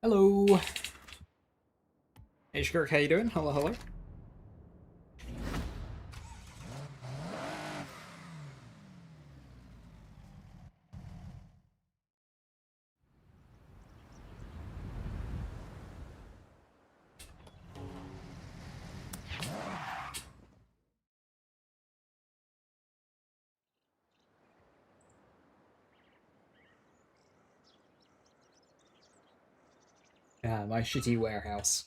Hello. Hey Shkirk, how you doing? Hello, hello. My shitty warehouse.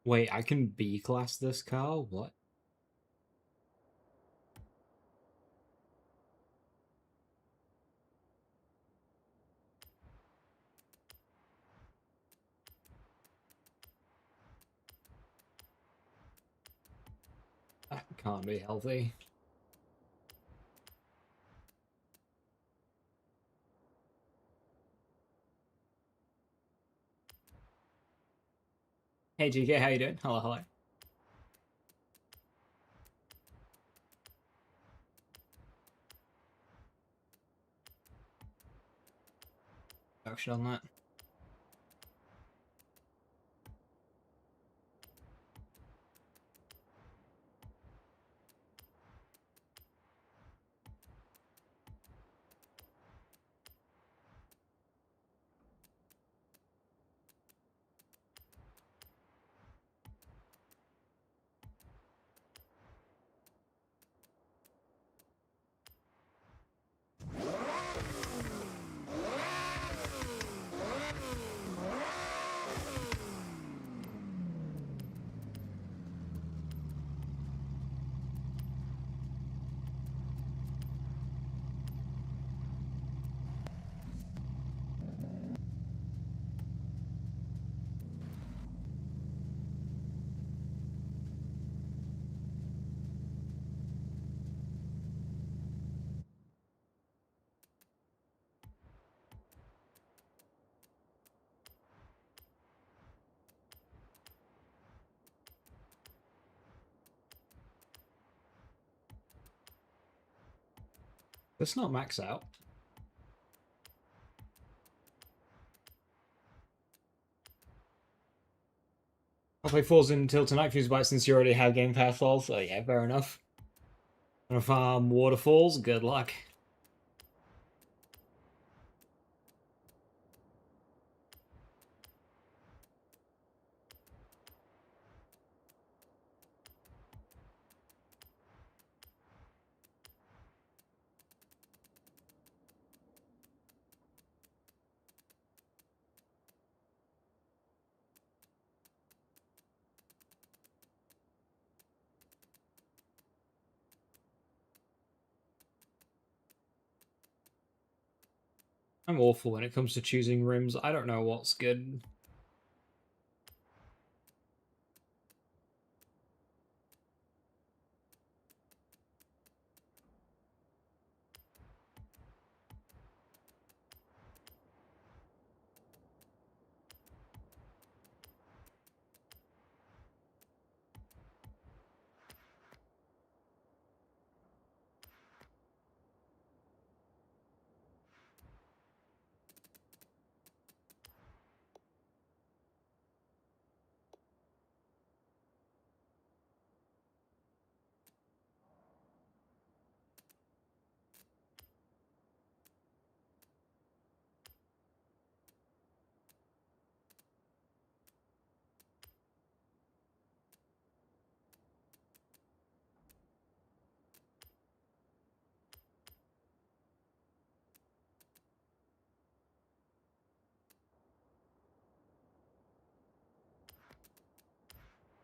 Wait, I can B-class this car? What? That can't be healthy. Hey GK, how you doing? Hello, hello. Action on that. Let's not max out. I'll play Forza until tonight, Fuse Bite, since you already have Game Pass lol, so yeah, fair enough. Gonna farm waterfalls, good luck. I'm awful when it comes to choosing rims. I don't know what's good.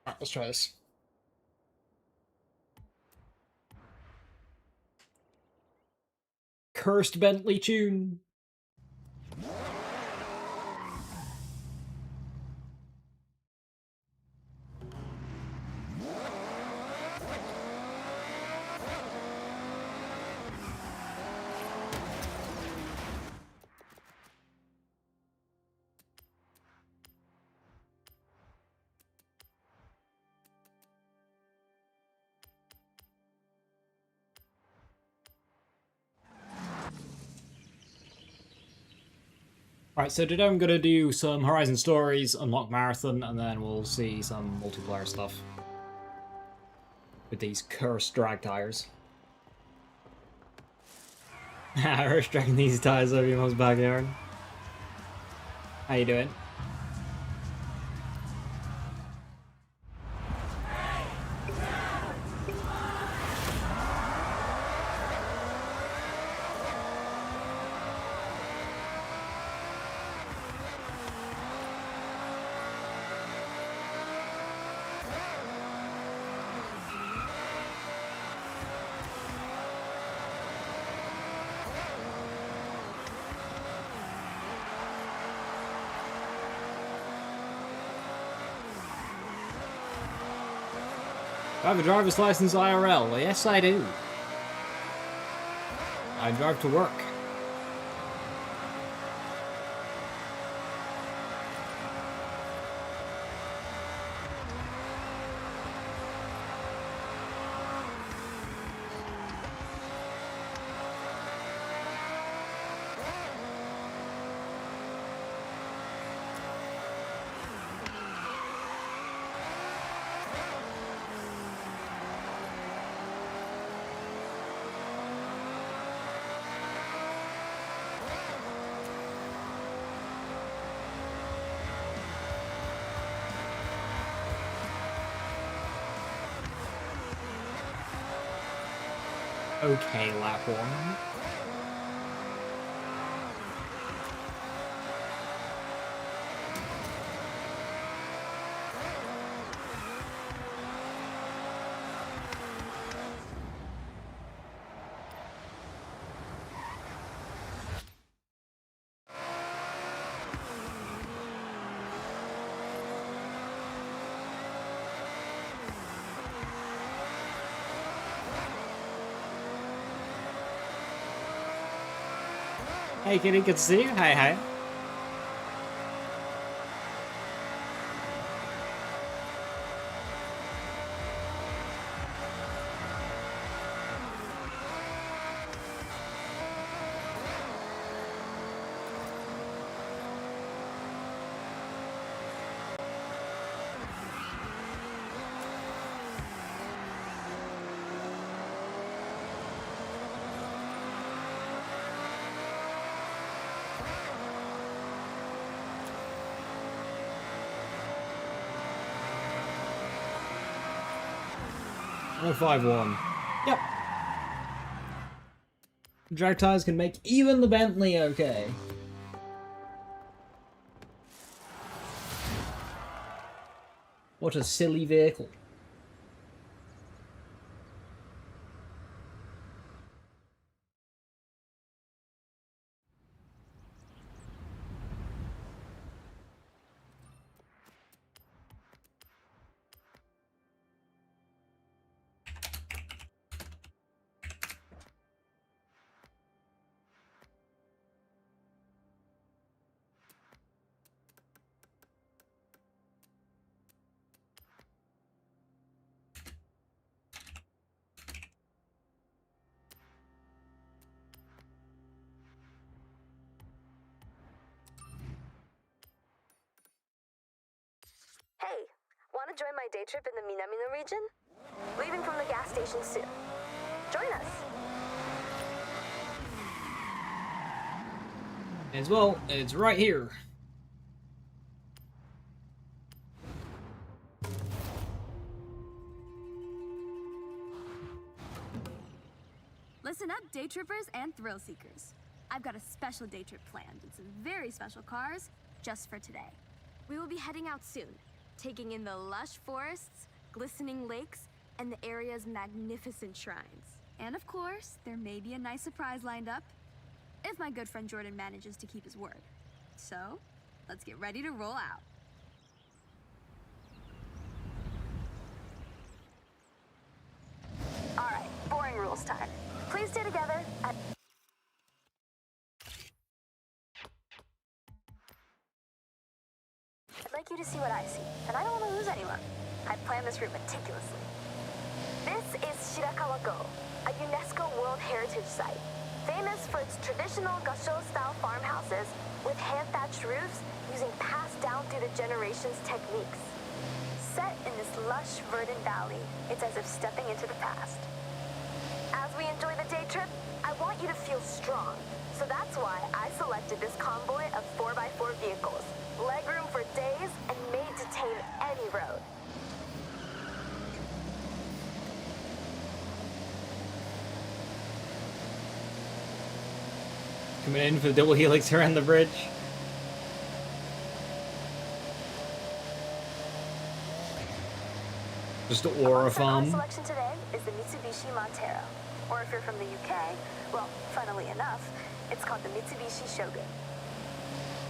Alright, let's try this. Cursed Bentley tune. Right, so today I'm gonna do some Horizon Stories, unlock Marathon, and then we'll see some multiplayer stuff with these cursed drag tires. Irish dragging these tires over your mom's backyard. How you doing? I have a driver's license IRL. Well, yes, I do. I drive to work. Okay, lap one. Hey kitty, good to see you. Hi, hi. Oh, 5-1. Yep. Drag tires can make even the Bentley okay. What a silly vehicle. Hey, want to join my day trip in the Minamino region? Leaving from the gas station soon. Join us. As well, it's right here. Listen up, day trippers and thrill seekers. I've got a special day trip planned and some very special cars just for today. We will be heading out soon, taking in the lush forests, glistening lakes, and the area's magnificent shrines. And of course, there may be a nice surprise lined up, if my good friend Jordan manages to keep his word. So, let's get ready to roll out. All right, boring rules time. Please stay together at... I'd like you to see what I see, and I don't want to lose anyone. I planned this route meticulously. This is Shirakawa-go, a UNESCO World Heritage Site. famous for its traditional Gosho-style farmhouses with hand-thatched roofs using passed-down through the generations techniques. Set in this lush, verdant valley, it's as if stepping into the past. As we enjoy the day trip, I want you to feel strong. So that's why I selected this convoy of 4x4 vehicles, legroom for days, and made to tame any road. Coming in for the double helix around the bridge. Just aura farm. Our selection today is the Mitsubishi Montero. Or if you're from the UK, well, funnily enough, it's called the Mitsubishi Shogun.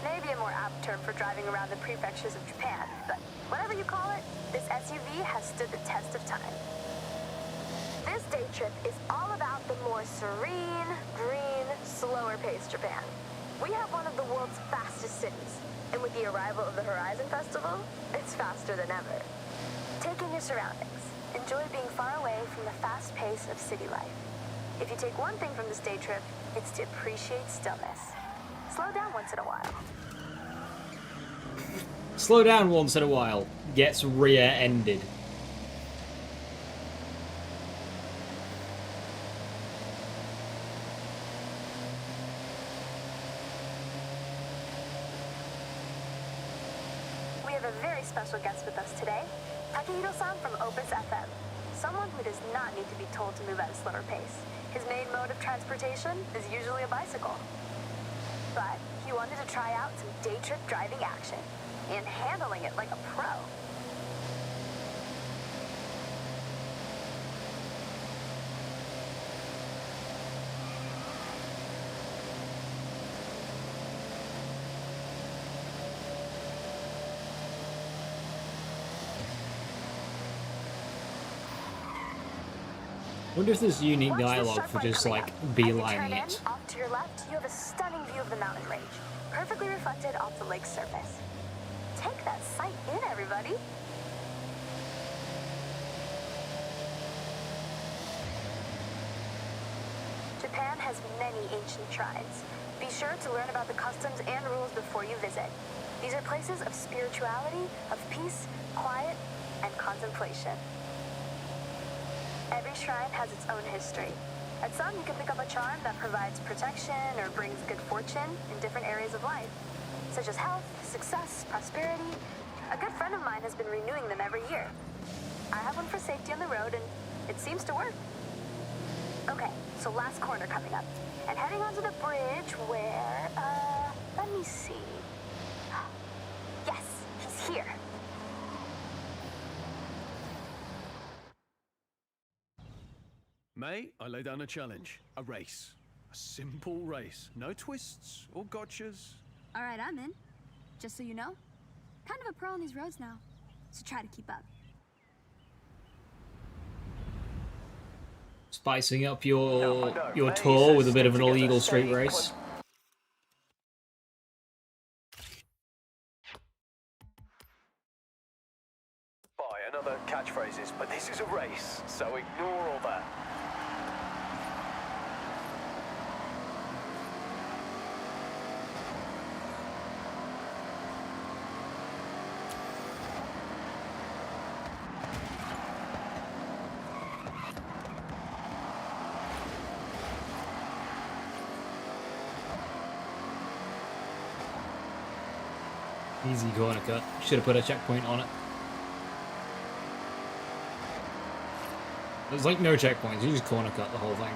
Maybe a more apt term for driving around the prefectures of Japan, but whatever you call it, this SUV has stood the test of time. This day trip is all about the more serene, green, slower-paced Japan. We have one of the world's fastest cities, and with the arrival of the Horizon Festival, it's faster than ever. Take in your surroundings. Enjoy being far away from the fast pace of city life. If you take one thing from this day trip, it's to appreciate stillness. Slow down once in a while. Slow down once in a while. Gets rear-ended. We have a very special guest with us today, Takashiro-san from Opus FM. Someone who does not need to be told to move at a slower pace. His main mode of transportation is usually a bicycle. But he wanted to try out some day trip driving action and handling it like a pro. I wonder if there's unique Watch this dialogue sharp for right just coming like up. As you beelining turn in, it. off to your left, you have a stunning view of the mountain range, perfectly reflected off the lake's surface. Take that sight in, everybody. Japan has many ancient shrines. Be sure to learn about the customs and rules before you visit. These are places of spirituality, of peace, quiet, and contemplation. Every shrine has its own history. At some, you can pick up a charm that provides protection or brings good fortune in different areas of life, such as health, success, prosperity. A good friend of mine has been renewing them every year. I have one for safety on the road, and it seems to work. Okay, so last corner coming up, and heading onto the bridge where, let me see. Yes, he's here. May I lay down a challenge? A race. A simple race. No twists or gotchas. All right, I'm in. Just so you know, kind of a pro on these roads now, so try to keep up. Spicing up your tour with a bit of an illegal street race. Buy another catchphrases, but this is a race, so ignore all that. Easy corner cut. Should have put a checkpoint on it. There's like no checkpoints, you just corner cut the whole thing.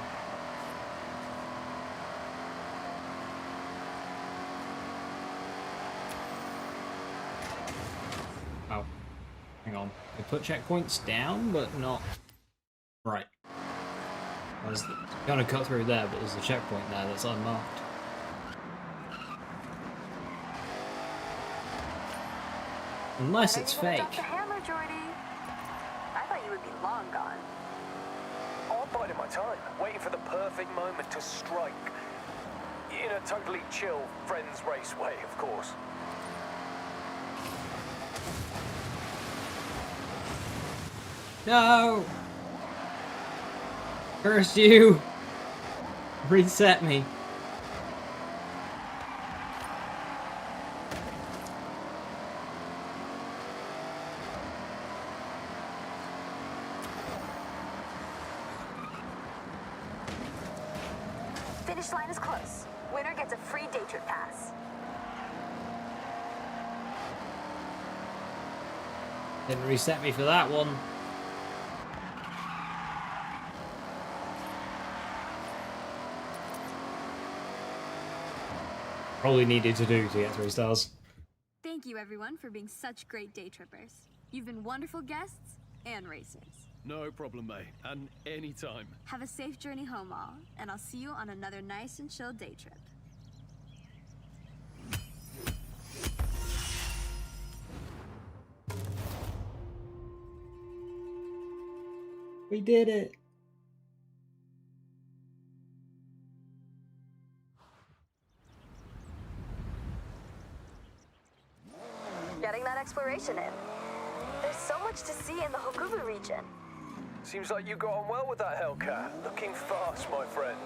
Oh. Hang on. They put checkpoints down, but not... Right. There's the... Gonna cut through there, but there's a checkpoint there that's unmarked. Unless it's fake. Drop the hammer, Jordy. I thought you would be long gone. I'm biding my time, waiting for the perfect moment to strike. In a totally chill, friends race way, of course. No! Curse you! Reset me. Finish line is close. Winner gets a free day trip pass. Didn't reset me for that one. Probably needed to do to get 3 stars. Thank you, everyone, for being such great day trippers. You've been wonderful guests and racers. No problem, mate. And anytime. Have a safe journey home, all, and I'll see you on another nice and chill day trip. We did it. Getting that exploration in. There's so much to see in the Hokubu region. Seems like you got on well with that Hellcat. Looking fast, my friend.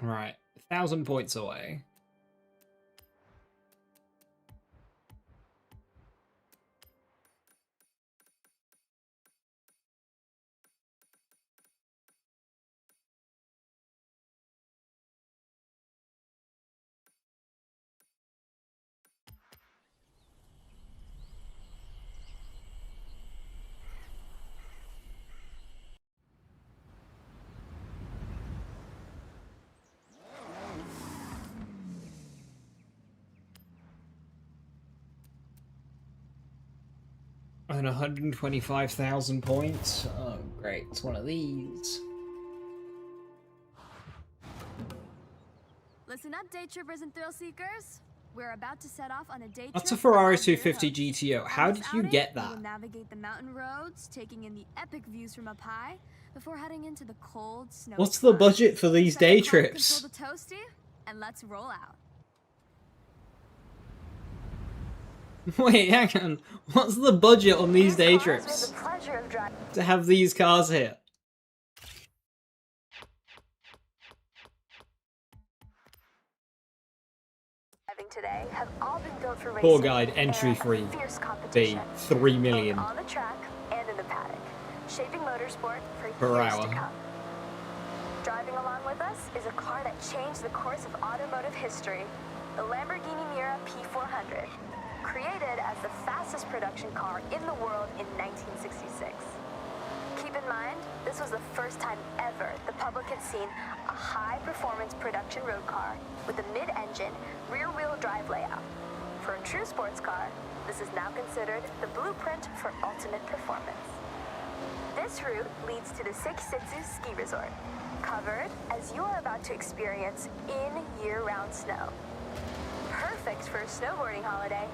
Right, 1,000 points away. And 125,000 points. Oh, great. It's one of these. Listen up, day trippers and thrill seekers. We're about to set off on a day trip. That's a Ferrari around your 250 host. GTO. How On did this you outing, get we that? will navigate the mountain roads, taking in the epic views from up high, before heading into the cold, snowy What's the climate. budget for these Set day the climate trips? control to toasty, and let's roll out. Wait, hang on. What's the budget on these day Cars we have trips the pleasure of driving to have these cars here? today have all been built for racing. Tour guide, entry and free. fierce Fee, competition, 3 million both on the track and in the paddock, shaping motorsport for per years hour. to come. Driving along with us is a car that changed the course of automotive history, the Lamborghini Miura P400, created as the fastest production car in the world in 1966. Keep in mind, this was the first time ever the public had seen a high-performance production road car with a mid-engine, rear-wheel drive layout. For a true sports car, this is now considered the blueprint for ultimate performance. This route leads to the Sekisutsu Ski Resort, covered as you are about to experience in year-round snow. Perfect for a snowboarding holiday,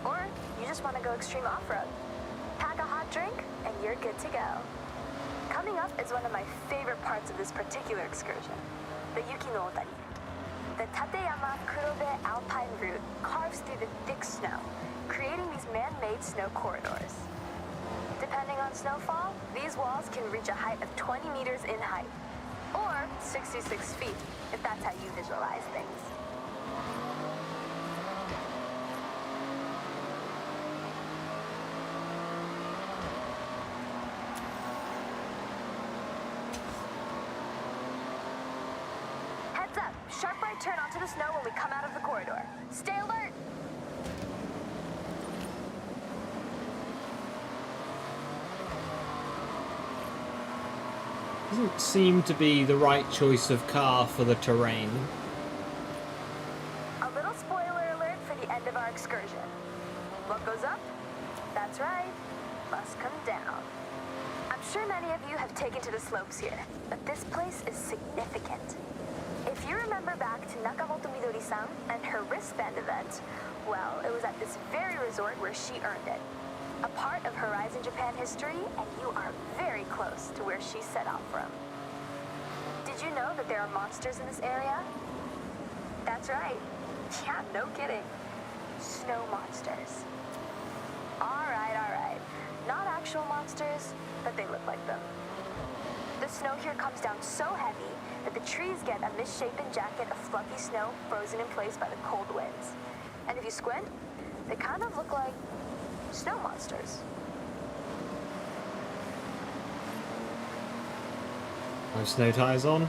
or you just want to go extreme off-road. Pack a hot drink, and you're good to go. Coming up is one of my favorite parts of this particular excursion, the Yuki no Otari. The Tateyama Kurobe Alpine route carves through the thick snow, creating these man-made snow corridors. Depending on snowfall, these walls can reach a height of 20 meters in height, or 66 feet, if that's how you visualize things. Heads up, sharp right turn onto the snow when we come out of the corridor. Stay alert! Doesn't seem to be the right choice of car for the terrain. A little spoiler alert for the end of our excursion. What goes up? That's right, must come down. I'm sure many of you have taken to the slopes here, but this place is significant. If you remember back to Nakamoto Midori-san and her wristband event, well, it was at this very resort where she earned it. A part of Horizon Japan history, and you are very close to where she set off from. Did you know that there are monsters in this area? That's right. Yeah, no kidding. Snow monsters. Alright. Not actual monsters, but they look like them. The snow here comes down so heavy that the trees get a misshapen jacket of fluffy snow frozen in place by the cold winds. And if you squint, they kind of look like snow monsters. No snow tires on.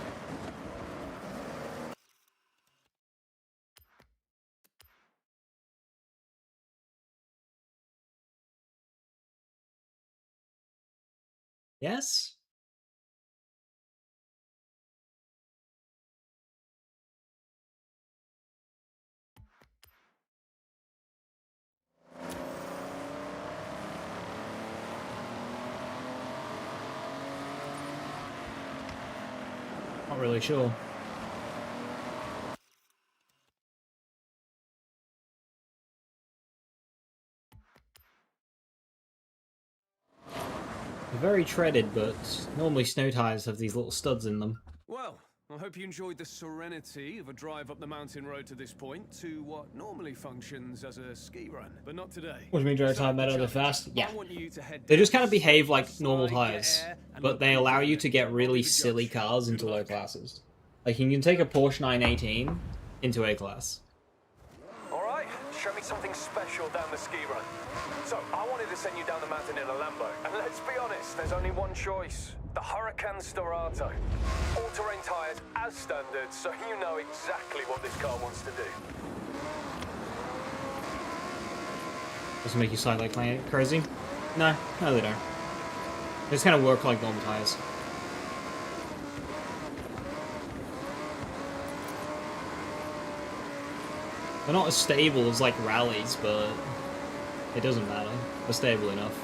Yes? Not really sure. They're very treaded, but normally snow tires have these little studs in them. Well, I hope you enjoyed the serenity of a drive up the mountain road to this point to what normally functions as a ski run, but not today. What do you mean, drag So, tire better than challenge. fast? Yeah. I want you to head They just down kind of behave like slide, normal get tires, air, and but look they cool allow doing you it. to get I'll really be the silly judge. cars Good into low luck. classes. Like, you can take a Porsche 918 into A class. Alright, show me something special down the ski run. So, I wanted to send you down the mountain in a Lambo, and let's be honest, there's only one choice. The Huracan Storato. All-terrain tyres as standard, so you know exactly what this car wants to do. Doesn't make you slide like crazy? No, they don't. They just kind of work like normal tires. They're not as stable as like rallies, but it doesn't matter. They're stable enough.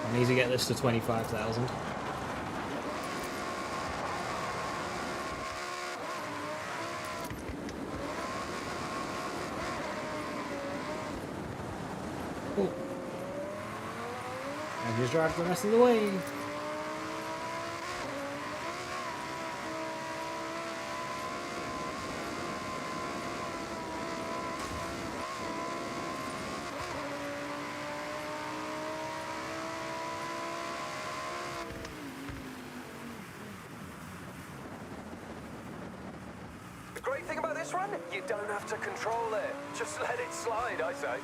I need to get this to 25,000. Cool. And just drive the rest of the way. The great thing about this run, you don't have to control it. Just let it slide, I say.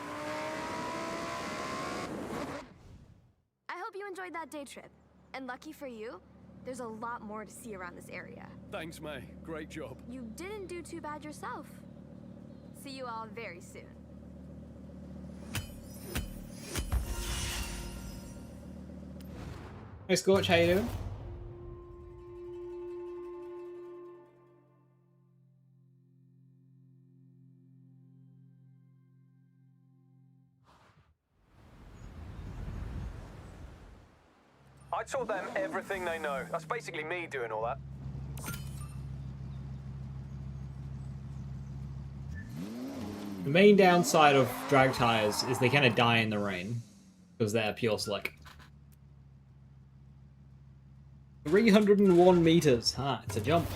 I hope you enjoyed that day trip. And lucky for you, there's a lot more to see around this area. Thanks, May. Great job. You didn't do too bad yourself. See you all very soon. Hey Scorch, how you doing? I taught them everything they know. That's basically me doing all that. The main downside of drag tires is they kind of die in the rain because they're pure slick. 301 meters, huh? It's a jump.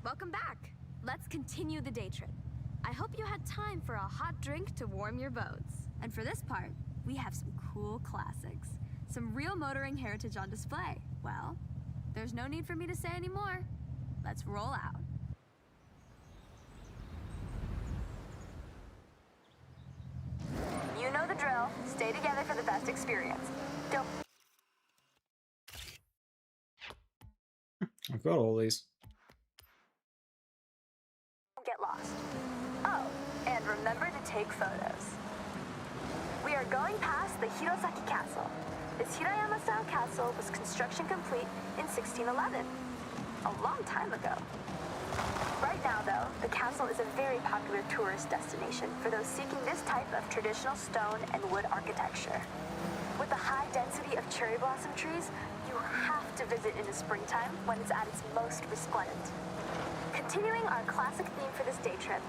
Welcome back. Let's continue the day trip. I hope you had time for a hot drink to warm your boats. And for this part, we have some cool classics. Some real motoring heritage on display. Well, there's no need for me to say any more. Let's roll out. You know the drill. Stay together for the best experience. Don't I've got all these. get lost. Oh, and remember to take photos. We are going past the Hirosaki Castle. This Hirayama-style castle was construction complete in 1611. a long time ago. Right now, though, the castle is a very popular tourist destination for those seeking this type of traditional stone and wood architecture. With the high density of cherry blossom trees, you have to visit in the springtime when it's at its most resplendent. Continuing our classic theme for this day trip,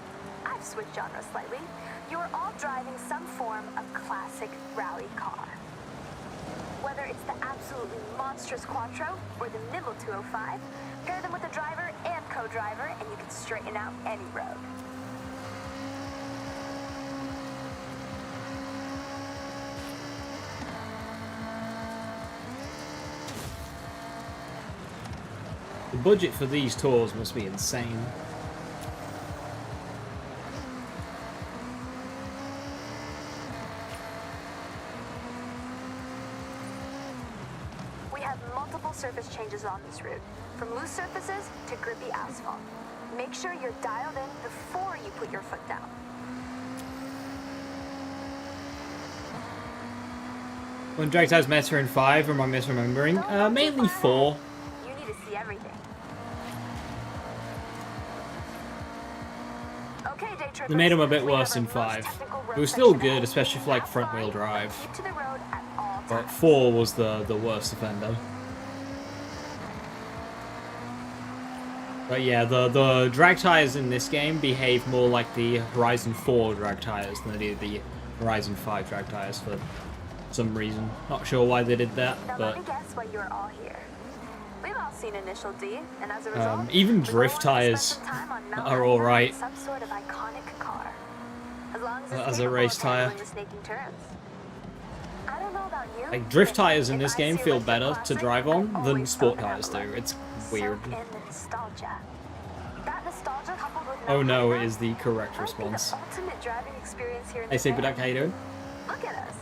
I've switched genres slightly. You are all driving some form of classic rally car. Whether it's the absolutely monstrous Quattro or the nimble 205, pair them with a driver and co-driver and you can straighten out any road. The budget for these tours must be insane. We have multiple surface changes on this route, from loose surfaces to grippy asphalt. Make sure you're dialed in before you put your foot down. When drag tires meta in 5, am I misremembering? Mainly 4. You need to see everything. Okay, day trippers. They made them a bit We have worse our in most 5. technical road It was still section good, ahead. especially for like That's front wheel fine, drive. Keep to the road at all But times. 4 was the worst offender. But yeah, the drag tires in this game behave more like the Horizon 4 drag tires than they do the Horizon 5 drag tires for some reason. Not sure why they did that, Now but let me guess why you're all here. We've all seen Initial D, and as a result, even we drift all want to tires spend some time on Mount are Ida alright. in some sort of iconic car. As long as, it's As a capable race of tire. handling the snaking turns. I don't know about you, like drift but tires in if this I game see a feel retro better to classic, drive I on than always sport throw it tires out do. look. It's weird. Soak in the nostalgia. That nostalgia coupled with Oh no Mount is the correct Ida might be response. the ultimate driving experience here in Hey the Sigurdak, van. how you doing? Look at us.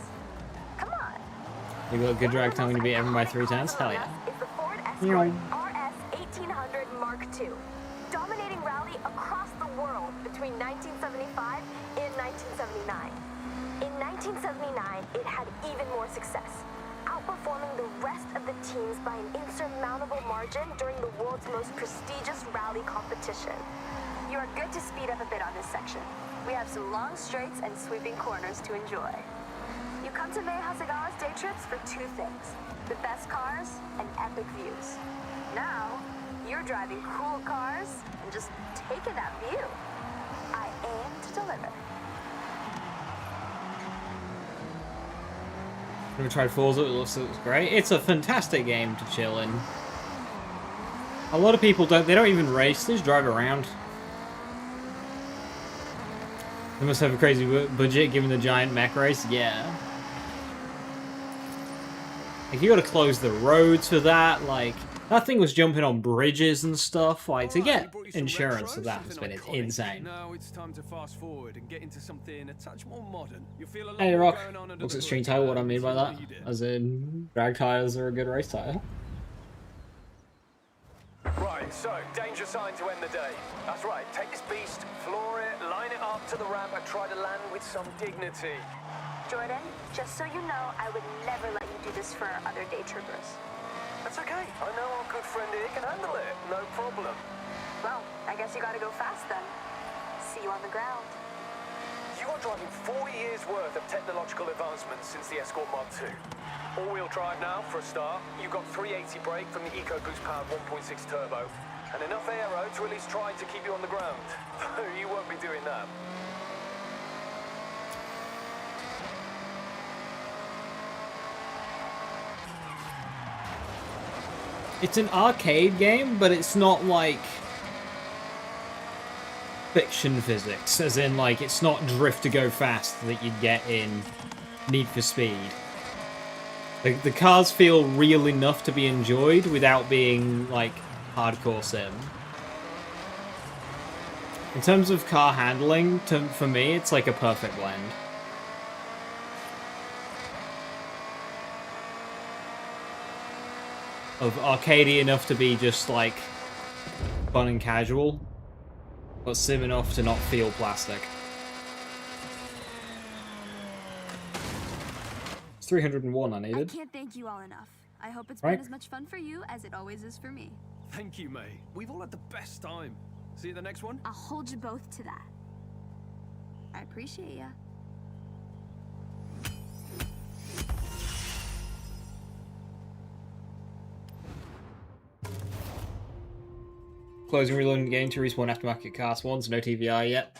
Come on. You got a good drag time when you beat everyone by 3 times? Hell yeah. Is the Ford Meow. Escort RS 1800 Mark II, dominating rally across the world between 1975 and 1979. In 1979, it had even more success, outperforming the rest of the teams by an insurmountable margin during the world's most prestigious rally competition. You are good to speed up a bit on this section. We have some long straights and sweeping corners to enjoy. You come to Mei Hasegawa's day trips for 2 things: the best cars and epic views. Now, you're driving cool cars and just taking that view. I aim to deliver. Never tried Forza, it looks great. It's a fantastic game to chill in. A lot of people don't even race, they just drive around. They must have a crazy budget given the giant mech race, yeah. Like, you gotta close the roads for that, like, that thing was jumping on bridges and stuff, like, to Alright, get you brought you some insurance retro, for that has something been iconic. insane. Now it's time to fast forward and get into something a touch more modern. You'll feel a lot Hey more Rock, going on under looks the at stream hood, title, what I mean and by what that? you did. As in, drag tires are a good race tire. Right, so, danger sign to end the day. That's right, take this beast, floor it, line it up to the ramp, and try to land with some dignity. Jordan, just so you know, I would never let you do this for our other day trippers. That's okay, I know our good friend here can handle it, no problem. Well, I guess you gotta go fast then. See you on the ground. You are driving 4 years worth of technological advancements since the Escort Mark II. All-wheel drive now, for a start. You've got 380 brake from the EcoBoost powered 1.6 turbo, and enough aero to at least try to keep you on the ground. You won't be doing that. It's an arcade game, but it's not like fiction physics, as in like it's not drift to go fast that you'd get in Need for Speed. Like, the cars feel real enough to be enjoyed without being like hardcore sim. In terms of car handling, for me, it's like a perfect blend. Of arcadey enough to be just like fun and casual, but sim enough to not feel plastic. It's 301 I I needed. can't thank you all enough. I hope it's Right. been as much fun for you as it always is for me. Thank you, May. We've all had the best time. See you at the next one? I'll hold you both to that. I appreciate ya. Closing reloading the game to respawn aftermarket car spawns. No TVI yet.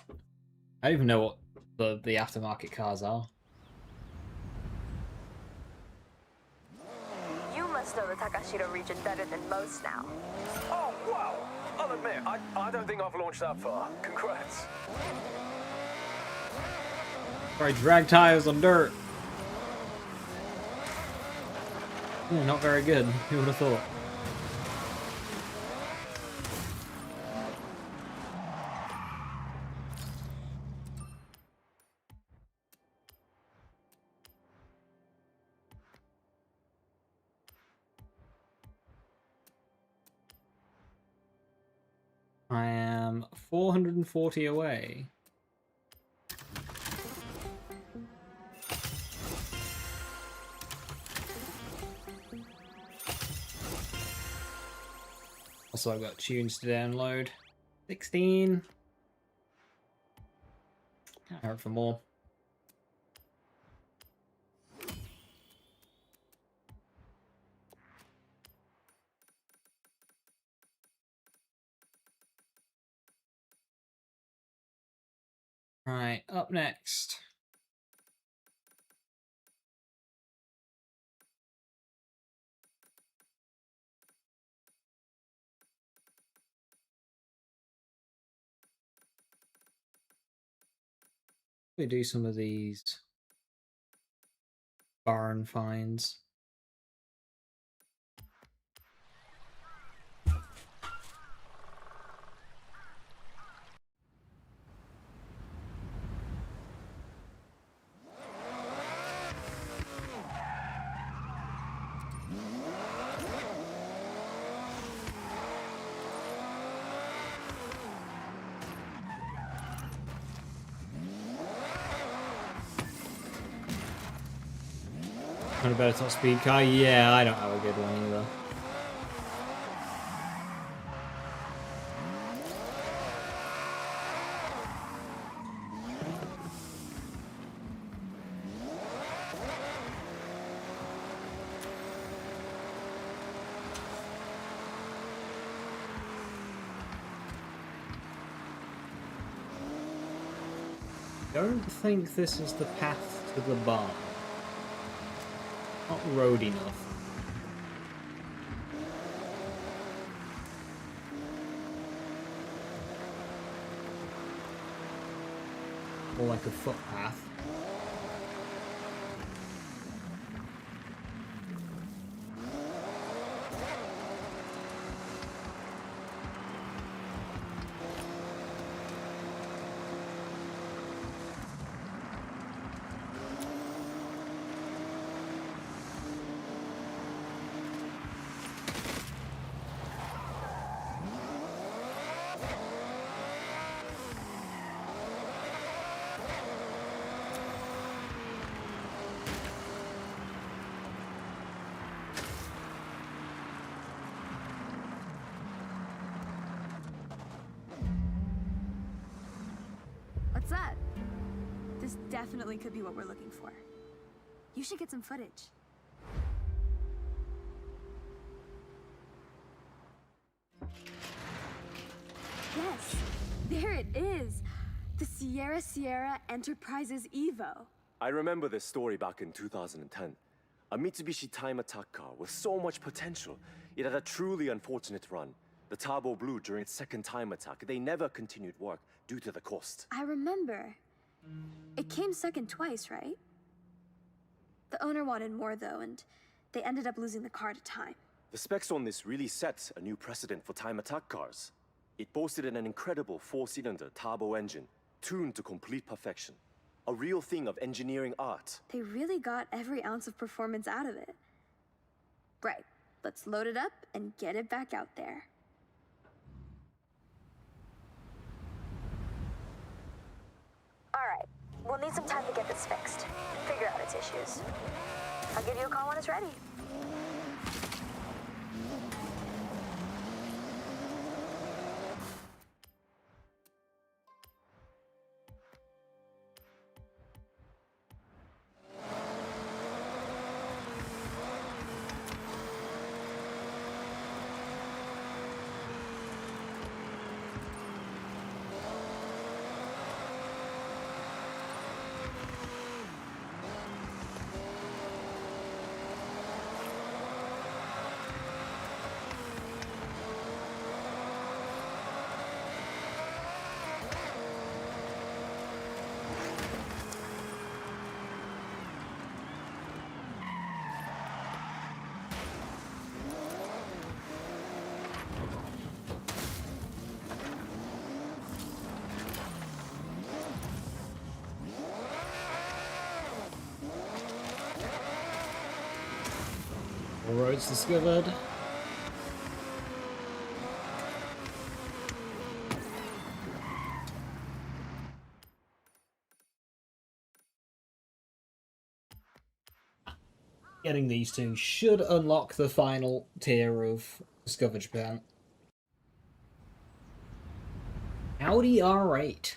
I don't even know what the aftermarket cars are. You must know the Takashiro region better than most now. Oh, wow! I'll admit, I don't think I've launched that far. Congrats. Sorry, drag tires on dirt. Yeah, not very good. Who would have thought? I am 440 away. Also, I've got tunes to download. 16. Can't hurt for more. Right, up next. We do some of these barn finds. Want a better top speed car? Yeah, I don't have a good one either. Don't think this is the path to the barn. Not road enough. More like a footpath. What's that? This definitely could be what we're looking for. You should get some footage. Yes, there it is. The Sierra Enterprises Evo. I remember this story back in 2010. A Mitsubishi time attack car with so much potential. It had a truly unfortunate run. The Tabo blew during its second time attack. They never continued work due to the cost. I remember. It came second twice, right? The owner wanted more though, and they ended up losing the car to time. The specs on this really set a new precedent for time attack cars. It boasted an incredible 4-cylinder Tabo engine, tuned to complete perfection. A real thing of engineering art. They really got every ounce of performance out of it. Right, let's load it up and get it back out there. Alright, we'll need some time to get this fixed. Figure out its issues. I'll give you a call when it's ready. All roads discovered. Getting these two should unlock the final tier of Discover Japan. Audi R8.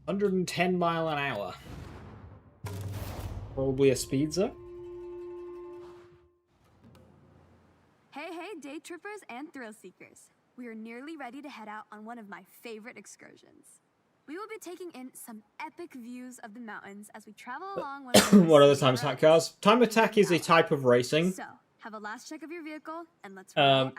110 mile an hour. Probably a speedster. Hey, day trippers and thrill seekers. We are nearly ready to head out on one of my favorite excursions. We will be taking in some epic views of the mountains as we travel along one of the What are the time attack cars? Time attack is a type of racing. So, have a last check of your vehicle and let's roll out.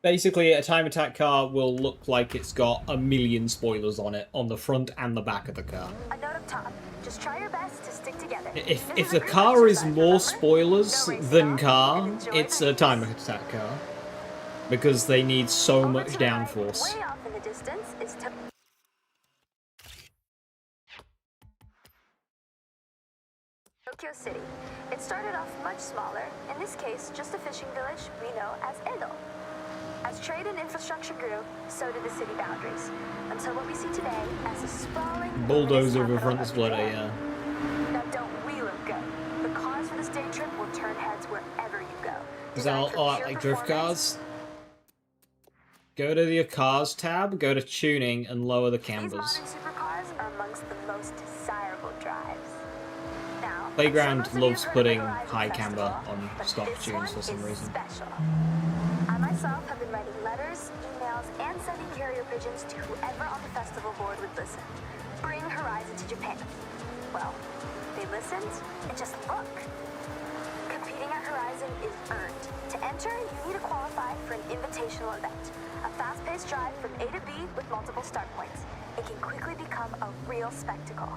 Basically, a time attack car will look like it's got a million spoilers on it, on the front and the back of the car. A note up top. Just try your best to stick together. If the car is more spoilers than car, it's a time attack car. Because they need so much downforce. Way off in the distance is Tokyo City. It started off much smaller, in this case just a fishing village we know as Edo. As trade and infrastructure grew, so did the city boundaries, until what we see today as a sprawling bulldozer with a capital front of splitter, Japan. yeah. Now don't we look good? The cars for this day trip will turn heads wherever you go. Is that all like drift cars? Go to the cars tab, go to tuning, and lower the These cambers. modern supercars are amongst the most desirable drives. Now, Playground some of you loves have heard of putting the Horizon high camber Festival, on but stock this tunes one for some is reason. Special. I myself have been writing letters, emails, and sending carrier pigeons to whoever on the festival board would listen. Bring Horizon to Japan. Well, they listened, and just look. Competing at Horizon is earned. To enter, you need to qualify for an invitational event. A fast-paced drive from A to B with multiple start points. It can quickly become a real spectacle.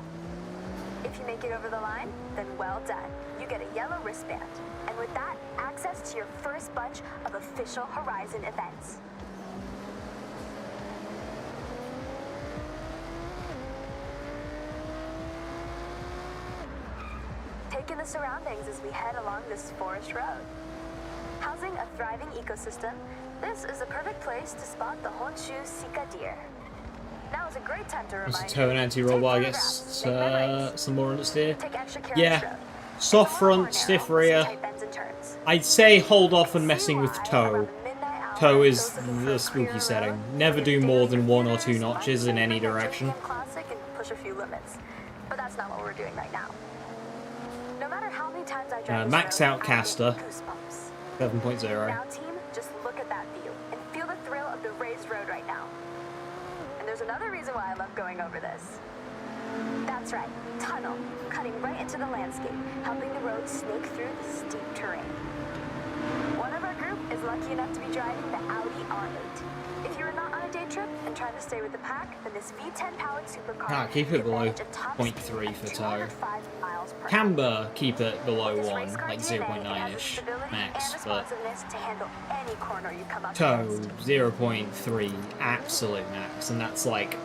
If you make it over the line, then well done. You get a yellow wristband. And with that, access to your first bunch of official Horizon events. Take in the surroundings as we head along this forest road. Housing a thriving ecosystem, this is a perfect place to spot the Honshu Sika deer. Now is a great time to It's a remind toe and anti-roll, I take guess. photographs, make memories. Some more understeer. Take extra care on Yeah. this road. Soft It's a lot more front, stiff narrow, with some rear. tight bends and turns. I'd say hold off on See messing with why toe. around the midnight hour, Toe is those looking for the a spooky clearer setting. road, Never whether do it's more daily than 1 or 2 commuters, notches in might any take a direction. JDM Classic and push a few limits. But that's not what we're doing right now. No matter how many times I drive this Max road, out I get caster. goosebumps. 7.0. Now, team, just look at that view and feel the thrill of the raised road right now. And there's another reason why I love going over this. That's right, tunnel, cutting right into the landscape, helping the road snake through the steep terrain. One of our group is lucky enough to be driving the Audi R8. If you are not on a day trip and trying to stay with the pack, then this V10 powered supercar Keep it can below manage a top 0.3 speed for of toe. 205 miles per hour. Camber, keep it below This 1, race car like DNA 0.9-ish has the stability max, and but responsiveness to handle any corner you come up toe against. 0.3 absolute max, and that's like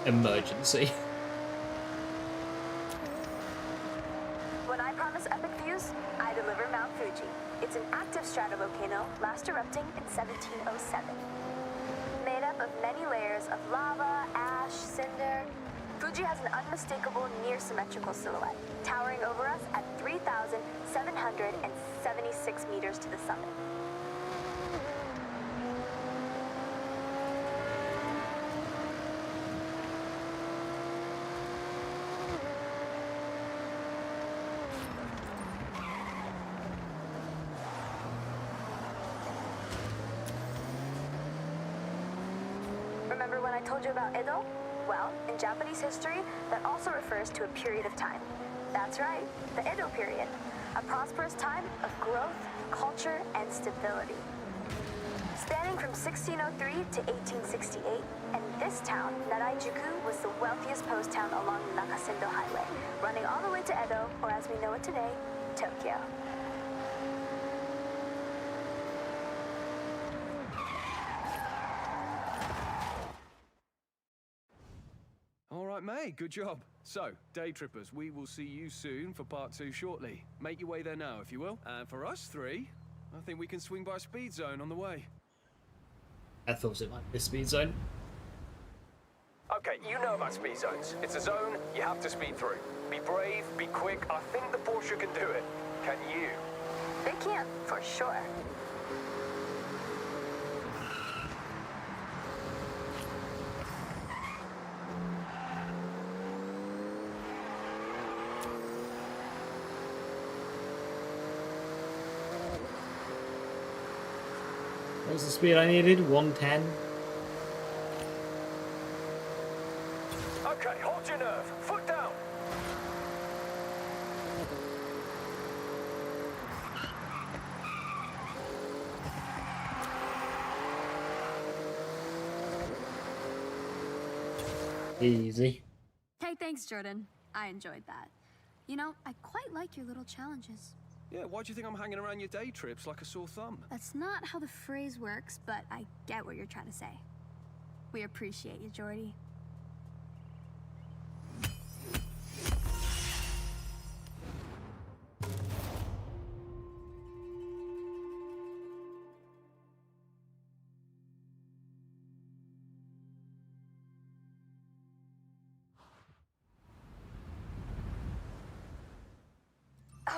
emergency. When I promise epic views, I deliver Mount Fuji. It's an active stratovolcano, last erupting in 1707. Made up of many layers of lava, ash, cinder, Fuji has an unmistakable near-symmetrical silhouette, towering over us at 3,776 meters to the summit. Remember when I told you about Edo? Well, in Japanese history, that also refers to a period of time. That's right, the Edo period. A prosperous time of growth, culture, and stability. Spanning from 1603 to 1868, and this town, Naraijuku, was the wealthiest post town along the Nakasendo Highway, running all the way to Edo, or as we know it today, Tokyo. All right, mate. Good job. So, day trippers, we will see you soon for part 2 shortly. Make your way there now, if you will. And for us 3, I think we can swing by Speed Zone on the way. I thought it might be a speed zone. Okay, you know about speed zones. It's a zone you have to speed through. Be brave, be quick. I think the Porsche can do it. Can you? They can, for sure. What was the speed I needed? 110. Okay, hold your nerve. Foot down. Easy. Hey, thanks, Jordan. I enjoyed that. You know, I quite like your little challenges. Yeah, why do you think I'm hanging around your day trips like a sore thumb? That's not how the phrase works, but I get what you're trying to say. We appreciate you, Jordy.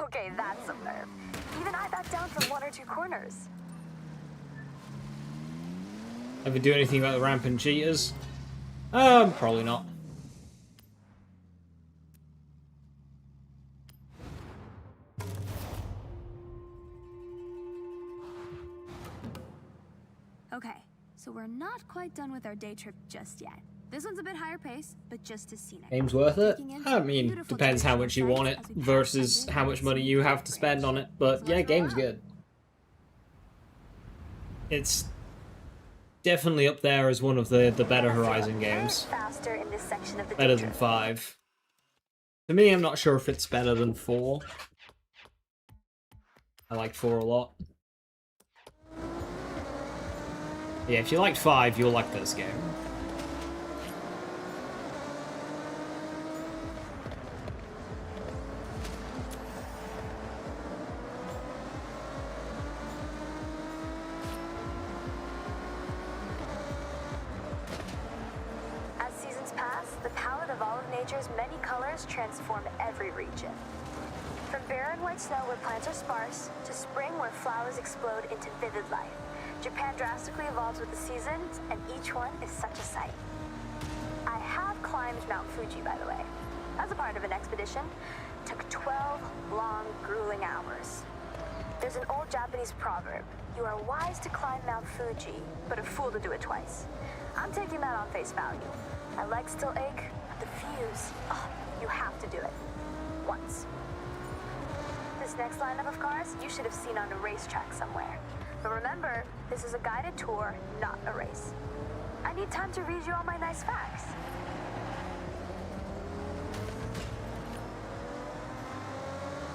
Okay, that's some nerve. Even I backed down from 1 or 2 corners. Ever do anything about the rampant cheaters? Probably not. Okay, so we're not quite done with our day trip just yet. This one's a bit higher pace, but just as scenic. Game's worth it? Taking in I some mean, beautiful depends how much you traditional want it sights as we pass versus under how much the money you have to scenic spend on it. bridge. But So yeah, let's roll game's out. good. It's definitely up there as one of the better Horizon games. Faster in this section of the Better day than trip. 5. To me, I'm not sure if it's better than 4. I like 4 a lot. Yeah, if you like 5, you'll like this game. As seasons pass, the palette of all of nature's many colors transform every region. From barren white snow where plants are sparse, to spring where flowers explode into vivid life, Japan drastically evolves with the seasons, and each one is such a sight. I have climbed Mount Fuji, by the way, as a part of an expedition. Took 12 long, grueling hours. There's an old Japanese proverb: you are wise to climb Mount Fuji, but a fool to do it twice. I'm taking that on face value. My legs still ache, but the views, you have to do it. Once. This next lineup of cars you should have seen on a racetrack somewhere. But remember, this is a guided tour, not a race. I need time to read you all my nice facts.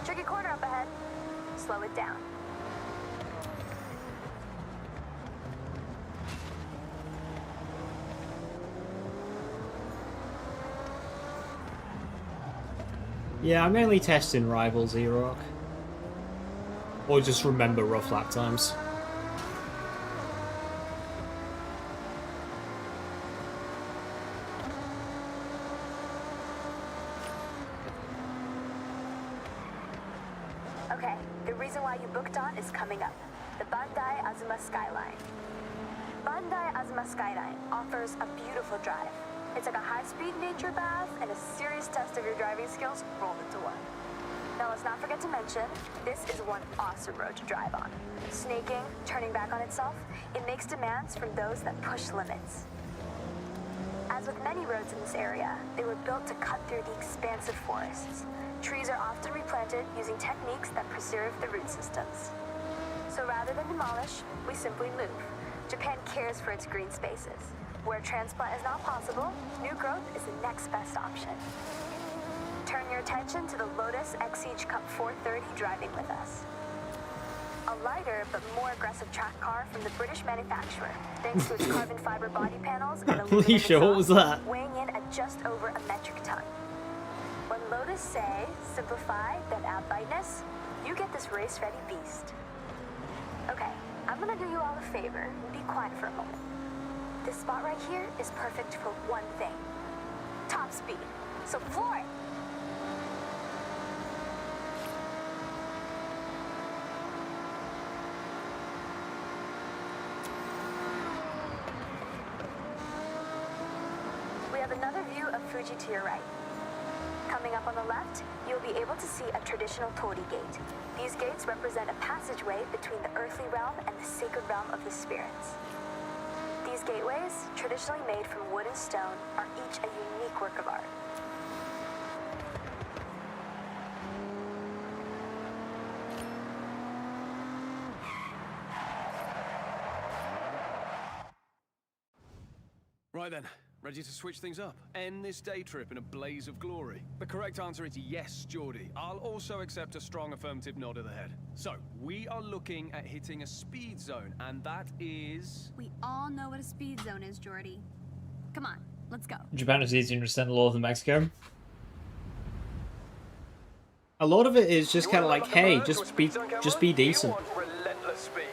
Tricky corner up ahead. Slow it down. Yeah, I'm mainly testing Rivals E-Rock. Or just remember rough lap times. Okay, the reason why you booked on is coming up. The Bandai Azuma Skyline. Bandai Azuma Skyline offers a beautiful drive. It's like a high-speed nature bath and a serious test of your driving skills rolled into one. Now let's not forget to mention, this is one awesome road to drive on. Snaking, turning back on itself, it makes demands from those that push limits. As with many roads in this area, they were built to cut through the expansive forests. Trees are often replanted using techniques that preserve the root systems. So rather than demolish, we simply move. Japan cares for its green spaces. Where transplant is not possible, new growth is the next best option. Turn your attention to the Lotus Exige Cup 430 driving with us. A lighter but more aggressive track car from the British manufacturer, thanks to its carbon fiber body panels and aluminum Alicia, what was exhaust, that? weighing in at just over a metric ton. When Lotus say, simplify, then add lightness, you get this race-ready beast. Okay, I'm gonna do you all a favor and be quiet for a moment. This spot right here is perfect for one thing. Top speed. So floor it! We have another view of Fuji to your right. Coming up on the left, you'll be able to see a traditional Tori gate. These gates represent a passageway between the earthly realm and the sacred realm of the spirits. These gateways, traditionally made from wood and stone, are each a unique work of art. Right then, ready to switch things up? End this day trip in a blaze of glory? The correct answer is yes, Geordie. I'll also accept a strong affirmative nod of the head. So, we are looking at hitting a speed zone, and that is... We all know what a speed zone is, Jordy. Come on, let's go. Japan is easy to understand the laws of Mexico. A lot of it is just kind of like, hey, just be decent. You want relentless speed.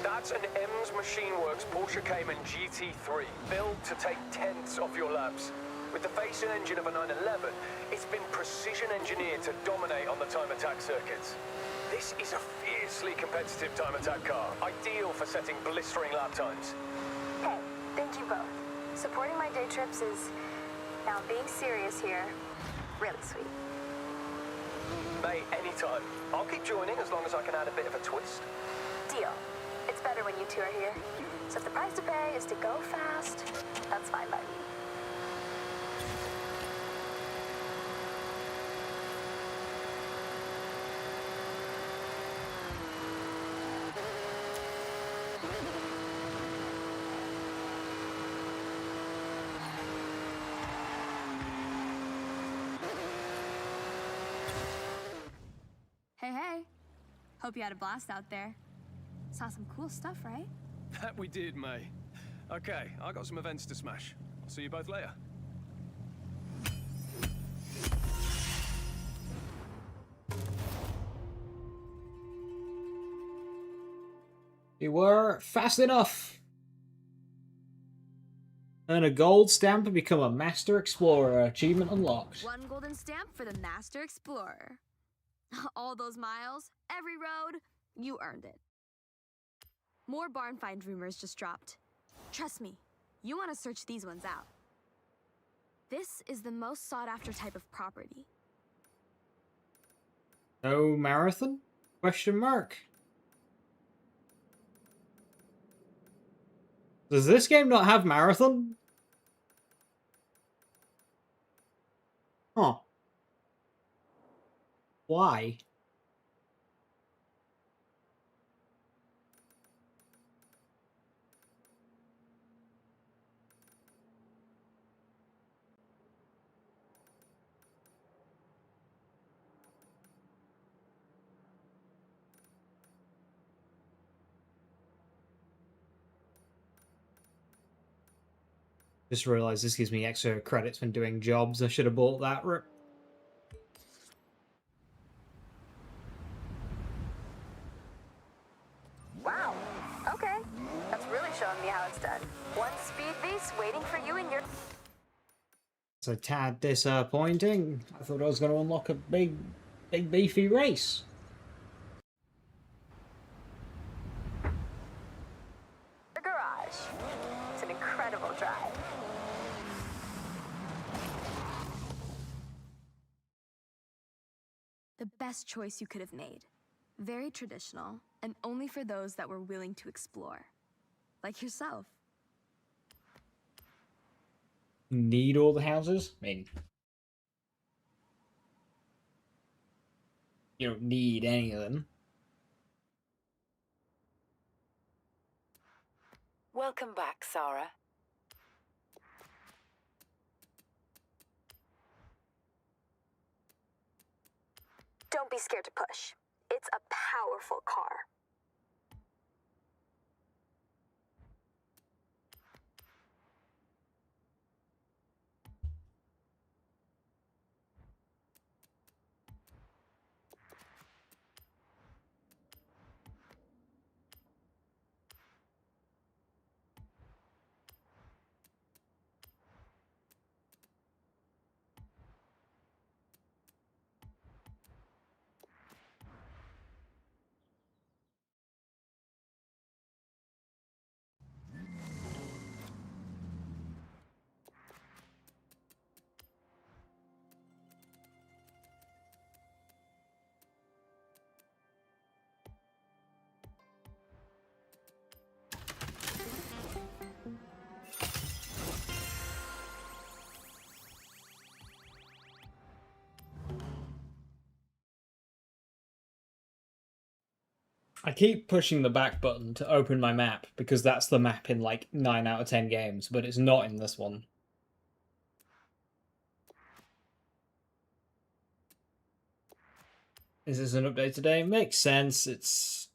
That's an M's Machine Works Porsche Cayman GT3, built to take tenths off your laps. With the face-in engine of a 911, it's been precision engineered to dominate on the time attack circuits. This is a fiercely competitive time attack car, ideal for setting blistering lap times. Hey, thank you both. Supporting my day trips is, now being serious here, really sweet. Mate, anytime. I'll keep joining as long as I can add a bit of a twist. Deal. It's better when you two are here. So if the price to pay is to go fast, that's fine by me. Hey, hey. Hope you had a blast out there. Saw some cool stuff, right? That we did, May. Okay, I got some events to smash. I'll see you both later. You were fast enough. Earn a gold stamp and become a Master Explorer. Achievement unlocked. One golden stamp for the Master Explorer. All those miles, every road, you earned it. More barn find rumors just dropped. Trust me, you want to search these ones out. This is the most sought after type of property. No marathon? Question mark. Does this game not have marathon? Huh. Why? Just realised this gives me extra credits when doing jobs. I should have bought that. Wow. Okay. That's really showing me how it's done. One speed beast waiting for you in your... It's a tad disappointing. I thought I was going to unlock a big beefy race. The garage. It's an incredible drive. The best choice you could have made. Very traditional, and only for those that were willing to explore. Like yourself. Need all the houses? I mean, you don't need any of them. Welcome back, Sarah. Don't be scared to push. It's a powerful car. I keep pushing the back button to open my map because that's the map in like 9 out of 10 games, but it's not in this one. Is this an update today? Makes sense. It's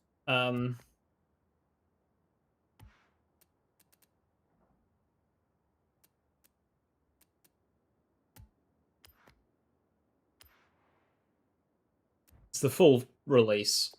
it's the full release.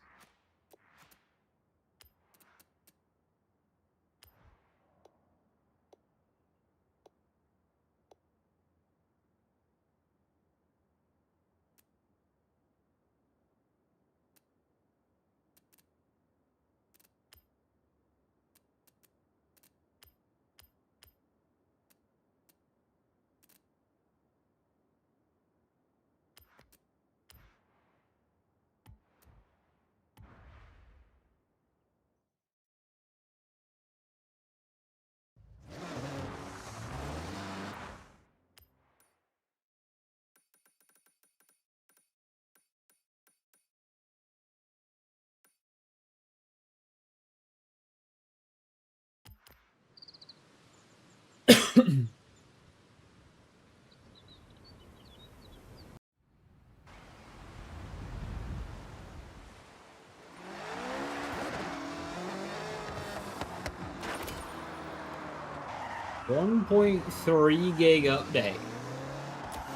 .3 gig update.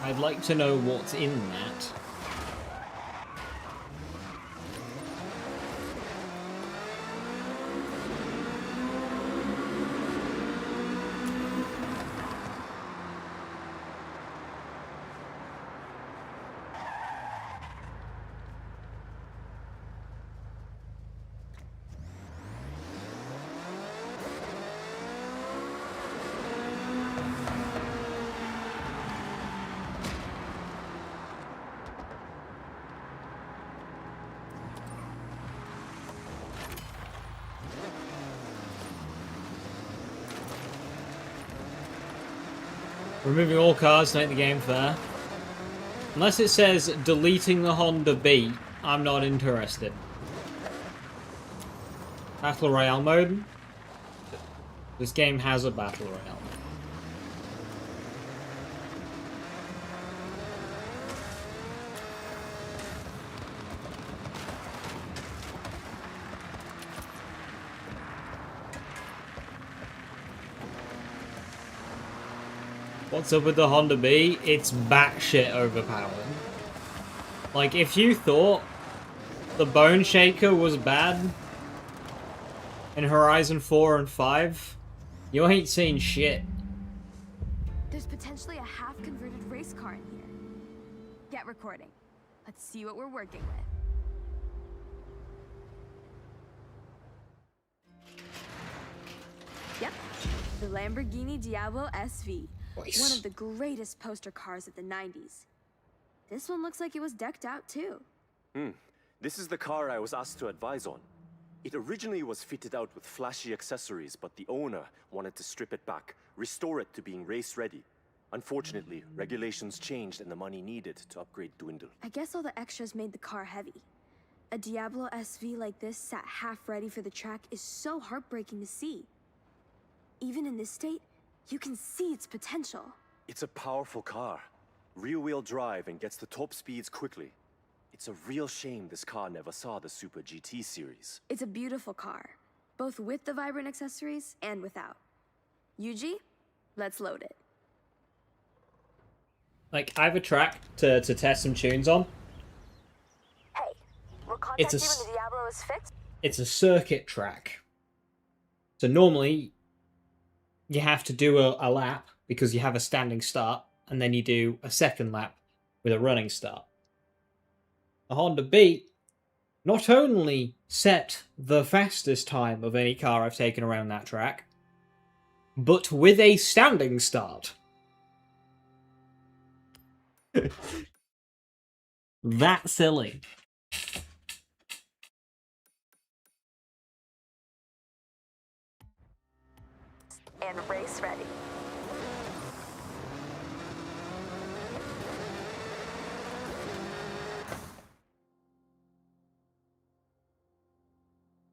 I'd like to know what's in that. Removing all cars to make the game fair. Unless it says deleting the Honda Beat, I'm not interested. Battle Royale mode? This game has a Battle Royale. What's up with the Honda B? It's batshit overpowered. Like, if you thought the Bone Shaker was bad in Horizon 4 and 5, you ain't seen shit. There's potentially a half-converted race car in here. Get recording. Let's see what we're working with. Yep, the Lamborghini Diablo SV. Nice. One of the greatest poster cars of the 90s. This one looks like it was decked out too. This is the car I was asked to advise on. It originally was fitted out with flashy accessories, but the owner wanted to strip it back, restore it to being race-ready. Unfortunately, regulations changed and the money needed to upgrade dwindled. I guess all the extras made the car heavy. A Diablo SV like this sat half ready for the track is so heartbreaking to see. Even in this state, you can see its potential. It's a powerful car. Rear-wheel drive and gets the top speeds quickly. It's a real shame this car never saw the Super GT series. It's a beautiful car, both with the vibrant accessories and without. Yuji, let's load it. Like, I have a track to test some tunes on. Hey, we'll It's contact a you when the Diablo is fixed. It's a circuit track. So normally, you have to do a lap because you have a standing start, and then you do a second lap with a running start. The Honda Beat not only set the fastest time of any car I've taken around that track, but with a standing start. That silly. And race ready.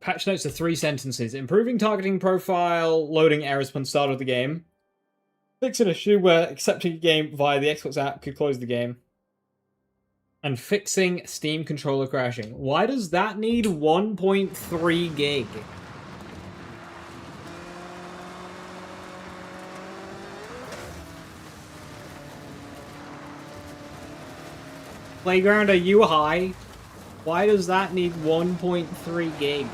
Patch notes are 3 sentences. Improving targeting profile, loading errors upon start of the game. Fix an issue where accepting a game via the Xbox app could close the game. And fixing Steam controller crashing. Why does that need 1.3 gig? Playground, are you high? Why does that need 1.3 gig?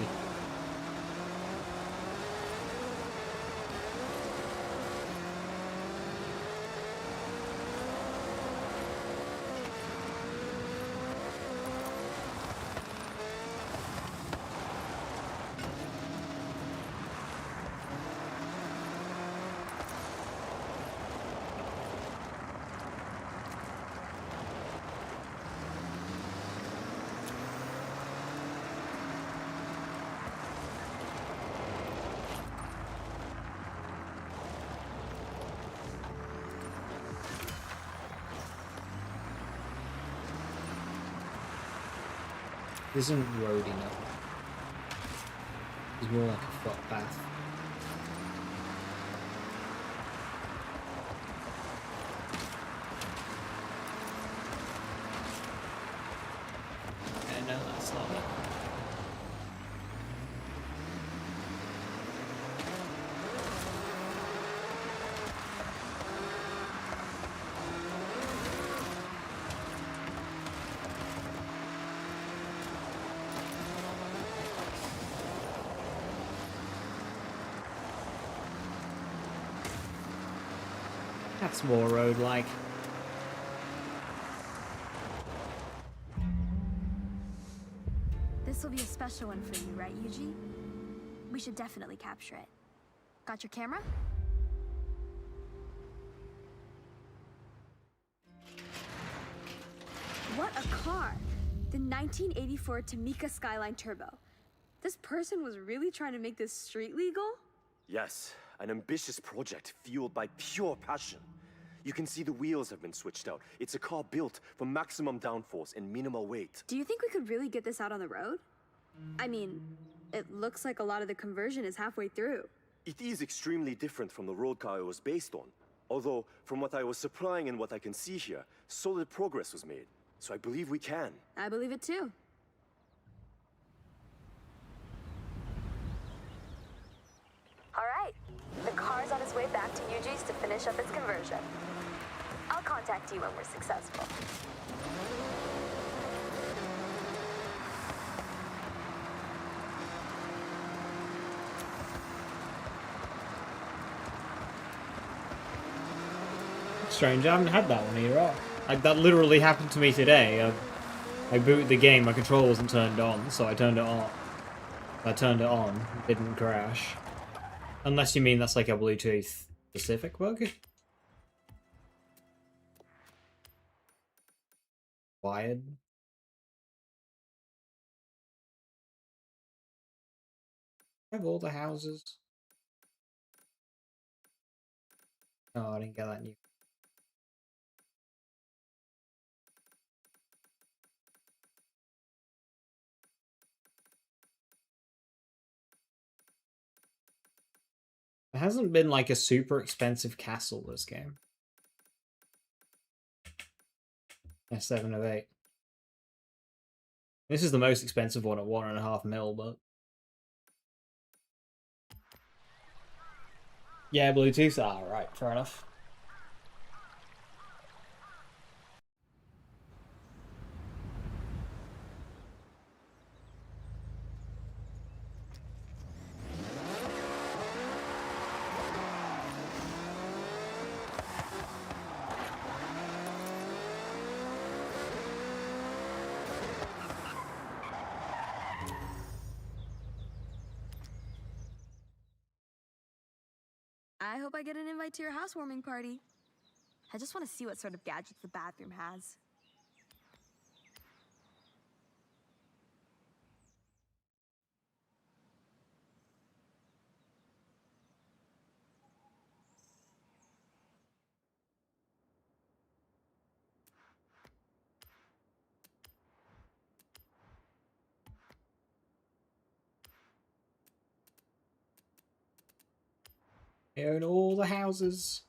This isn't road enough. It's more like a footpath. Yeah, no, that's not it. That's more road-like. This will be a special one for you, right, Yuji? We should definitely capture it. Got your camera? What a car! The 1984 Tamika Skyline Turbo. This person was really trying to make this street legal? Yes, an ambitious project fueled by pure passion. You can see the wheels have been switched out. It's a car built for maximum downforce and minimal weight. Do you think we could really get this out on the road? I mean, it looks like a lot of the conversion is halfway through. It is extremely different from the road car it was based on. Although, from what I was supplying and what I can see here, solid progress was made. So I believe we can. I believe it too. All right, the car's on its way back to Yuji's to finish up its conversion. I'll contact you when we're successful. Strange, I haven't had that one either. That literally happened to me today. I booted the game, my controller wasn't turned on, so I turned it on. I turned it on, it didn't crash. Unless you mean that's like a Bluetooth specific bug? Wired? I have all the houses. Oh, I didn't get that new. It hasn't been like a super expensive castle this game. Yeah, 7 of 8. This is the most expensive one at 1.5 mil, but yeah, Bluetooth. Ah, right, fair enough. I hope I get an invite to your housewarming party. I just want to see what sort of gadgets the bathroom has. I own all the houses.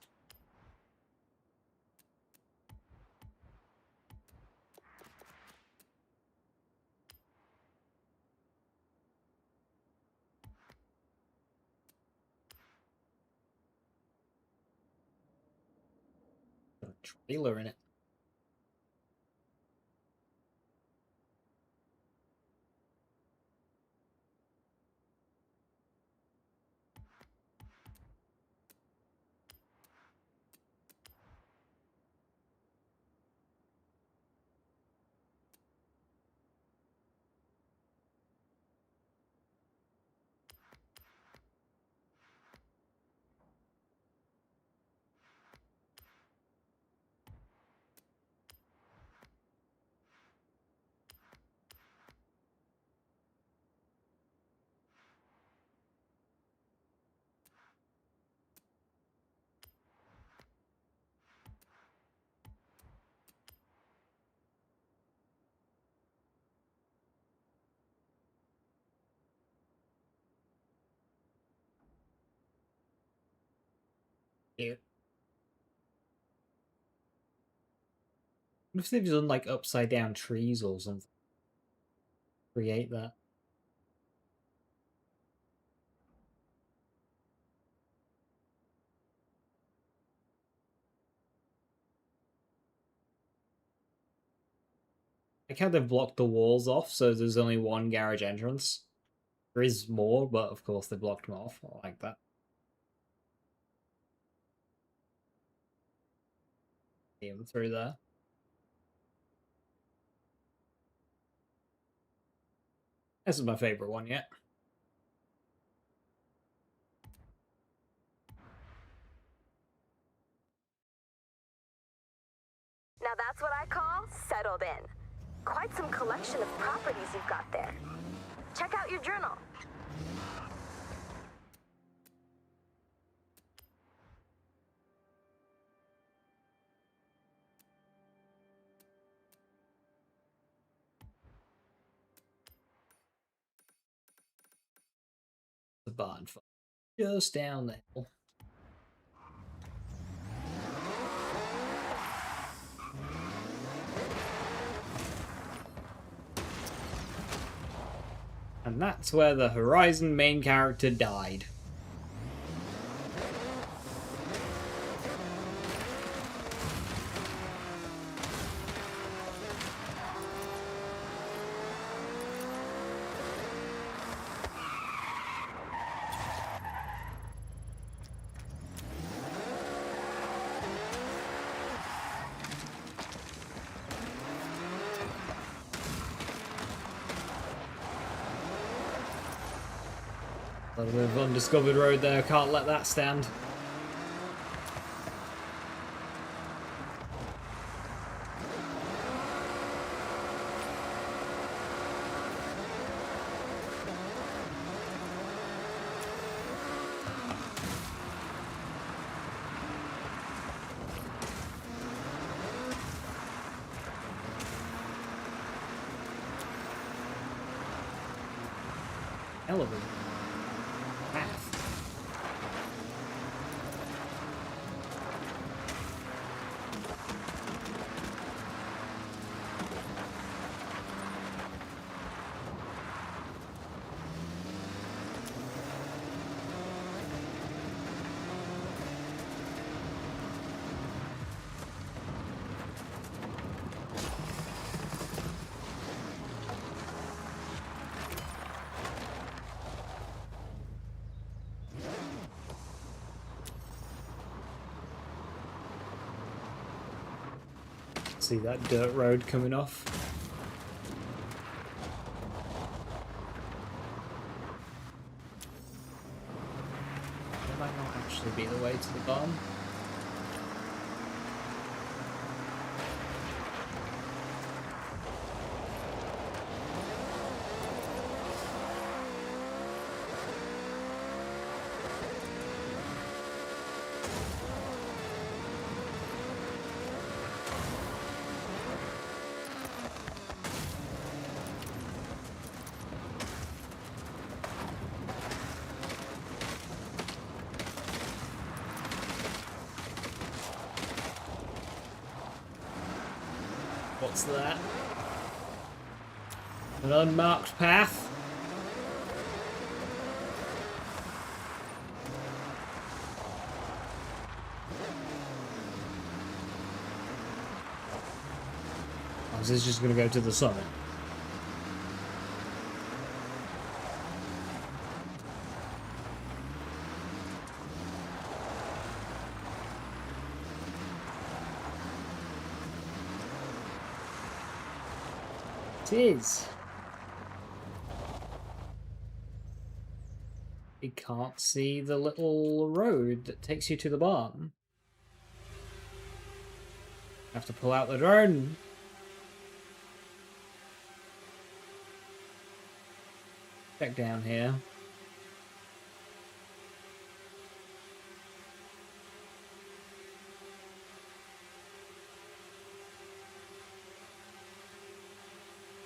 Got a trailer in it. Cute. What if they've done like upside down trees or something? Create that. Like how they've blocked the walls off, so there's only one garage entrance. There is more, but of course they blocked them off. I like that. See them through there. This is my favorite one yet. Now that's what I call settled in. Quite some collection of properties you've got there. Check out your journal. The barn just down the hill. And that's where the Horizon main character died. A little bit of undiscovered road there, can't let that stand. Hell of a path. See that dirt road coming off. That might not actually be the way to the barn. What's that? An unmarked path? Oh, is this just going to go to the summit? It is. You can't see the little road that takes you to the barn. Have to pull out the drone. Check down here.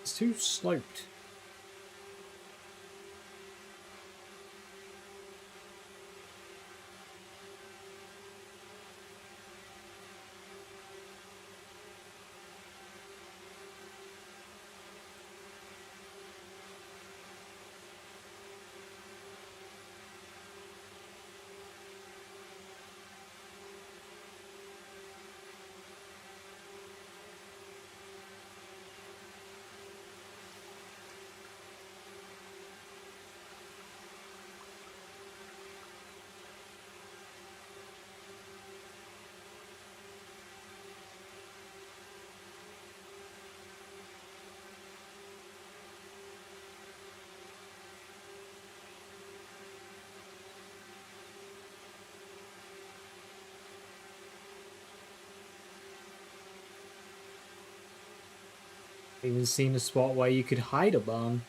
It's too sloped. Even seen a spot where you could hide a barn.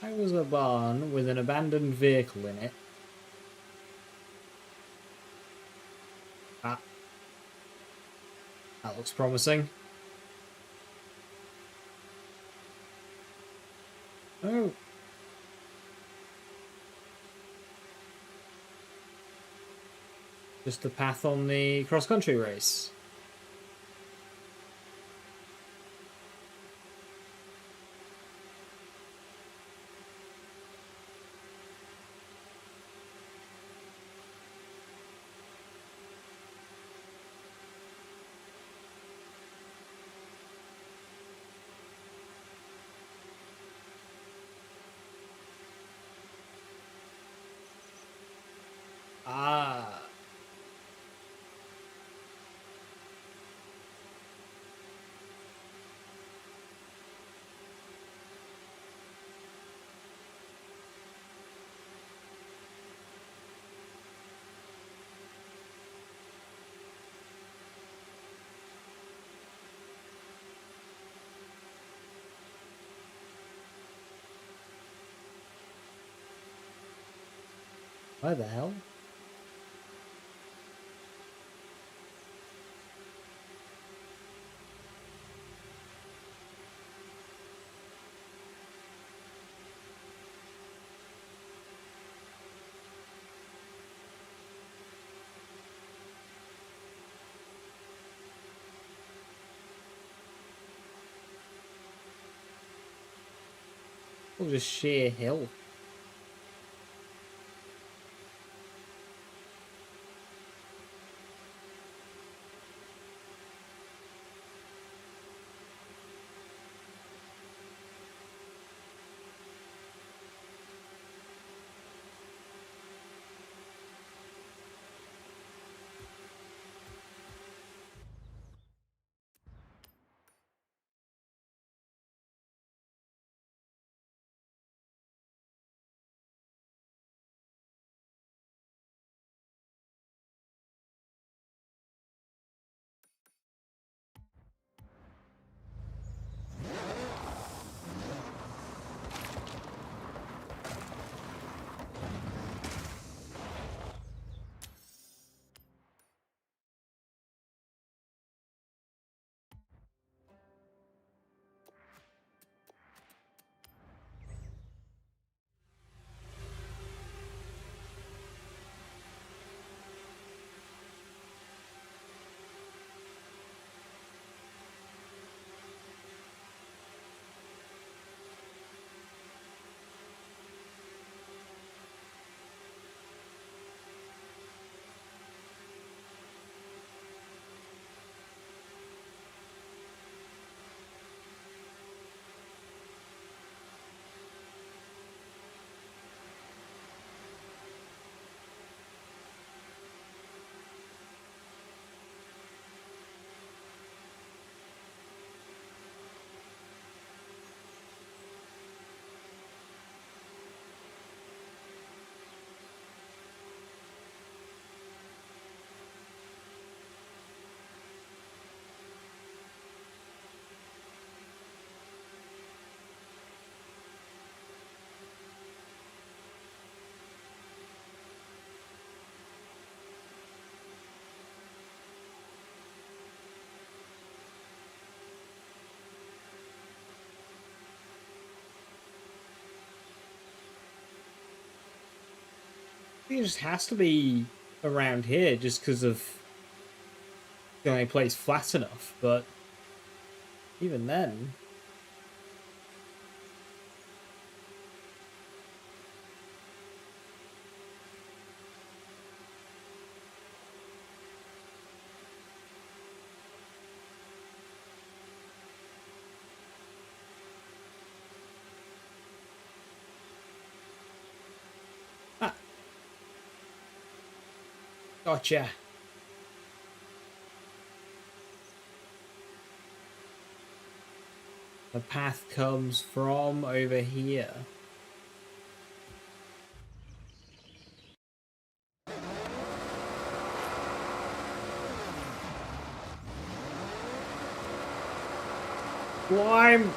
That was a barn with an abandoned vehicle in it. Ah. That looks promising. Oh. Just the path on the cross-country race. Ah. Where the hell? Oh, just sheer hill. think it just has to be around here just because of the only place flat enough, but even then. Ah. Gotcha. The path comes from over here. Climb!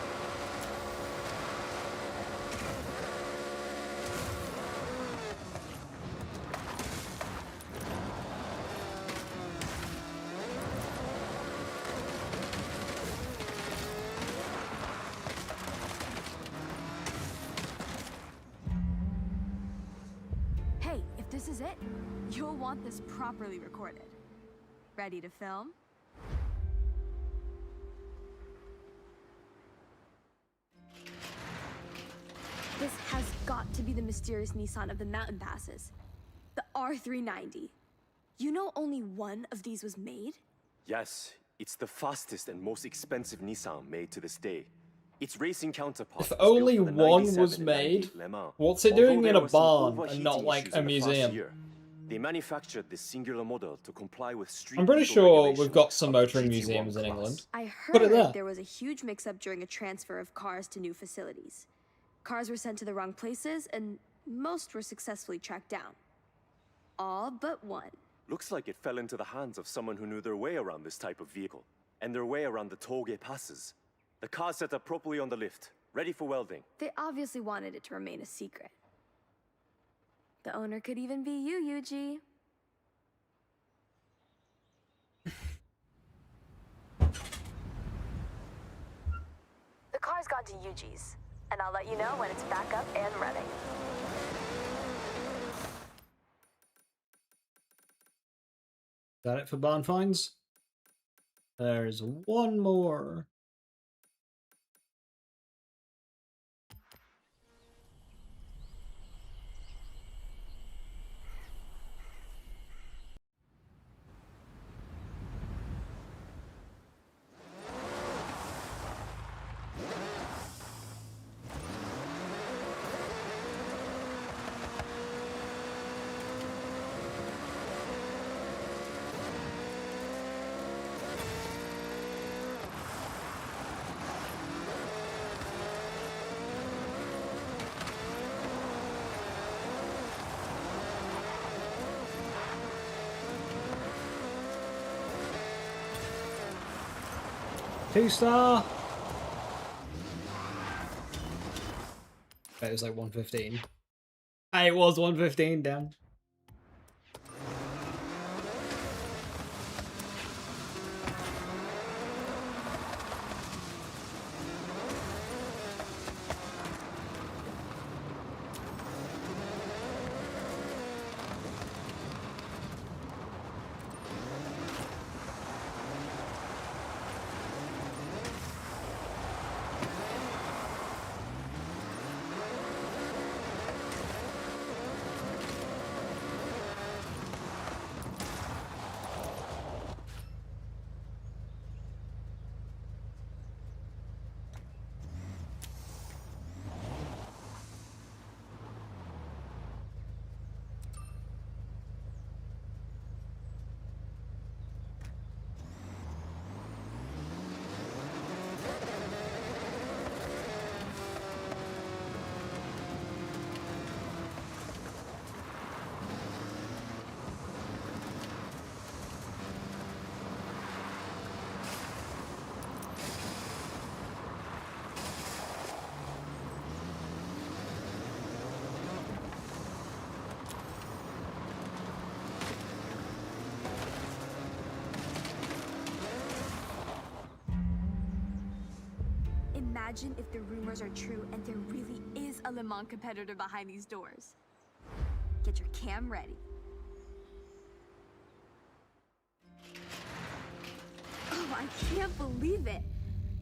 Hey, if this is it, you'll want this properly recorded. Ready to film? This has got to be the mysterious Nissan of the mountain passes. The R390. You know only one of these was made? Yes, it's the fastest and most expensive Nissan made to this day. Its racing counterpart. If was built only for the one 97 was and made, 98 Le Mans. what's it Although doing there in a were some barn and overheating not like issues a in the first museum? year, they manufactured this singular model to comply with strict I'm pretty legal sure we've regulations got some of the motoring GT1 museums in class. England. I Put it there. heard there was a huge mix-up during a transfer of cars to new facilities. Cars were sent to the wrong places, and most were successfully tracked down. All but one. Looks like it fell into the hands of someone who knew their way around this type of vehicle, and their way around the tollgate passes. The car's set up properly on the lift, ready for welding. They obviously wanted it to remain a secret. The owner could even be you, Yuji. The car's gone to Yuji's, and I'll let you know when it's back up and running. Is that it for barn finds? There's one more. Two-star. It was like 115. It was 115, damn. Imagine if the rumors are true and there really is a Le Mans competitor behind these doors. Get your cam ready. Oh, I can't believe it.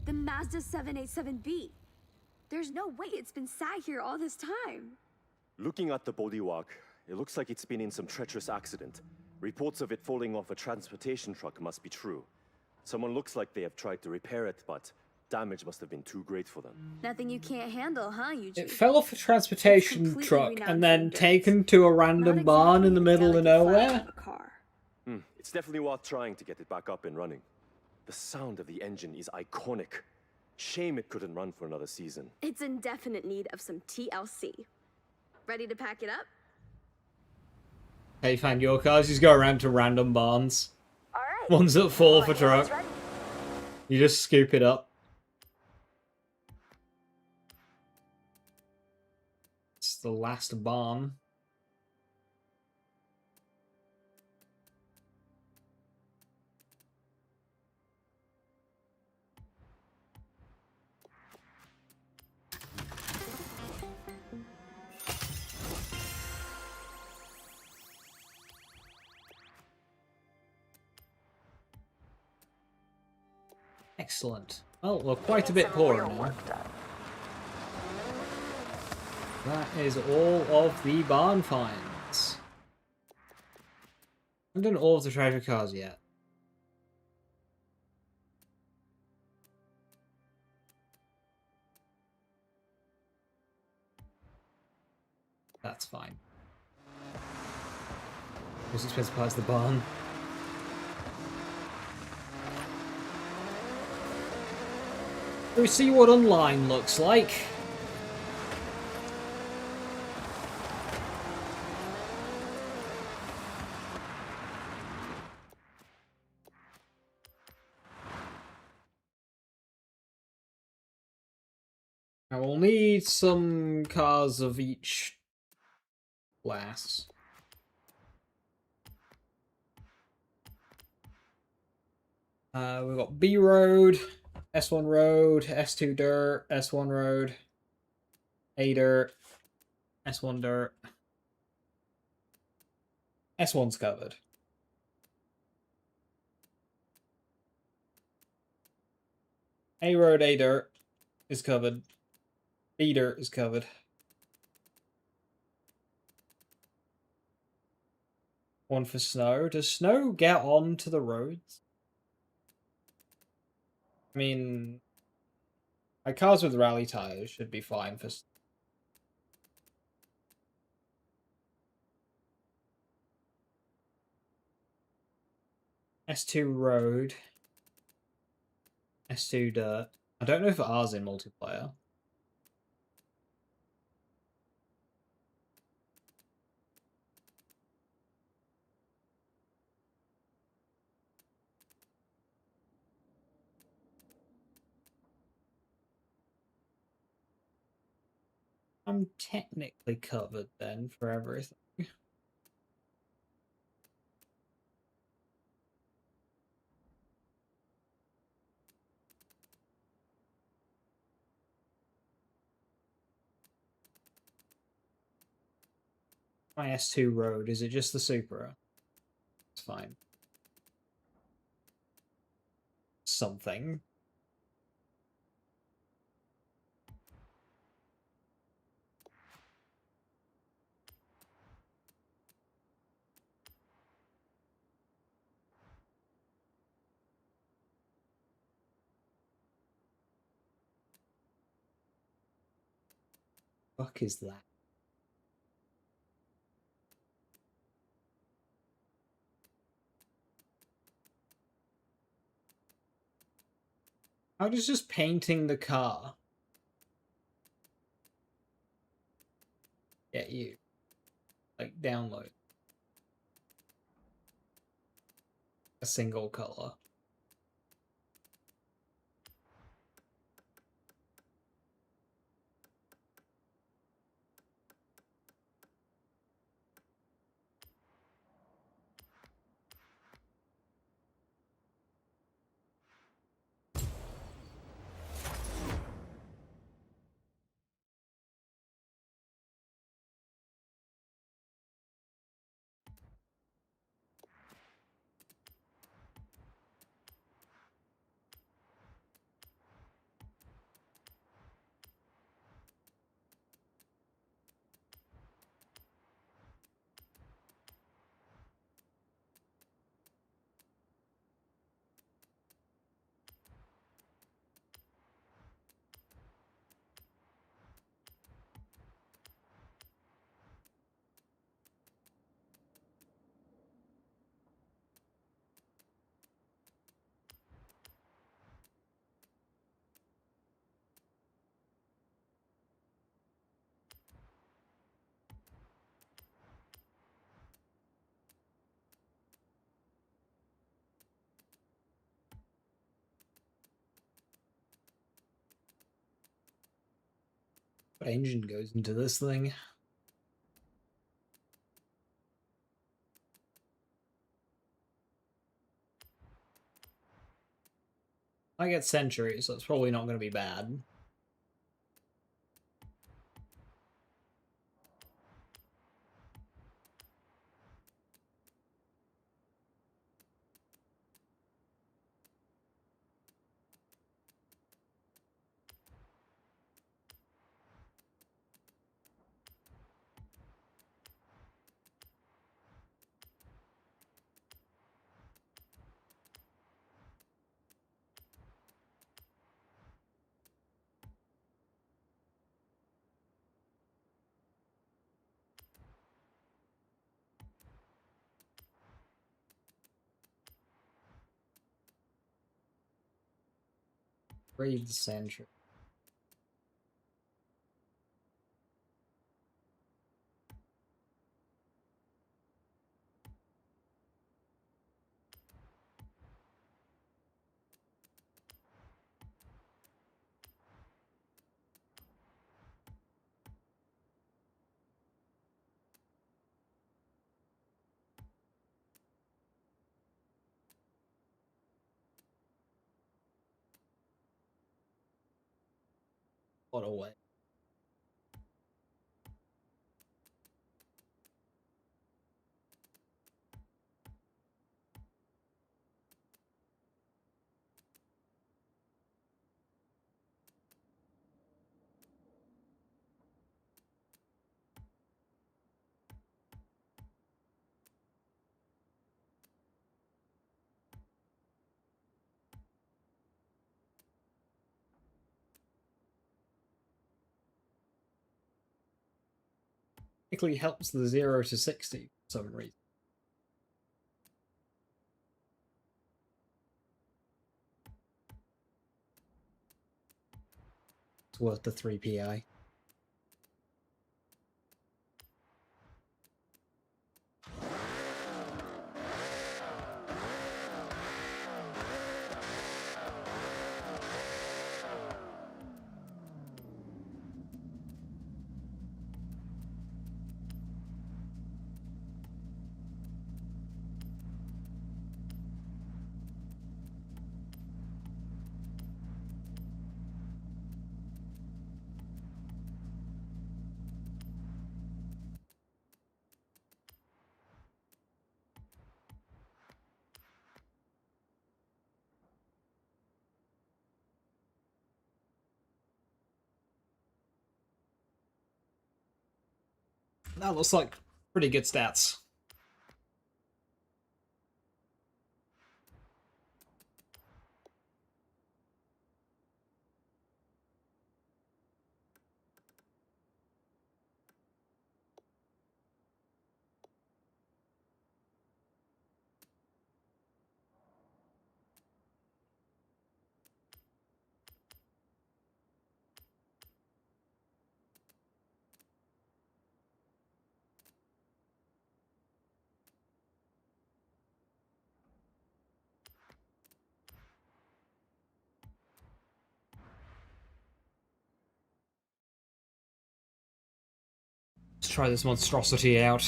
The Mazda 787B. There's no way it's been sat here all this time. Looking at the bodywork, it looks like it's been in some treacherous accident. Reports of it falling off a transportation truck must be true. Someone looks like they have tried to repair it, but damage must have been too great for them. Nothing you can't handle, huh, Yuji? It fell off a transportation Completely truck renowned and for then endurance. taken to a Not random barn in exactly the a middle of delicate flower nowhere. of a car. It's definitely worth trying to get it back up and running. The sound of the engine is iconic. Shame it couldn't run for another season. It's in definite need of some TLC. Ready to pack it up? Hey, find your cars. You just go around to random barns. All right. Ones that fall for Let me know when it's truck. ready. You just scoop it up. It's the last barn. Excellent. Oh, we're quite a bit poorer now. That is all of the barn finds. I haven't done all of the treasure cars yet. That's fine. Most expensive part is the barn. We see what online looks like. I will need some cars of each class. We've got B Road, S1 Road, S2 Dirt, S1 Road, A Dirt, S1 Dirt. S1's covered. A Road, A Dirt is covered. B Dirt is covered. One for snow. Does snow get onto the roads? I mean, my cars with rally tires should be fine for. S2 Road. S2 Dirt. I don't know if R's in multiplayer. I'm technically covered then for everything. My S2 Road, is it just the Supra? It's fine. Something. Fuck is that? How does just painting the car get you? Like, download a single color. What engine goes into this thing? I get Century, so it's probably not going to be bad. Read the Century. What a way. Particularly helps the 0 to 60 for some reason. It's worth the 3 PI. That looks like pretty good stats. Let's try this monstrosity out.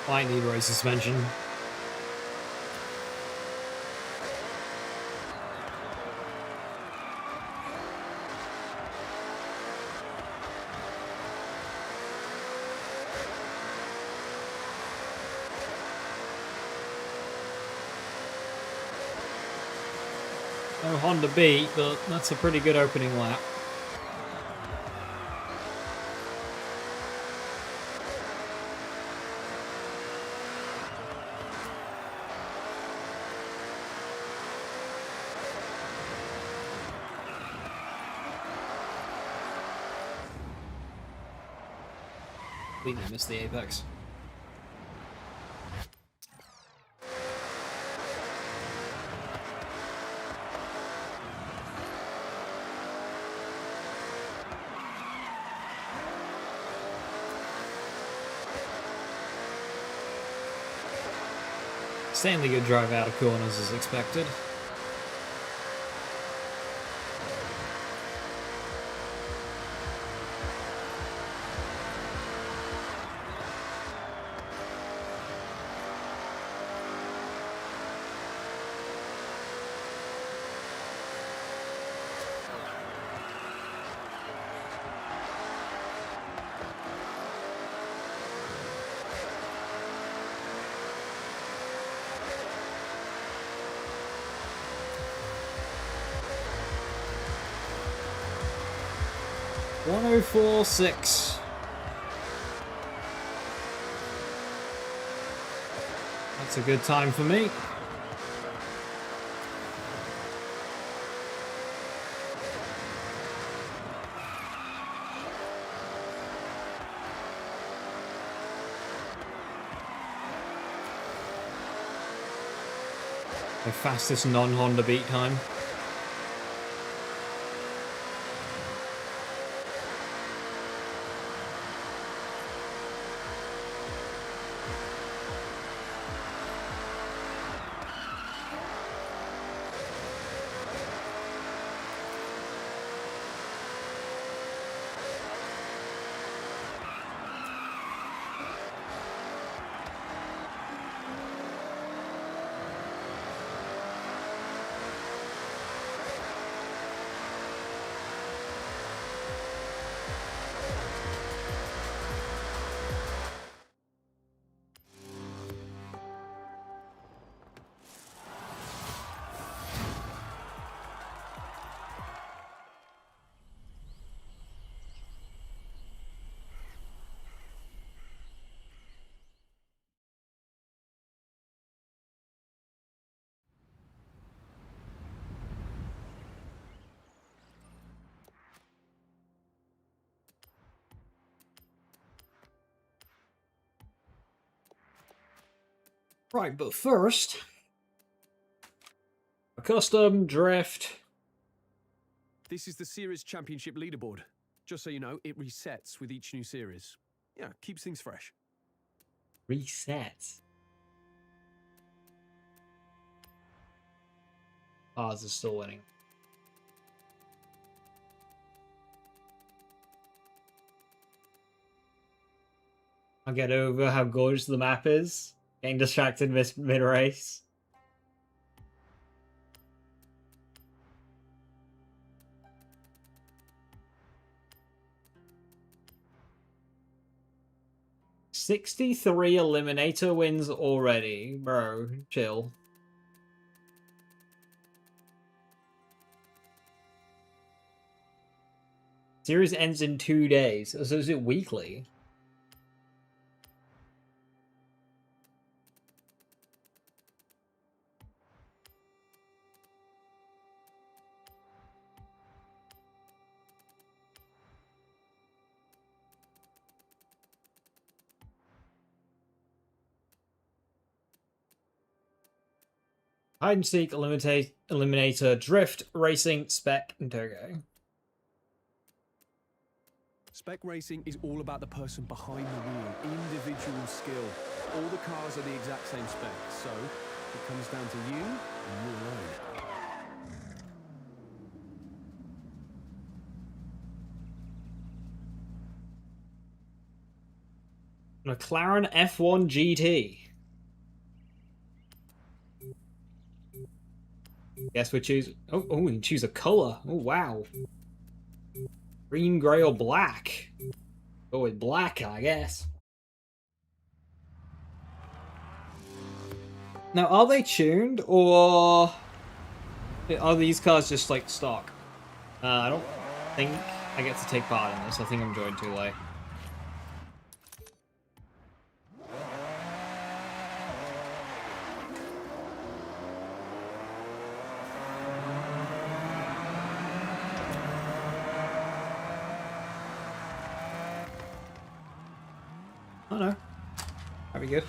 Might need race suspension. No Honda beat, but that's a pretty good opening lap. Completely missed the apex. Insanely good drive out of corners as expected. .1046. That's a good time for me. The fastest non-Honda beat time. Right, but first, a custom drift. This is the Series Championship leaderboard. Just so you know, it resets with each new series. Yeah, keeps things fresh. Reset. Ours is still winning. I'll get over how gorgeous the map is. Getting distracted mid-race. $63 eliminator wins already. Bro, chill. Series ends in 2 days. So is it weekly? Hide and seek, eliminator, drift, racing, spec, and turbo. Spec racing is all about the person behind the wheel, individual skill. All the cars are the exact same spec, so it comes down to you and you alone. McLaren F1 GT. Guess we choose... Oh, we can choose a colour. Oh, wow. Green, grey or black? Go with black, I guess. Now, are they tuned, or are these cars just, like, stock? I don't think I get to take part in this. I think I'm joined too late. Oh no. That'd be good.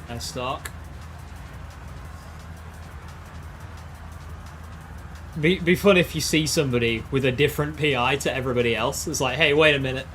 Nice stock. Be fun if you see somebody with a different PI to everybody else. It's like, hey, wait a minute.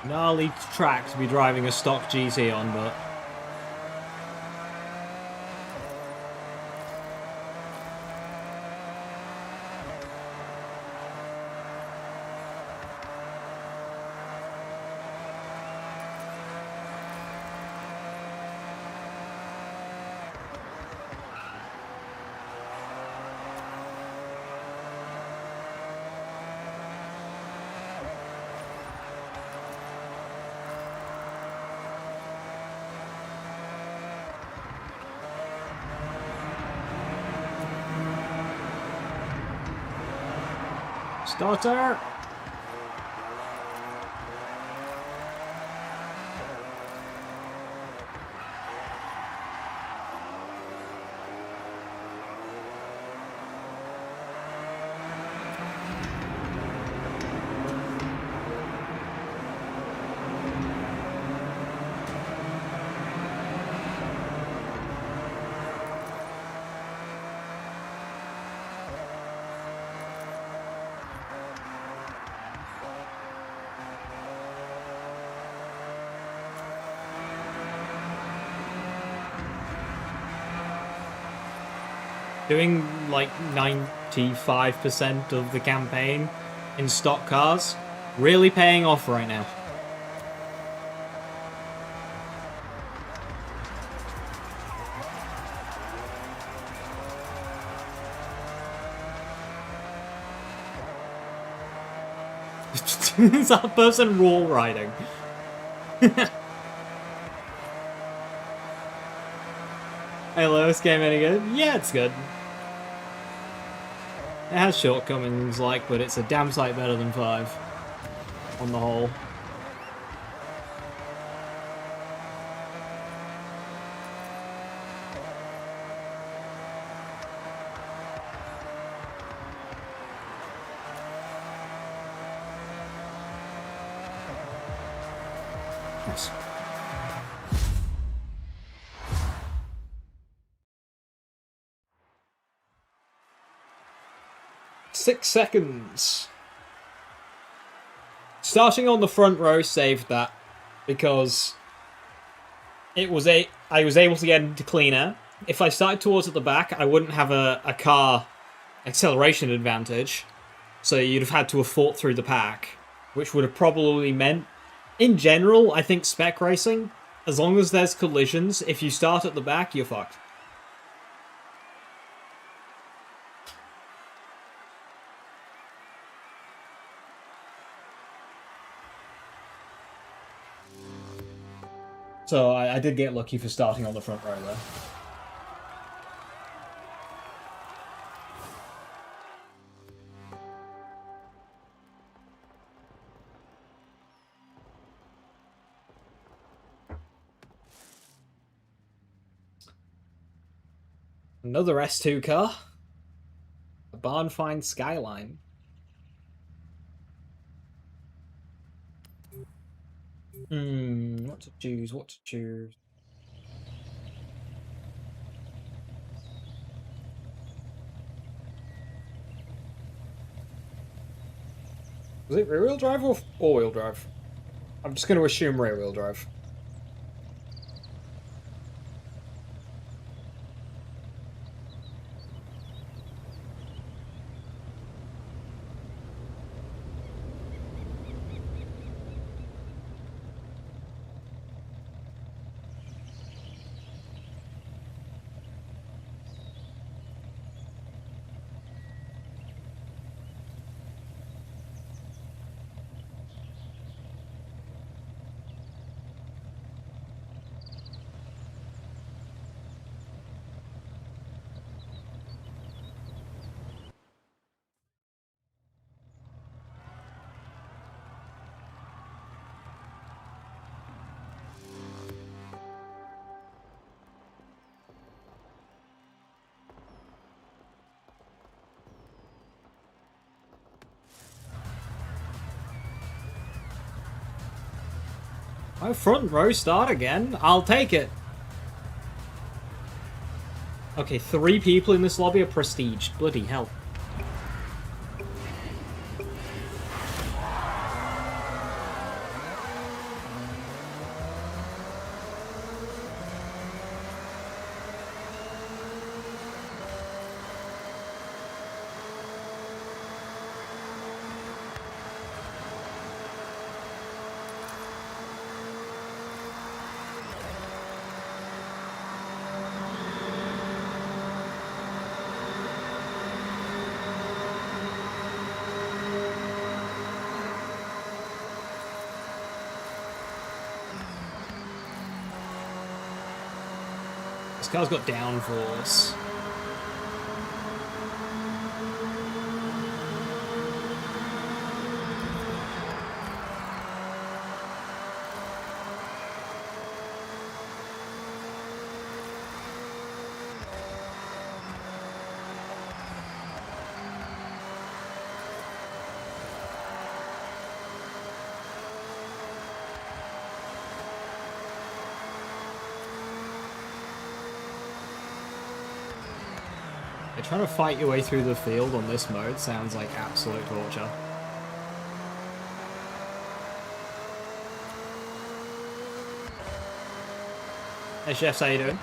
Gnarly track to be driving a stock GT on, but... Starter! Doing like 95% of the campaign in stock cars, really paying off right now. Is that person wall riding? Hey Lewis, game any good? Yeah, it's good. It has shortcomings, like, but it's a damn sight better than 5. On the whole. Nice. 6 seconds. Starting on the front row saved that because I was able to get into cleaner. If I started towards at the back, I wouldn't have a car acceleration advantage, so you'd have had to have fought through the pack, which would have probably meant, in general, I think spec racing, as long as there's collisions, if you start at the back, you're fucked. So I did get lucky for starting on the front row there. Another S2 car. A barn find Skyline. What to choose, what to choose. Was it rear-wheel drive or all-wheel drive? I'm just going to assume rear-wheel drive. Oh, front row start again? I'll take it. Okay, 3 people in this lobby are prestige. Bloody hell. This car's got downforce. Trying to fight your way through the field on this mode sounds like absolute torture. Hey chefs, how you doing?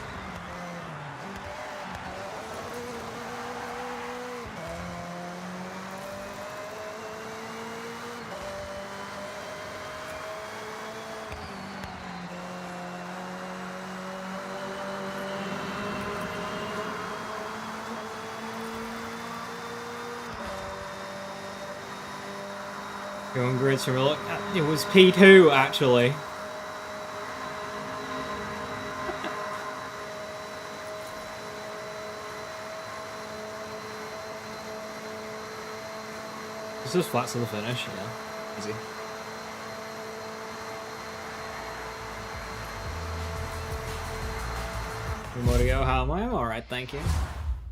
Going grids from look. It was P2 actually. This is flat to the finish, yeah. Easy. More to go, how am I? Alright, thank you.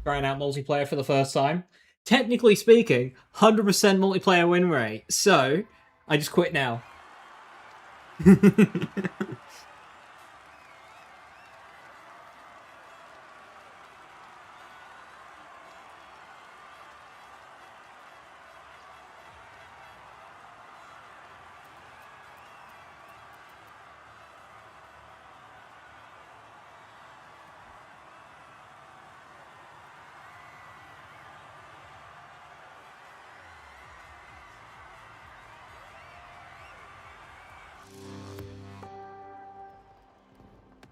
Trying out multiplayer for the first time. Technically speaking, 100% multiplayer win rate, so I just quit now.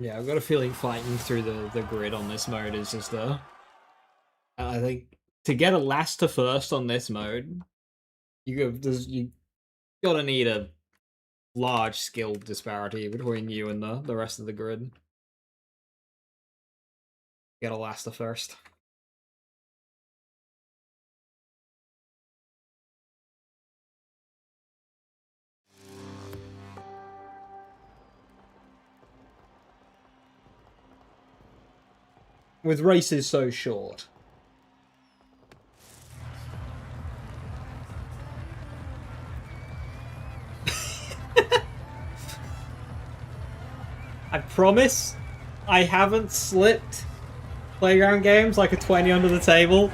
Yeah, I've got a feeling fighting through the grid on this mode is just I think to get a last to first on this mode, you gotta need a large skill disparity between you and the rest of the grid. Get a last to first. with races so short. I promise I haven't slipped playground games like a 20 under the table.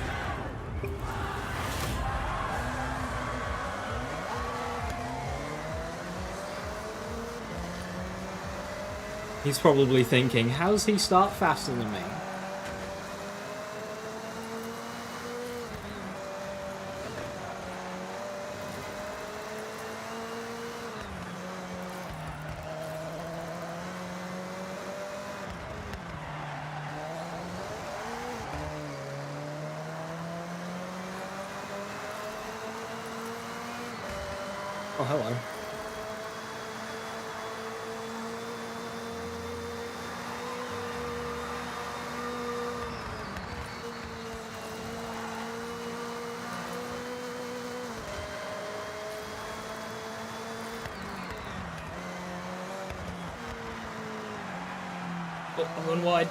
He's probably thinking, how does he start faster than me? Oh, hello. Oh, I'm going wide.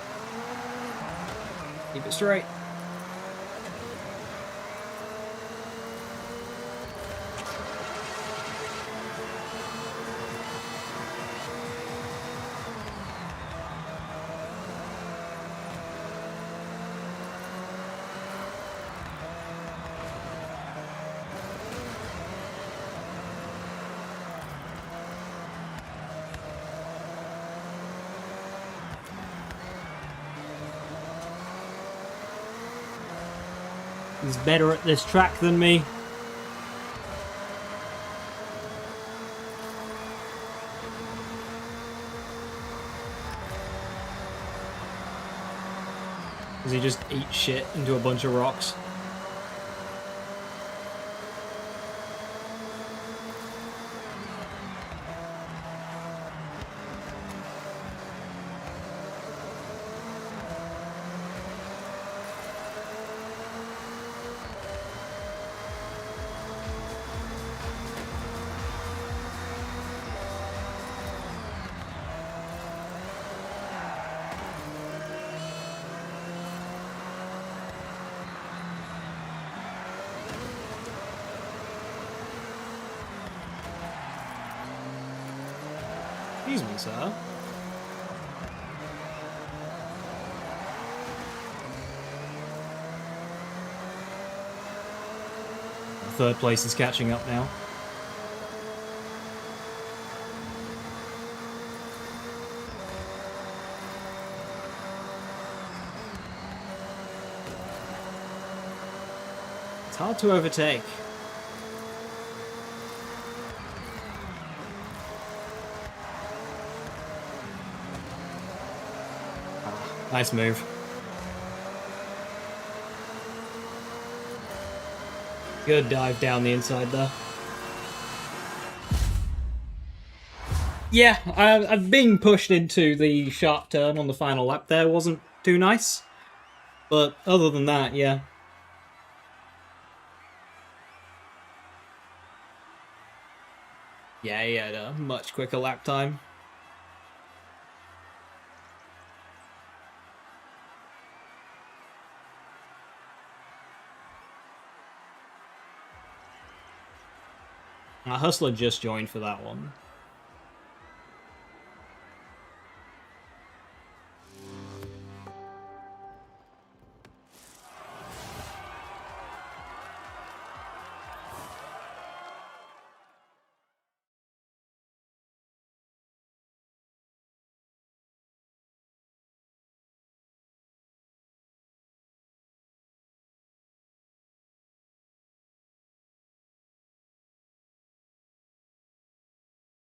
Keep it straight. He's better at this track than me. Does he just eat shit into a bunch of rocks? Excuse me, sir. Third place is catching up now. It's hard to overtake. Nice move. Good dive down the inside there. Yeah, being pushed into the sharp turn on the final lap there wasn't too nice. But other than that, yeah. Yeah, he had a much quicker lap time. Hustler just joined for that one.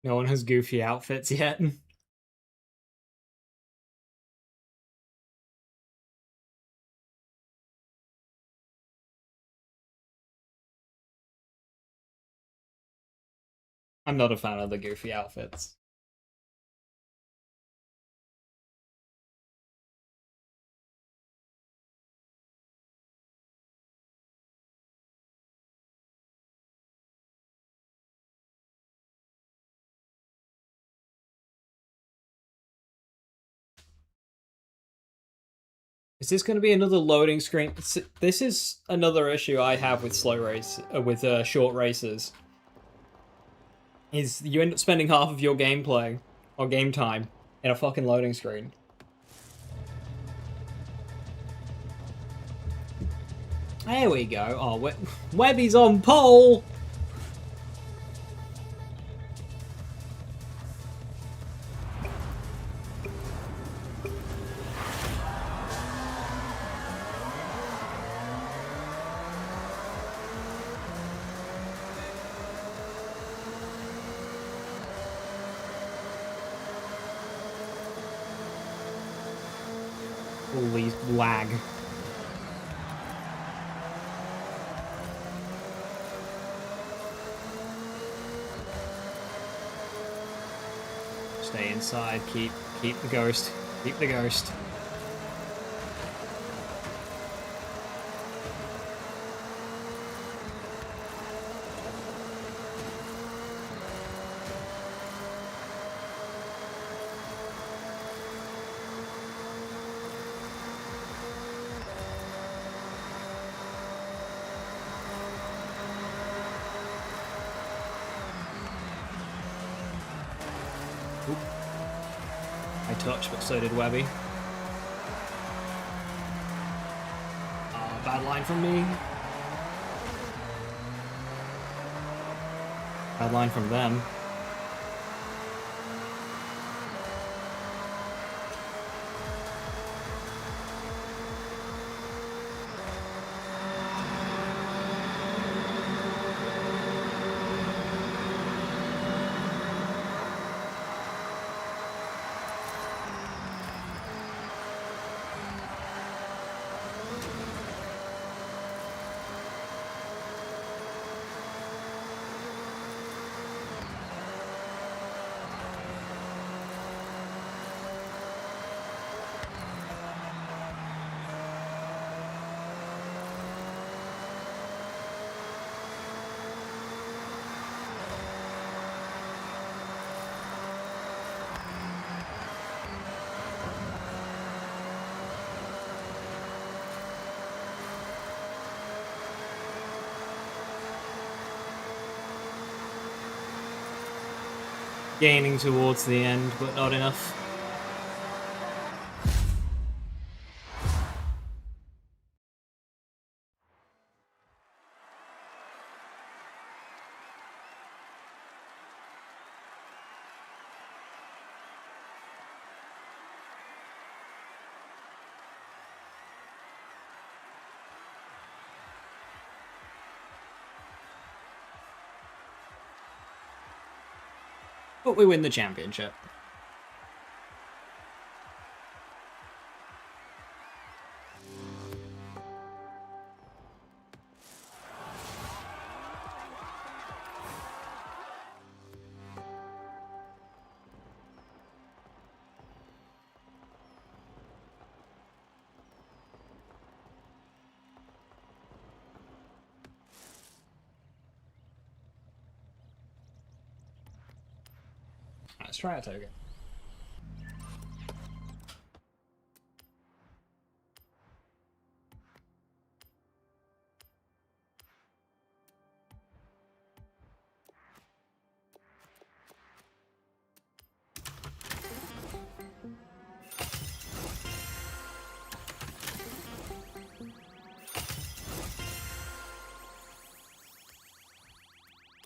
No one has goofy outfits yet. I'm not a fan of the goofy outfits. Is this going to be another loading screen? This is another issue I have with short races. Is you end up spending half of your gameplay or game time in a fucking loading screen. There we go. Oh, Webby's on pole! Holy lag. Stay inside, keep the ghost. Keep the ghost. I touched, but so did Webby. Bad line from me. Bad line from them. Gaining towards the end, but not enough. But we win the championship. Let's try a toga.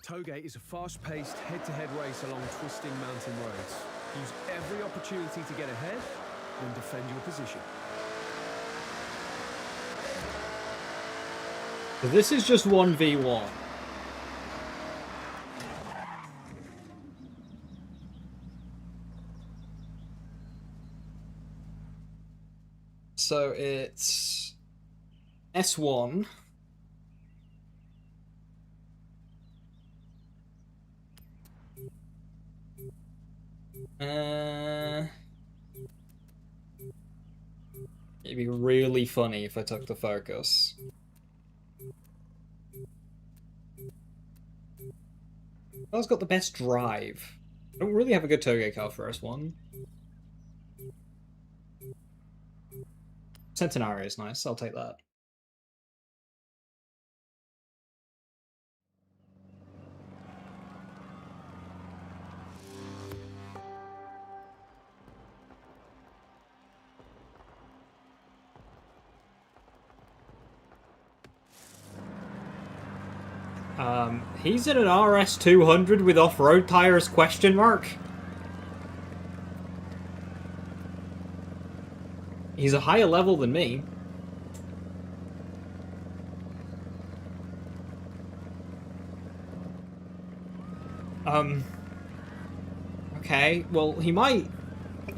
Toge is a fast-paced, head-to-head race along twisting mountain roads. Use every opportunity to get ahead, then defend your position. So this is just 1v1. So it's S1. It'd be really funny if I took the focus. Who's got the best drive? I don't really have a good Toge car for S1. Centenario is nice. I'll take that. He's in an RS200 with off-road tires, question mark? He's a higher level than me. Okay, well, he might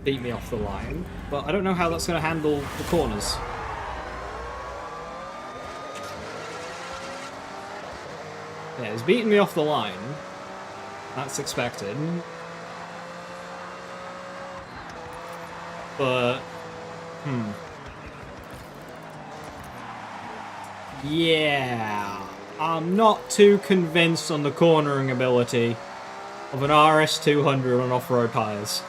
beat me off the line, but I don't know how that's going to handle the corners. Yeah, he's beating me off the line. That's expected. But... yeah... I'm not too convinced on the cornering ability of an RS200 on off-road tyres.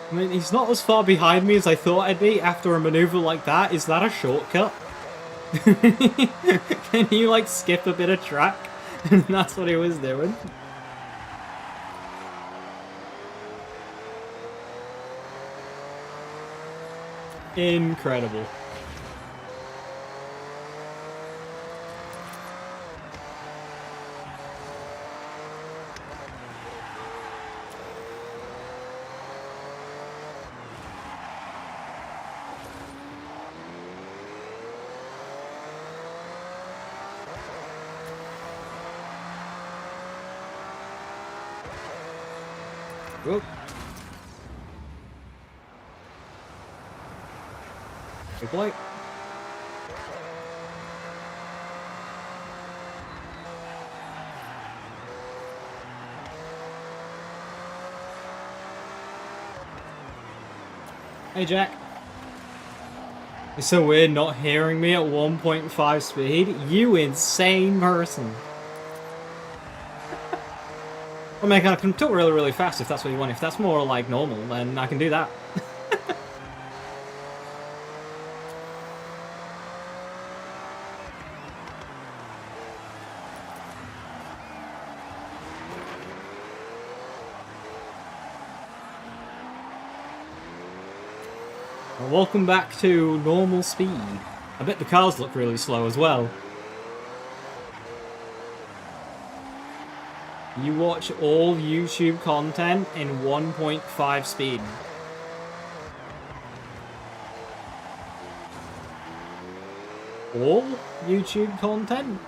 I mean, he's not as far behind me as I thought I'd be after a maneuver like that. Is that a shortcut? Can you, like, skip a bit of track? And that's what he was doing. Incredible. Whoop. Good play. Hey, Jack. It's so weird not hearing me at 1.5 speed. You insane person. I mean, I can talk really, really fast if that's what you want. If that's more like normal, then I can do that. Well, welcome back to normal speed. I bet the cars look really slow as well. You watch all YouTube content in 1.5 speed. All YouTube content?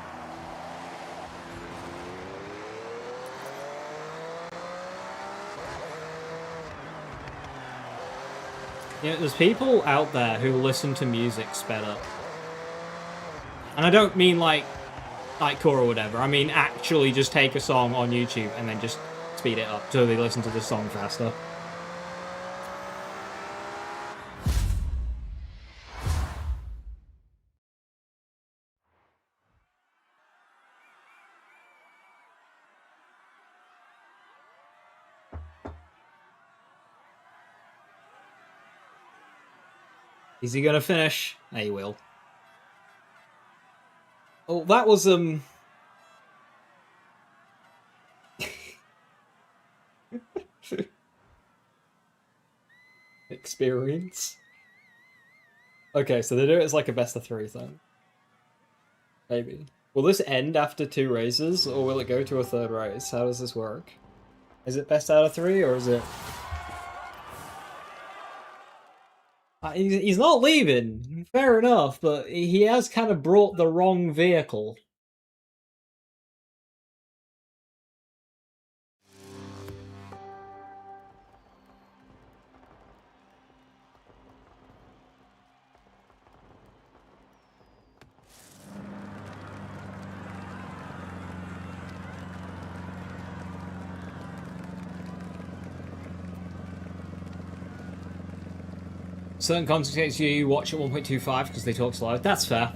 You know, there's people out there who listen to music sped up. And I don't mean like core or whatever. I mean actually just take a song on YouTube and then just speed it up so they listen to the song faster. Is he gonna finish? Yeah, he will. Oh, that was experience. Okay, so they do it as like a best of 3 thing. Maybe. Will this end after 2 races, or will it go to a 3rd race? How does this work? Is it best out of 3, or is it... He's not leaving, fair enough, but he has kind of brought the wrong vehicle. Certain content you watch at 1.25 because they talk slow. That's fair.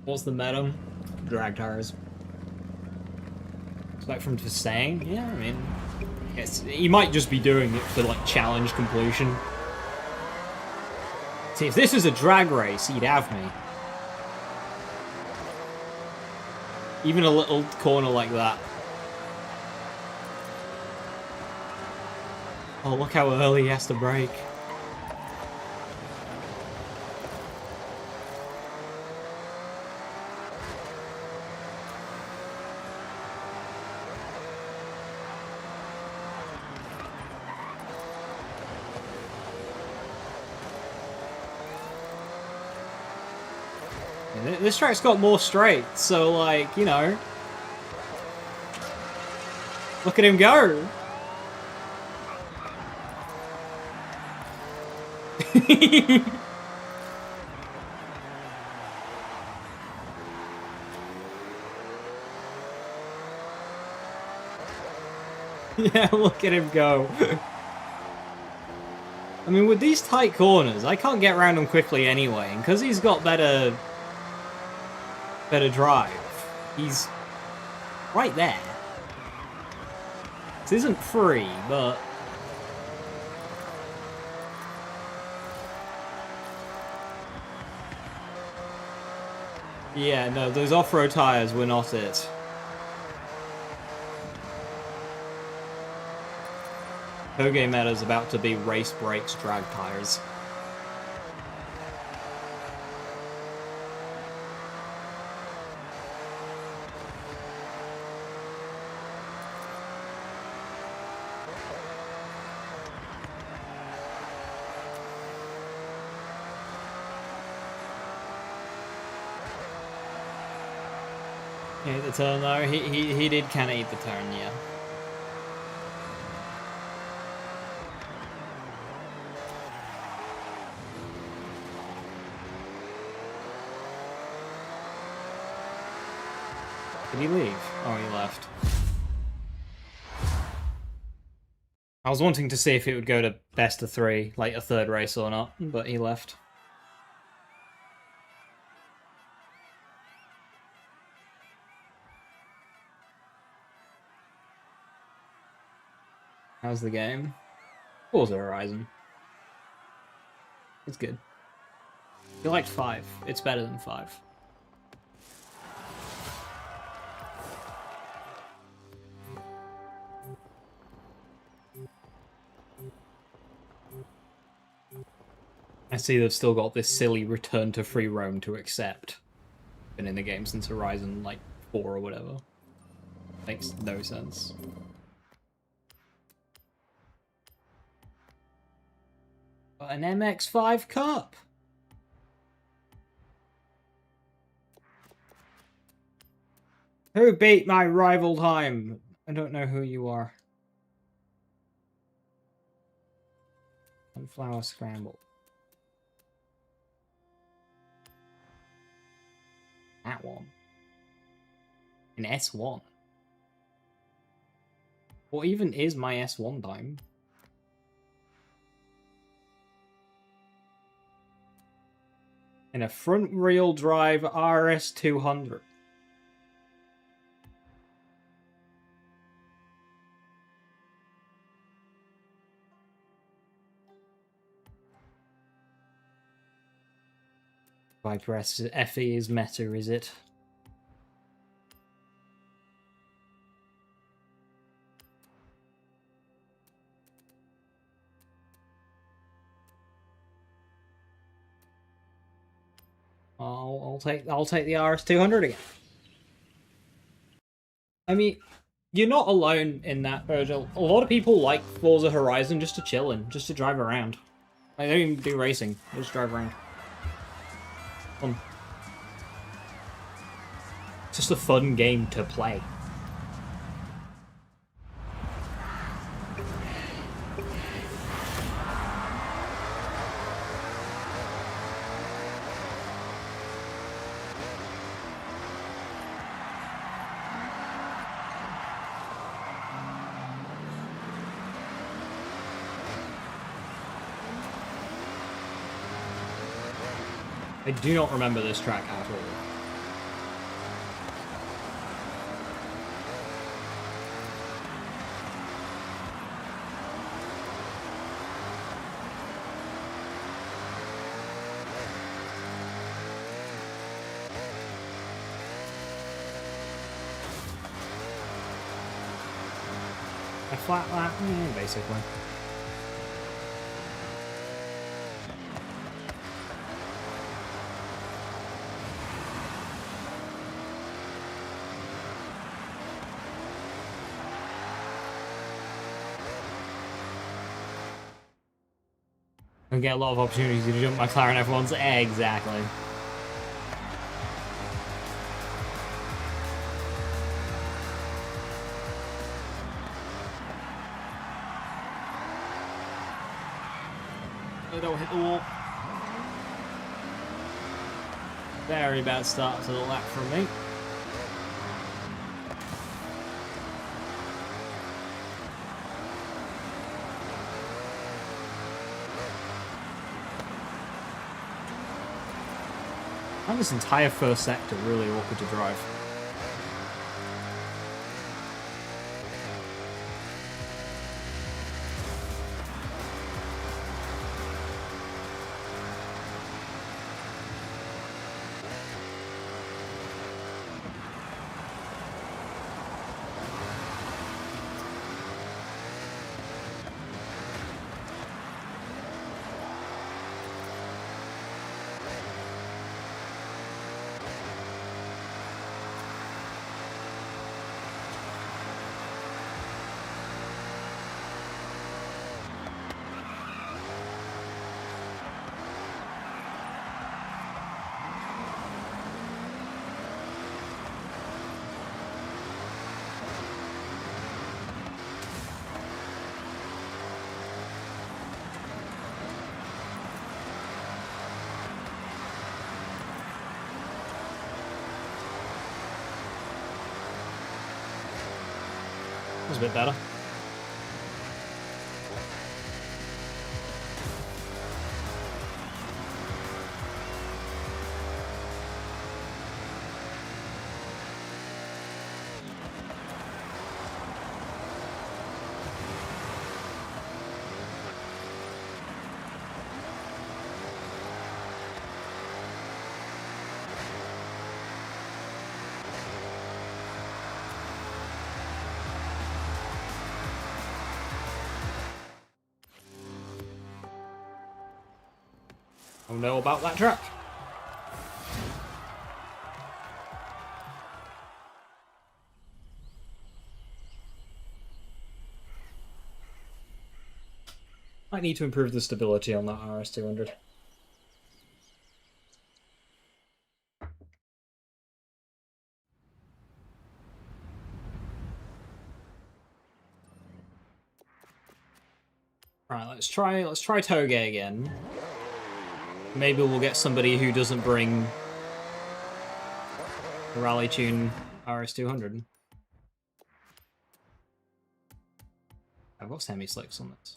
What's the meta? Drag tires. Expect from to saying? Yeah, I mean, he might just be doing it for like challenge completion. See, if this was a drag race, he'd have me. Even a little corner like that. Oh, look how early he has to brake. This track's got more straight, so like, you know. Look at him go! Yeah, look at him go. I mean, with these tight corners, I can't get around him quickly anyway, and because he's got better drive, he's right there. This isn't free, but yeah, no, those off-road tires were not it. Hoge meta's about to be race brakes drag tires. He hit the turn though. He did kind of eat the turn, yeah. Did he leave? Oh, he left. I was wanting to see if it would go to best of 3, like a third race or not, but he left. How's the game? Forza Horizon. It's good. You liked 5. It's better than 5. I see they've still got this silly return to free roam to accept. Been in the game since Horizon, like, 4 or whatever. Makes no sense. An MX-5 Cup! Who beat my rival time? I don't know who you are. Sunflower Scramble. That one. An S1. What even is my S1 time? In a front-wheel drive RS200. If I press FE is meta, is it? I'll take the RS200 again. I mean, you're not alone in that, Virgil. A lot of people like Forza Horizon just to chill in, just to drive around. Like, they don't even do racing, they just drive around. Fun. It's just a fun game to play. I do not remember this track at all. A flat lap, basically. I get a lot of opportunities to jump McLaren F1's. Exactly. Don't hit the wall. Very bad start to the lap from me. And this entire first sector really awkward to drive. That was a bit better. I know about that track. Might need to improve the stability on that RS200. Right, let's try Toge again. Maybe we'll get somebody who doesn't bring the Rally Tune RS200. I've got semi-slicks on this.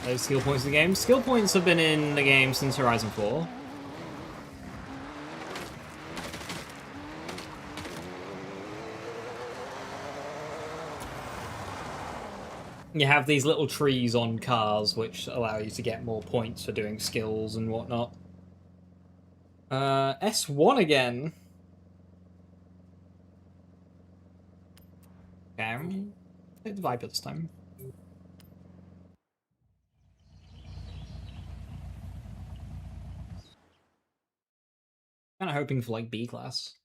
Those skill points in the game. Skill points have been in the game since Horizon 4. You have these little trees on cars which allow you to get more points for doing skills and whatnot. S1 again. Okay, take the Viper this time. Kind of hoping for like B class.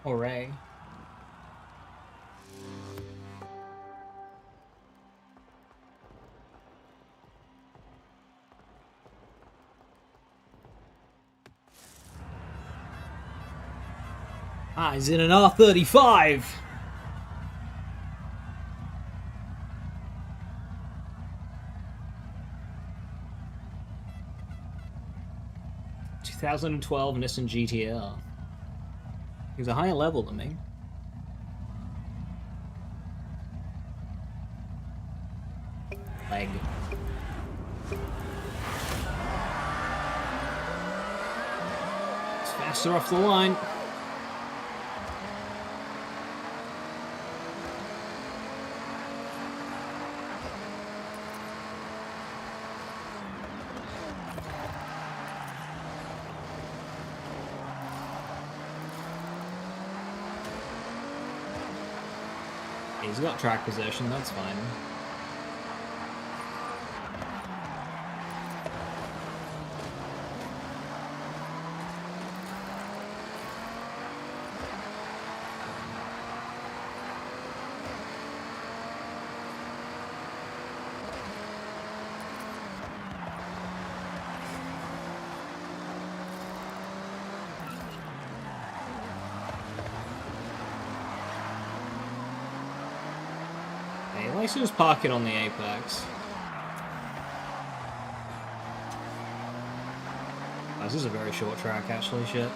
Or A. Ah, he's in an R35! ...2012 Nissan GTR. He's a higher level than me. Leg. It's faster off the line. He's got track position, that's fine. At least he was parking on the apex. Oh, this is a very short track, actually, shit.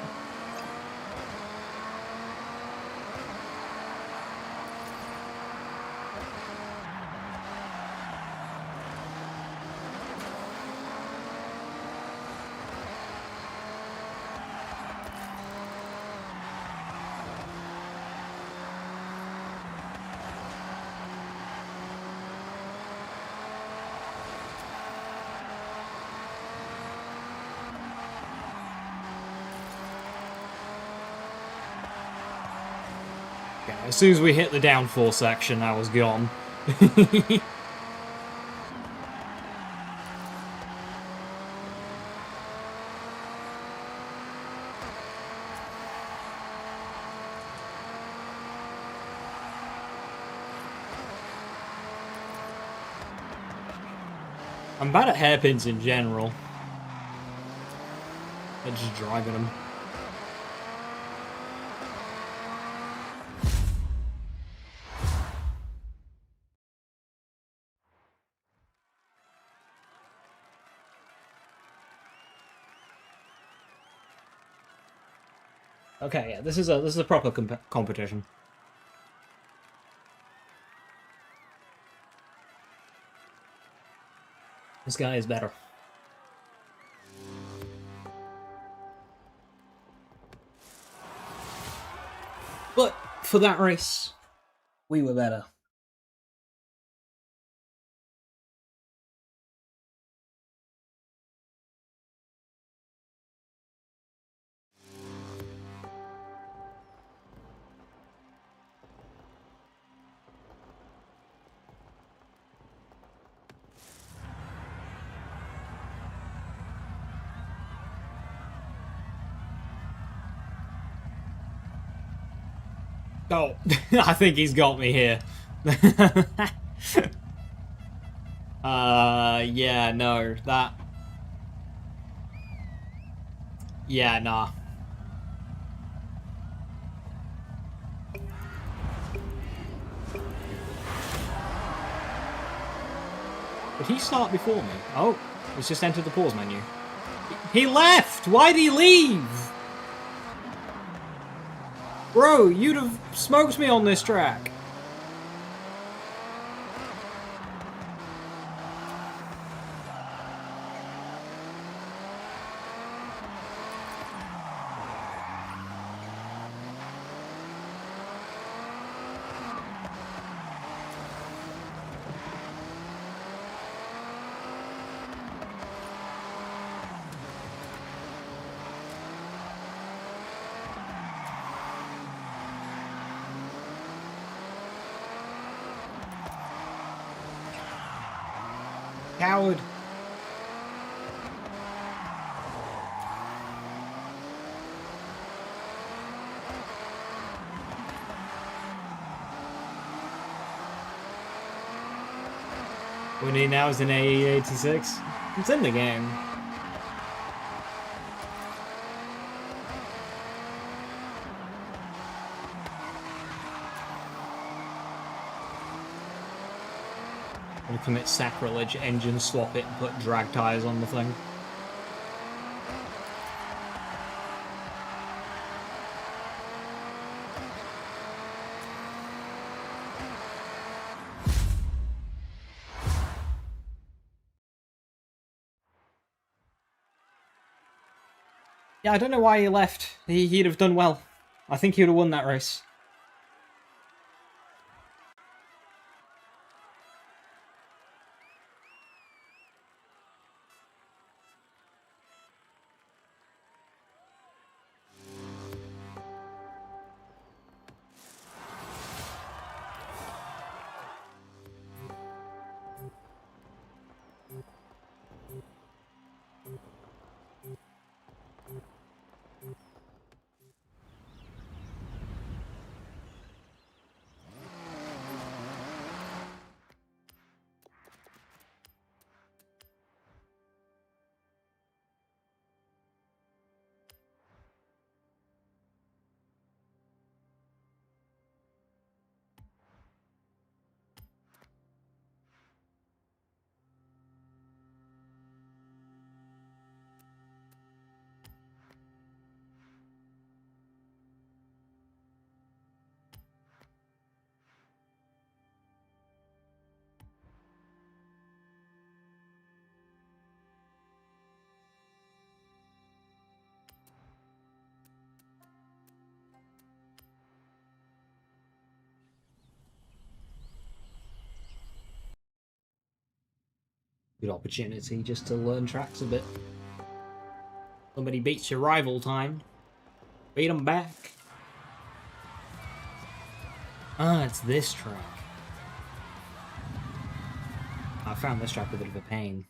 As soon as we hit the downforce section, I was gone. I'm bad at hairpins in general. They're just driving them. Okay, yeah, this is a proper competition. This guy is better. But for that race, we were better. Oh, I think he's got me here. Yeah, no, that... Yeah, nah. Did he start before me? Oh, he's just entered the pause menu. He left! Why'd he leave? Bro, you'd have smoked me on this track. Coward. What we need now is an AE86. It's in the game. I'm gonna commit sacrilege, engine swap it, and put drag tyres on the thing. Yeah, I don't know why he left. He'd have done well. I think he would have won that race. Good opportunity just to learn tracks a bit. Somebody beats your rival time. Beat them back. Ah, it's this track. I found this track a bit of a pain.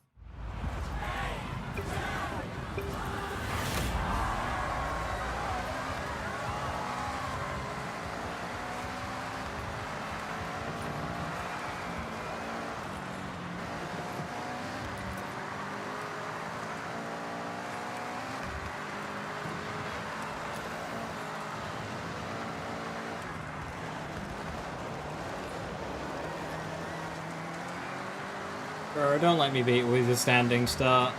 Bro, don't let me beat with a standing start.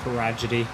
Tragedy.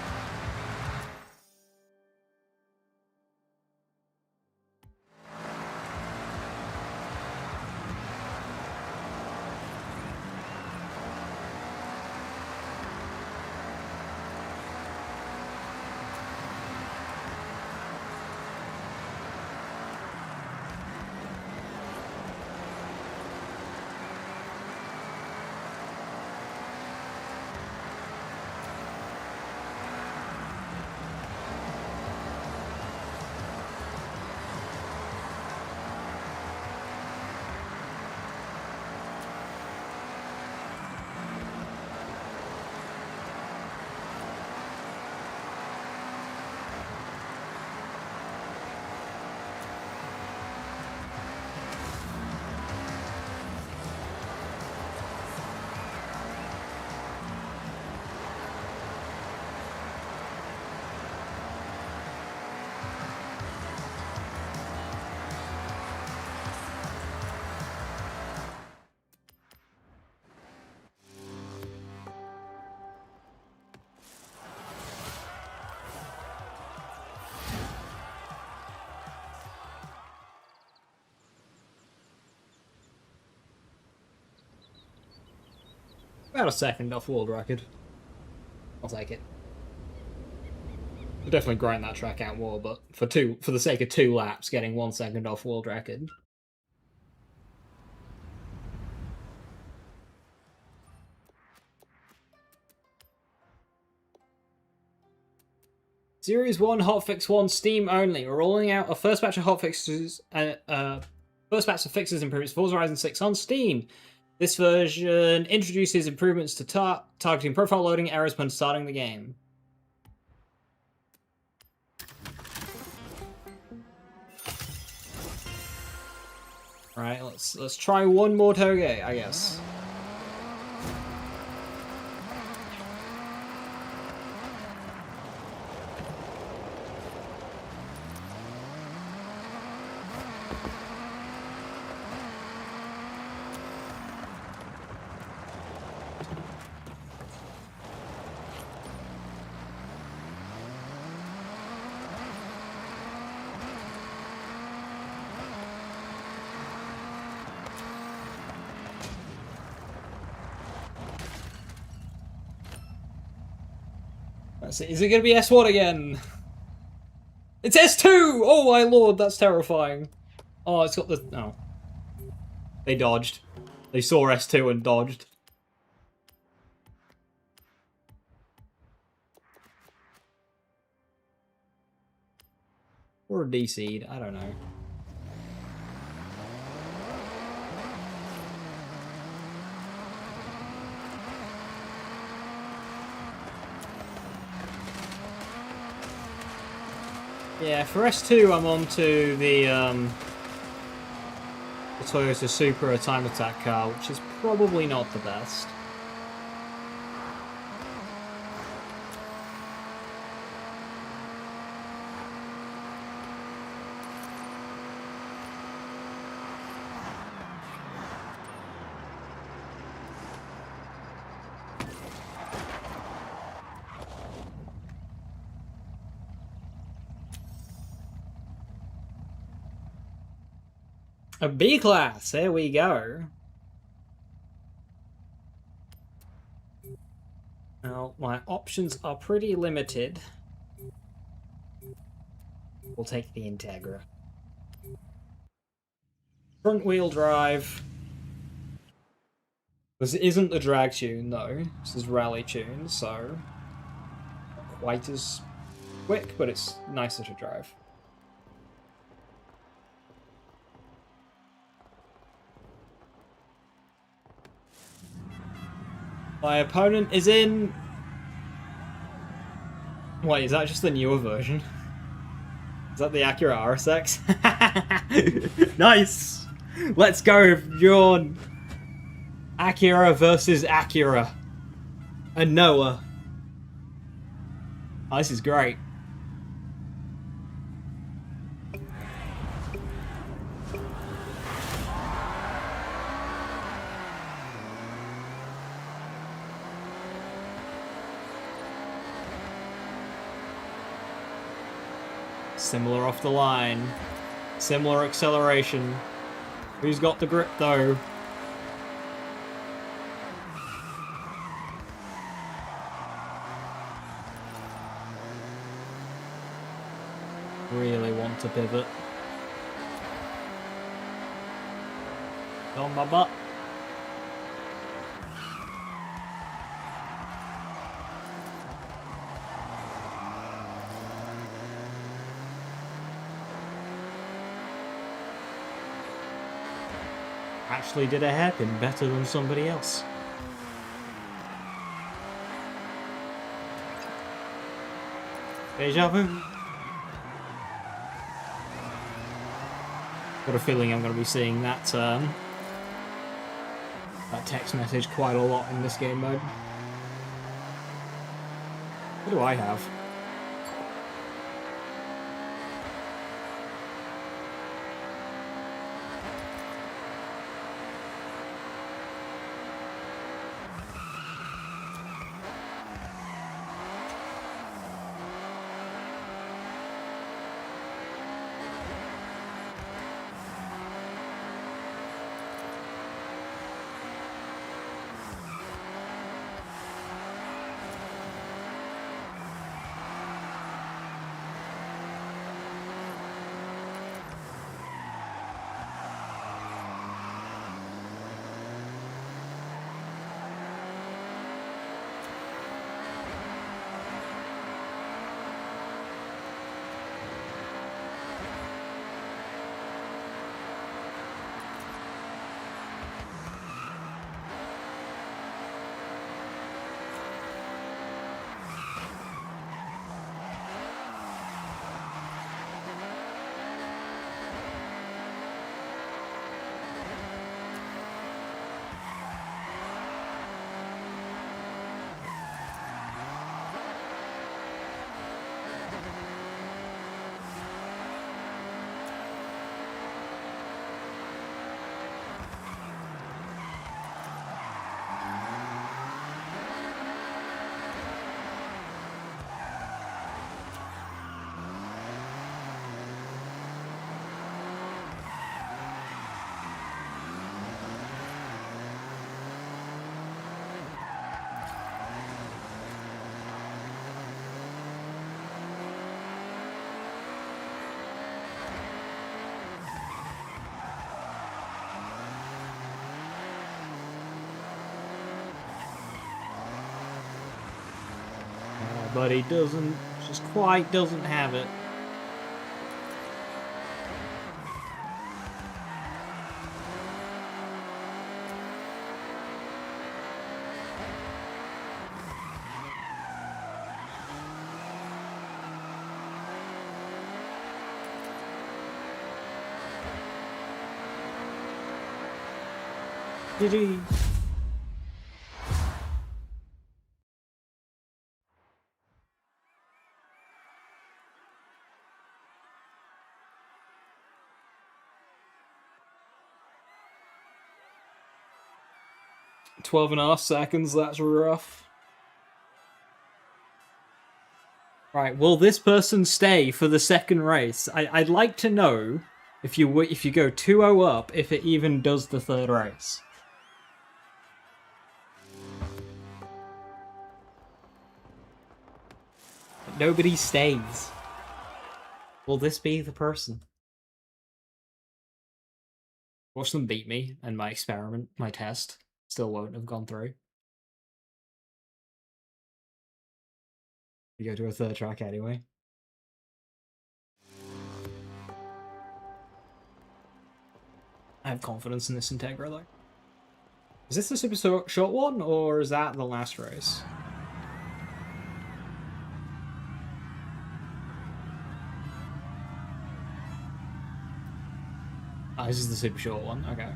About a second off world record. I'll take it. I'll definitely grind that track out more, but for the sake of 2 laps, getting 1 second off world record. Series 1 Hotfix 1 Steam only. We're rolling out a first batch of hotfixes, first batch of fixes improvements for Forza Horizon 6 on Steam. This version introduces improvements to targeting, profile loading, errors when starting the game. Right, let's try one more Toge, I guess. That's it. Is it going to be S1 again? It's S2! Oh my lord, that's terrifying. Oh, it's got the... Oh. They dodged. They saw S2 and dodged. Or a D-seed, I don't know. Yeah, for S2 I'm on to the Toyota Supra time attack car, which is probably not the best. A B class, there we go. Now, my options are pretty limited. We'll take the Integra. Front wheel drive. This isn't the drag tune though, this is rally tune, so not quite as quick, but it's nicer to drive. My opponent is in... Wait, is that just the newer version? Is that the Acura RSX? Nice! Let's go, Bjorn! Acura versus Acura. And Noah. Oh, this is great. Similar off the line. Similar acceleration. Who's got the grip though? Really want to pivot. On my butt. Actually did a hairpin better than somebody else. Deja vu. Got a feeling I'm going to be seeing that that text message quite a lot in this game mode. What do I have? but he doesn't, just quite doesn't have it. GG. Twelve and a half seconds, that's rough. Right, will this person stay for the second race? I'd like to know if you go 2-0 up, if it even does the third race. But nobody stays. Will this be the person? Watch them beat me, and my experiment, my test, still won't have gone through. You go to a third track anyway. I have confidence in this Integra though. Is this the super short one, or is that the last race? Ah, this is the super short one, okay.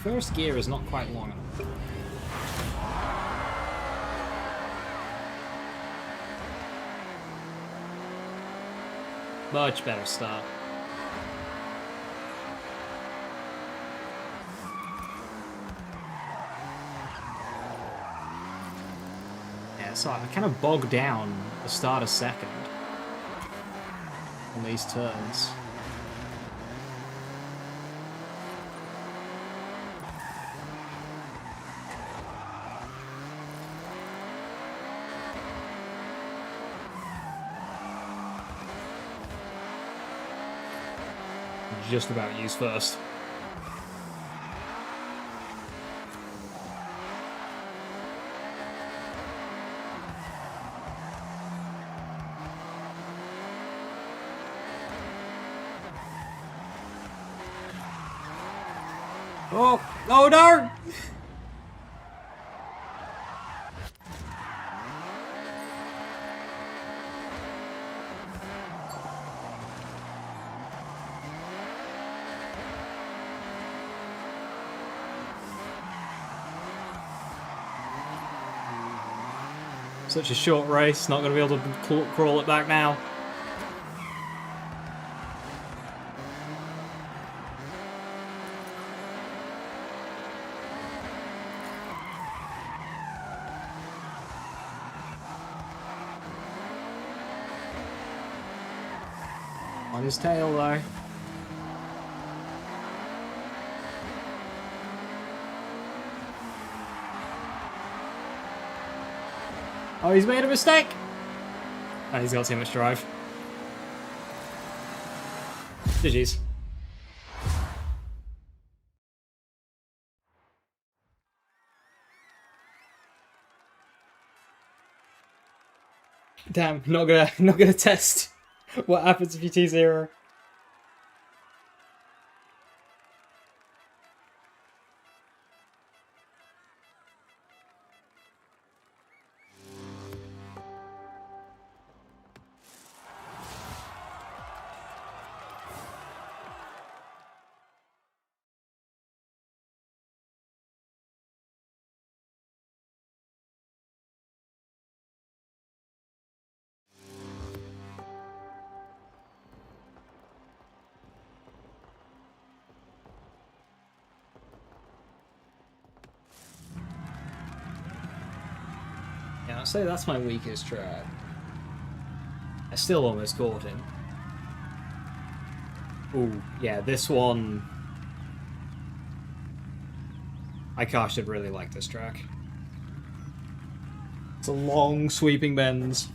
First gear is not quite long enough. Much better start. Yeah, so I kind of bogged down the start of second on these turns. Just about use first. Oh, oh no! Such a short race, not going to be able to crawl it back now. On his tail though. Oh, he's made a mistake! Oh, he's got too much drive. GG's. Damn, not gonna test what happens if you T0. Yeah, I'll say that's my weakest track. I still almost caught him. Ooh, yeah, this one... I should really like this track. It's a long, sweeping bends.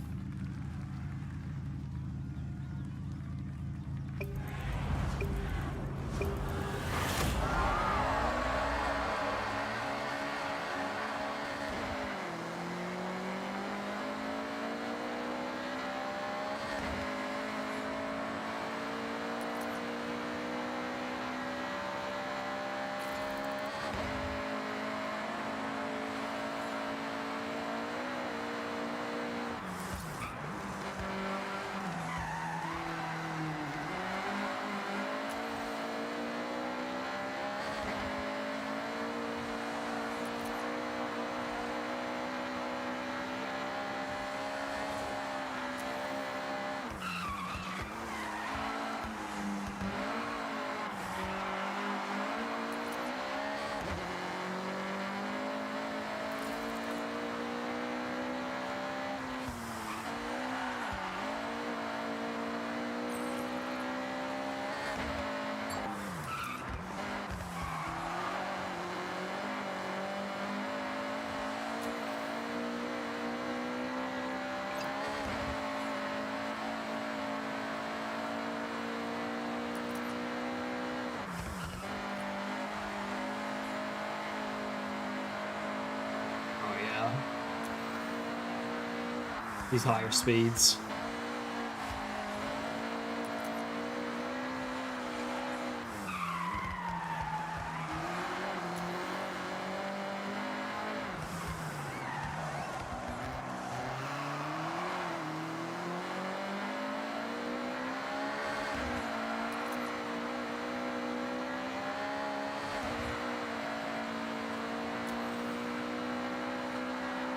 these higher speeds.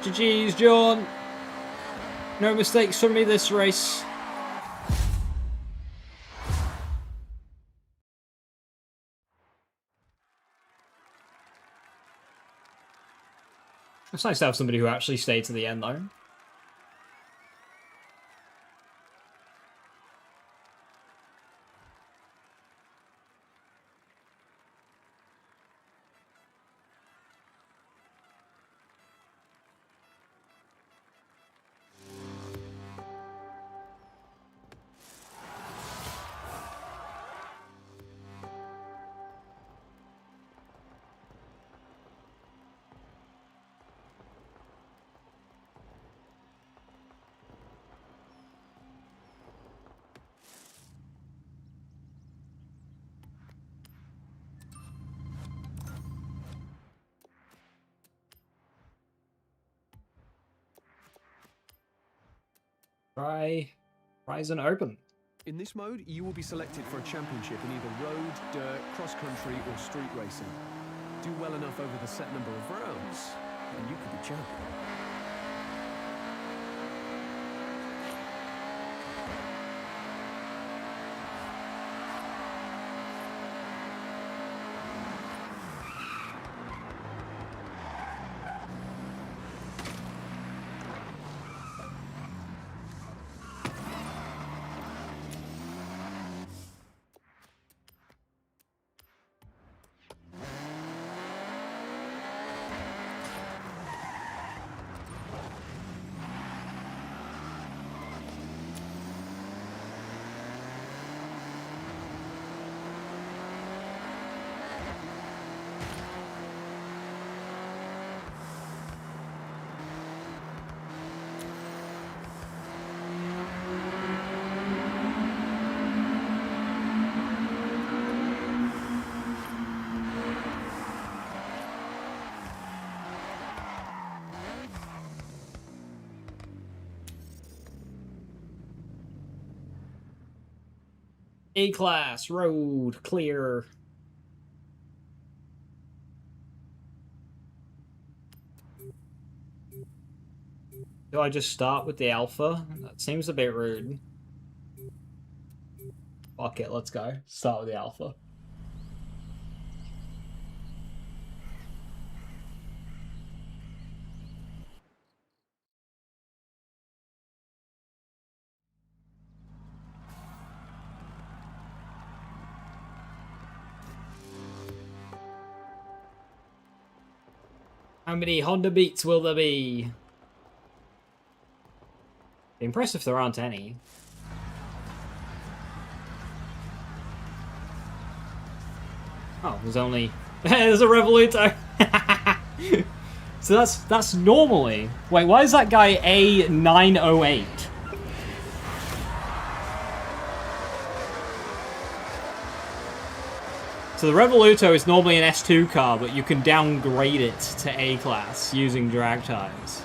GG's, John. No mistakes for me this race. It's nice to have somebody who actually stayed to the end, though. Try and open. In this mode, you will be selected for a championship in either road, dirt, cross-country, or street racing. Do well enough over the set number of rounds, and you could be champion. A-class, road, clear. Do I just start with the alpha? That seems a bit rude. Fuck it, let's go. Start with the alpha. How many Honda Beats will there be? Be impressed if there aren't any. Oh, there's only... there's a Revoluto! So that's normally... Wait, why is that guy A908? So the Revoluto is normally an S2 car, but you can downgrade it to A-class using drag tires.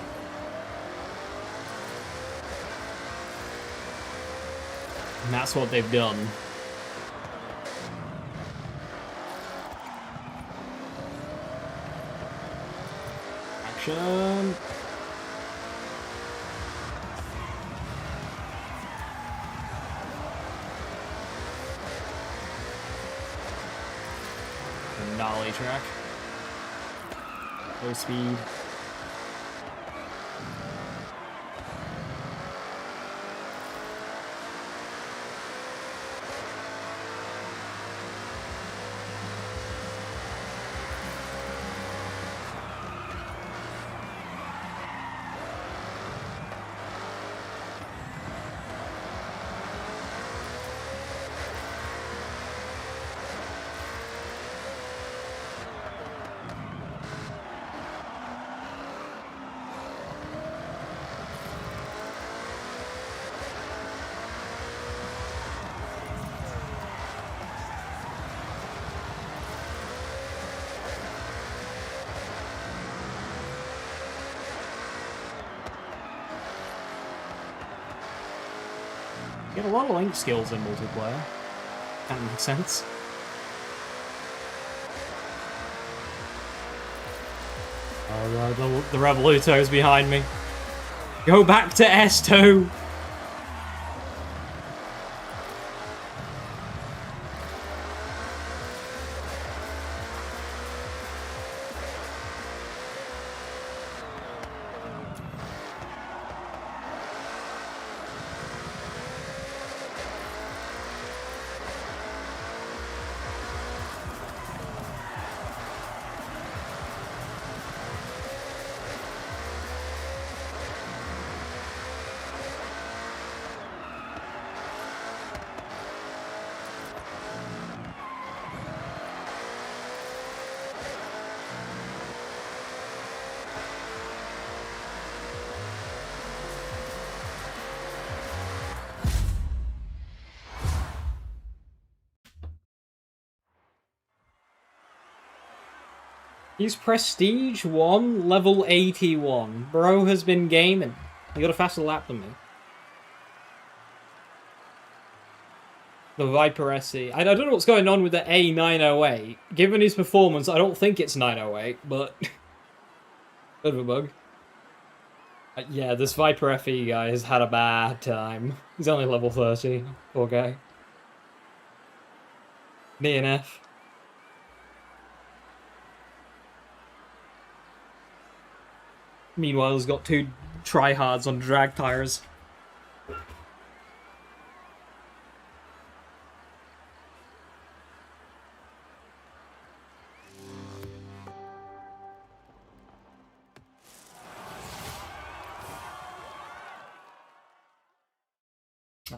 And that's what they've done. Action. Nollie track. Low speed. You get a lot of link skills in multiplayer. That makes sense. Oh, the Revoluto's behind me. Go back to S2! He's Prestige 1, level 81. Bro has been gaming. He got a faster lap than me. The Viper SE. I don't know what's going on with the A908. Given his performance, I don't think it's 908, but... bit of a bug. Yeah, this Viper FE guy has had a bad time. He's only level 30. Poor guy. DNF. Meanwhile, he's got 2 tryhards on drag tires.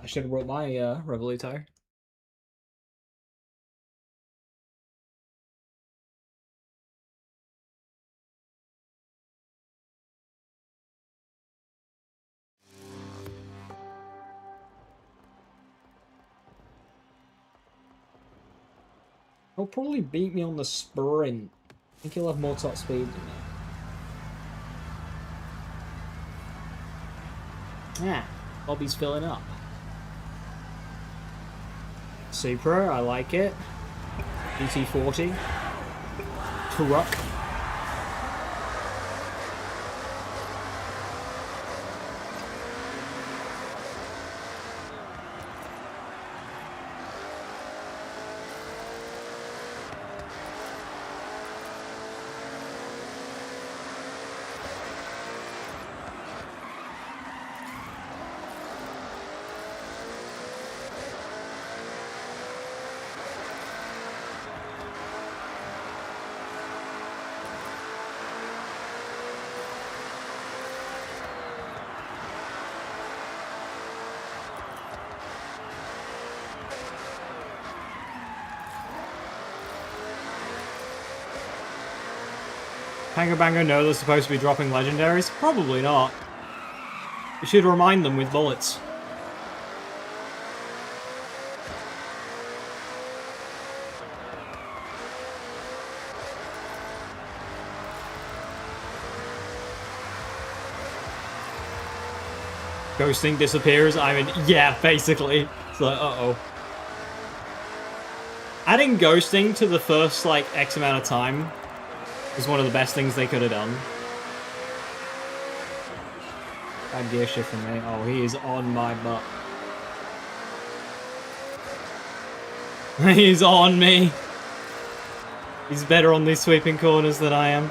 I should have brought my Revoluto. He'll probably beat me on the sprint. I think he'll have more top speed than me. Yeah, Bobby's filling up. Supra, I like it. GT40. Truck. Pango Bango know they're supposed to be dropping legendaries? Probably not. You should remind them with bullets. Ghosting disappears, I mean, yeah, basically. It's like, uh-oh. Adding ghosting to the first, like, X amount of time was one of the best things they could have done. Bad gear shift from me. Oh, he is on my butt. He's on me. He's better on these sweeping corners than I am.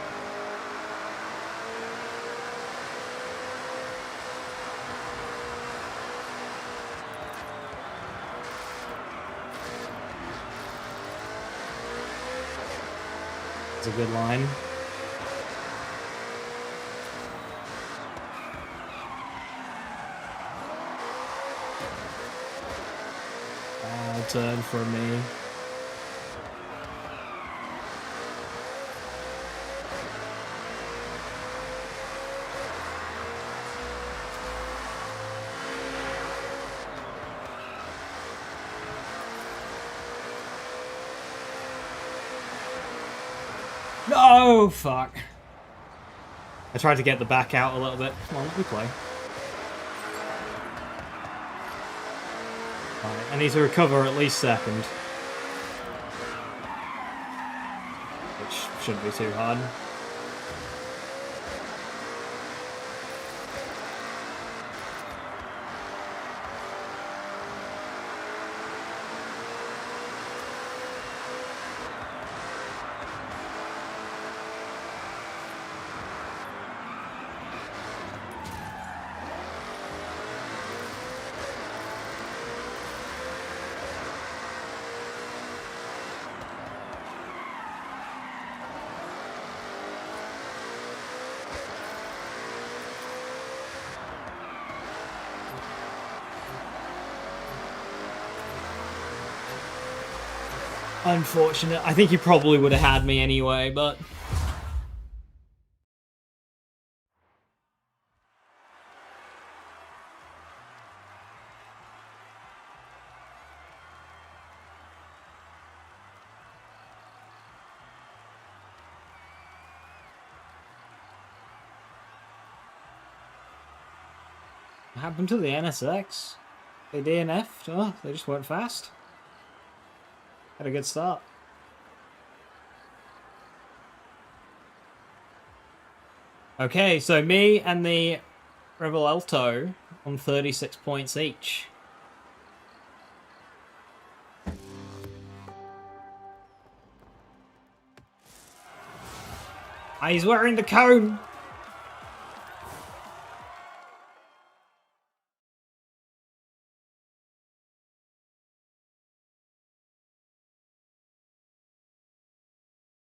It's a good line. Bad turn for me. No, fuck. I tried to get the back out a little bit. Come on, let me play. Right, I need to recover at least second. Which shouldn't be too hard. Unfortunate. I think he probably would have had me anyway, but... What happened to the NSX? They DNF'd? Oh, they just weren't fast. Had a good start. Okay, so me and the Rebel Alto on 36 points each. Ah, he's wearing the cone!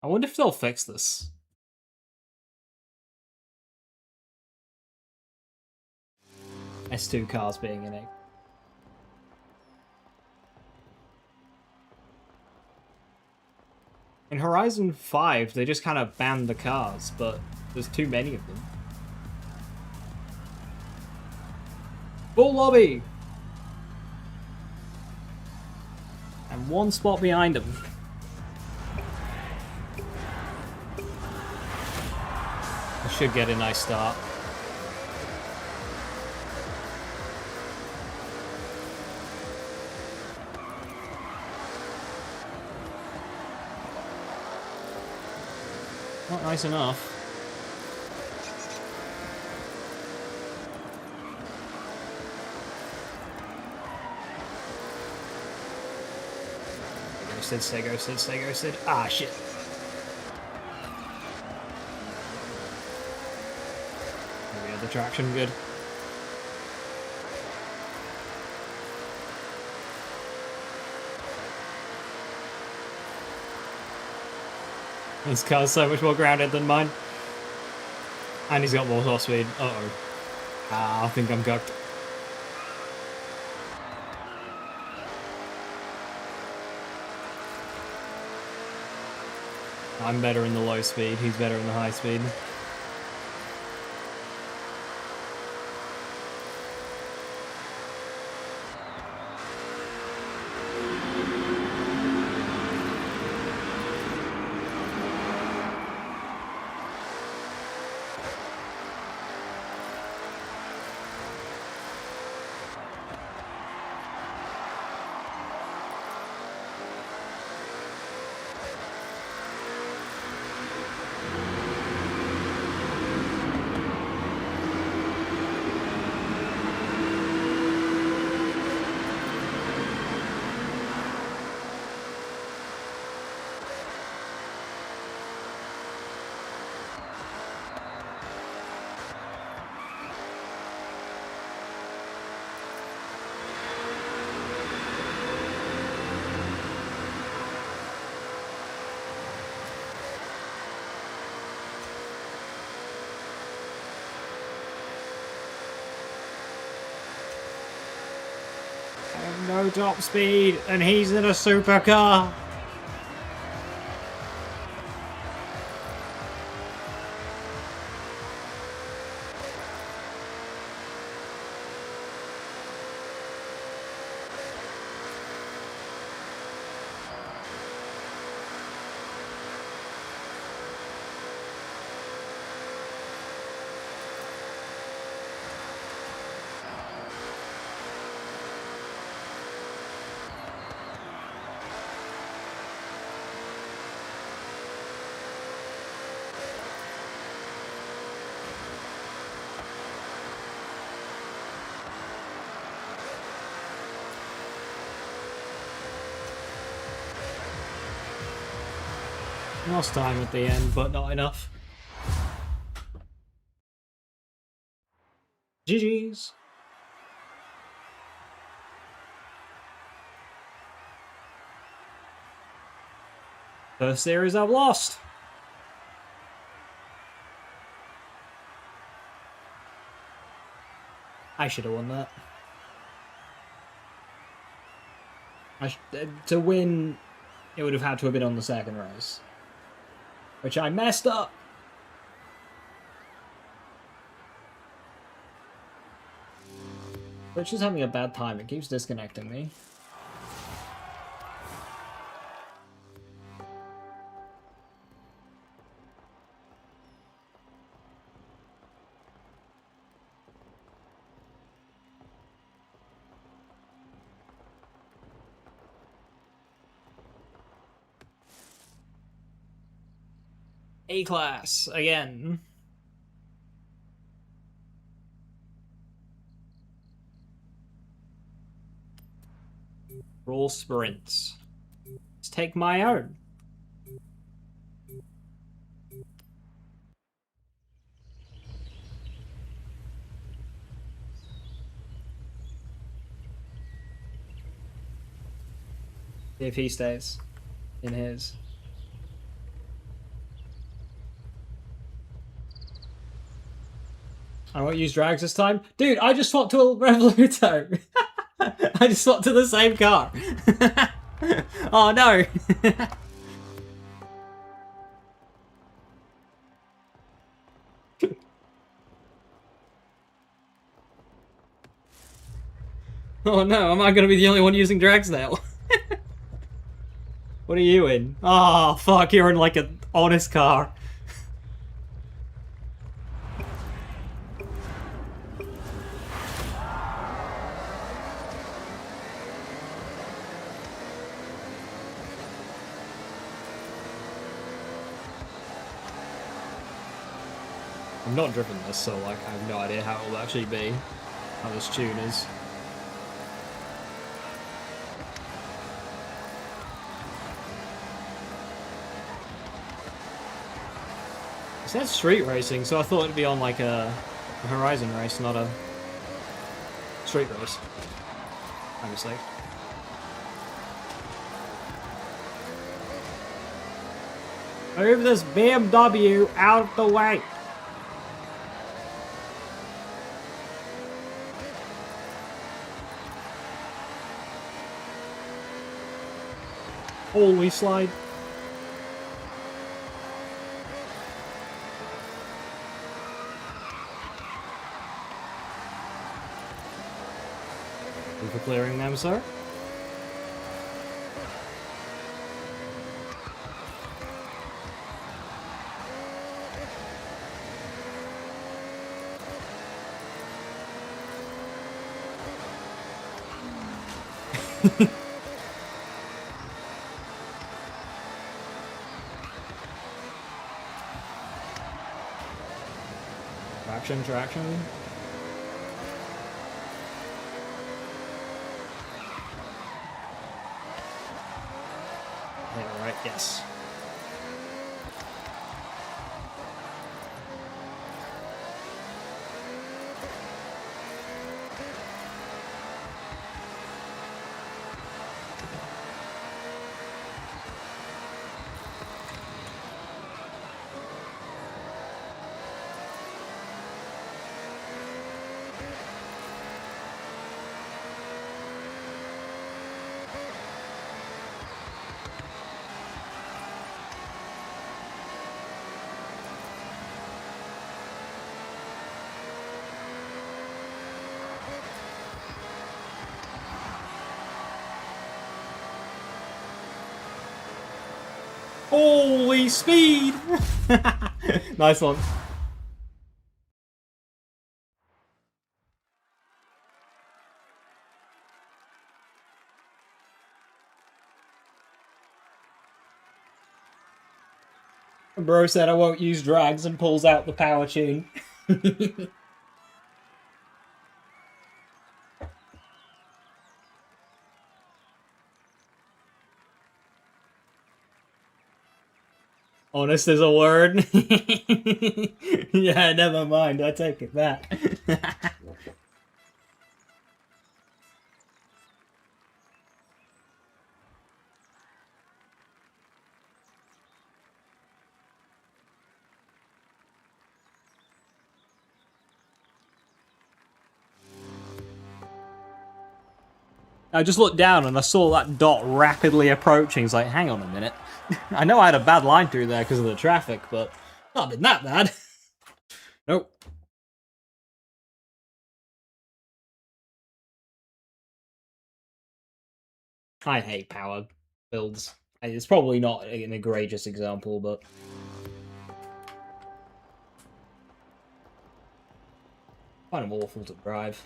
I wonder if they'll fix this. S2 cars being in it. In Horizon 5, they just kind of banned the cars, but there's too many of them. Full lobby! And one spot behind them. I should get a nice start. Not nice enough. Stay ghosted. Ah, shit. Maybe the traction good. This car's so much more grounded than mine. And he's got more top speed. Uh-oh. Ah, I think I'm cooked. I'm better in the low speed, he's better in the high speed. No top speed, and he's in a supercar. Lost time at the end, but not enough. GG's. First series I've lost. I should have won that. To win, it would have had to have been on the second race. Which I messed up. Which is having a bad time. It keeps disconnecting me. A-class, again. Roll sprints. Let's take my own. If he stays in his. I won't use drags this time. Dude, I just swapped to a Revoluto. I just swapped to the same car. Oh no. Oh no, am I going to be the only one using drags now? What are you in? Oh fuck, you're in like an honest car. I've not driven this, so like I have no idea how it will actually be. How this tune is. It said street racing, so I thought it'd be on like a Horizon race, not a street race. My mistake. Move this BMW out of the way! Holy slide. Thank you for clearing them, sir. Traction. Yeah, right, yes. Holy speed! Nice one. Bro said I won't use drags and pulls out the power tune. Honest is a word. Yeah, never mind. I take it back. I just looked down and I saw that dot rapidly approaching. It's like, hang on a minute. I know I had a bad line through there because of the traffic, but not been that bad. Nope. I hate power builds. It's probably not an egregious example, but... I find them awful to drive.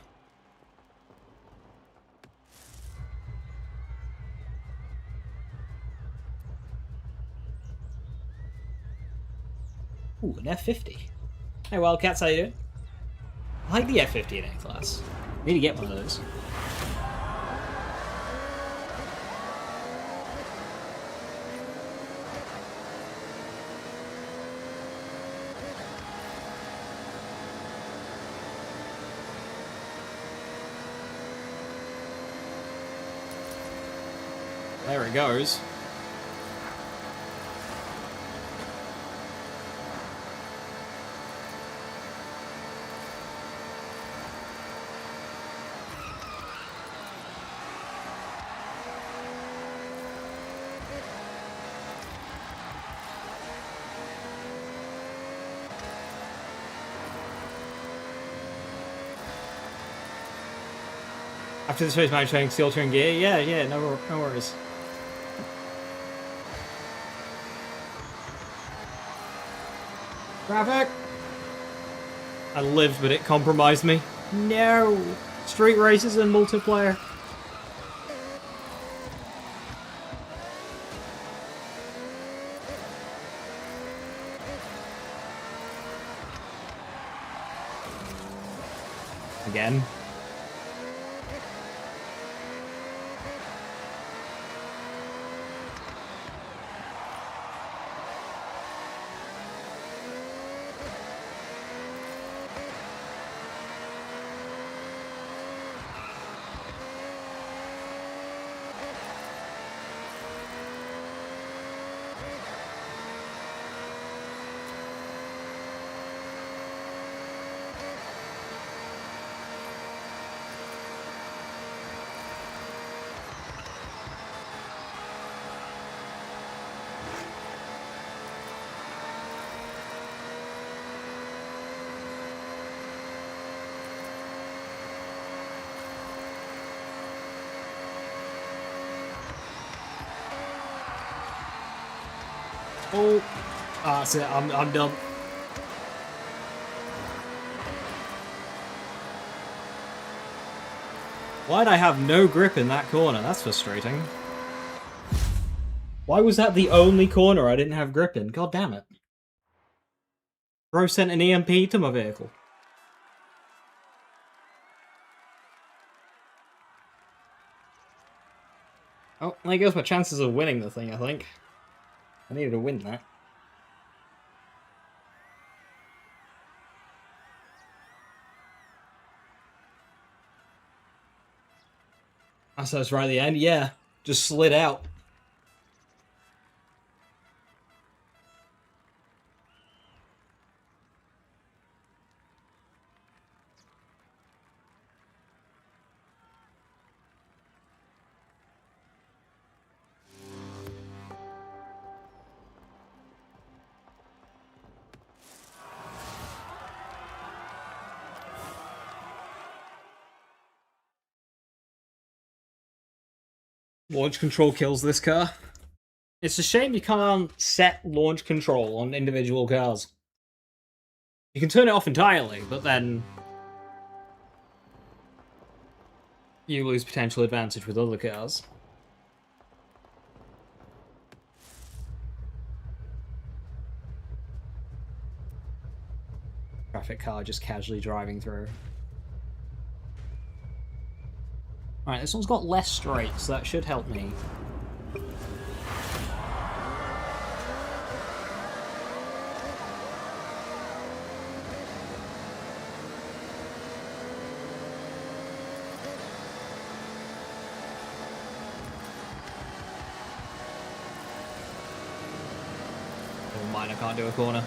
Ooh, an F50. Hey Wildcats, how you doing? I like the F50 in A-Class. Need to get one of those. There it goes. After the space match training, steel turn gear? Yeah, no worries. Traffic! I lived, but it compromised me. No! Street races and multiplayer. Again. Oh, that's it. I'm done. Why'd I have no grip in that corner? That's frustrating. Why was that the only corner I didn't have grip in? God damn it. Bro sent an EMP to my vehicle. Oh, there goes my chances of winning the thing, I think. I needed to win that. So it's right at the end? Yeah. Just slid out. Launch control kills this car. It's a shame you can't set launch control on individual cars. You can turn it off entirely, but then you lose potential advantage with other cars. Traffic car just casually driving through. Alright, this one's got less straight, so that should help me. mind, I can't do a corner.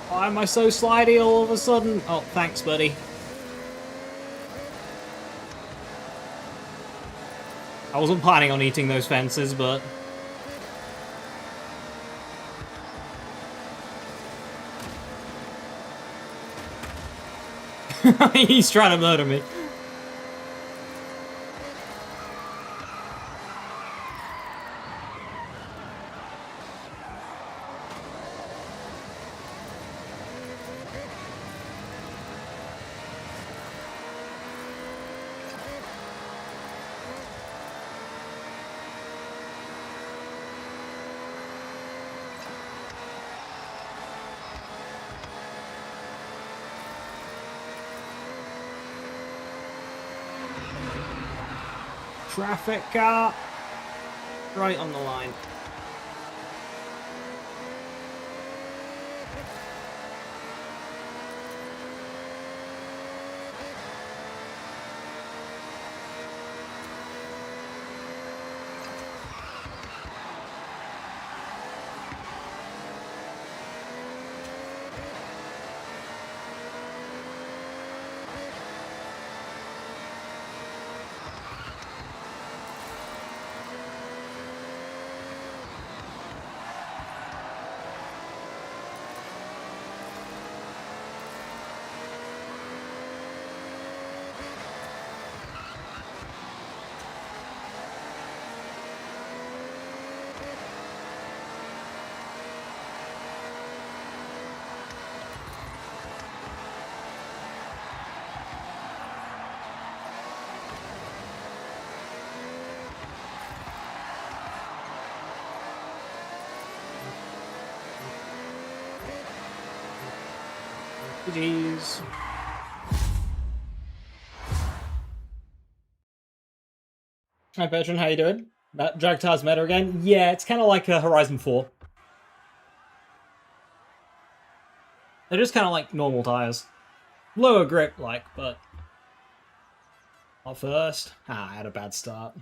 Why am I so slidey all of a sudden? Oh, thanks, buddy. I wasn't planning on eating those fences, but... He's trying to murder me. Traffic car! Right on the line. Jeez. Hi, Bertrand, how you doing? That drag tires matter again? Yeah, it's kind of like a Horizon 4. They're just kind of like normal tires. Lower grip, like, but... Not first. Ah, I had a bad start.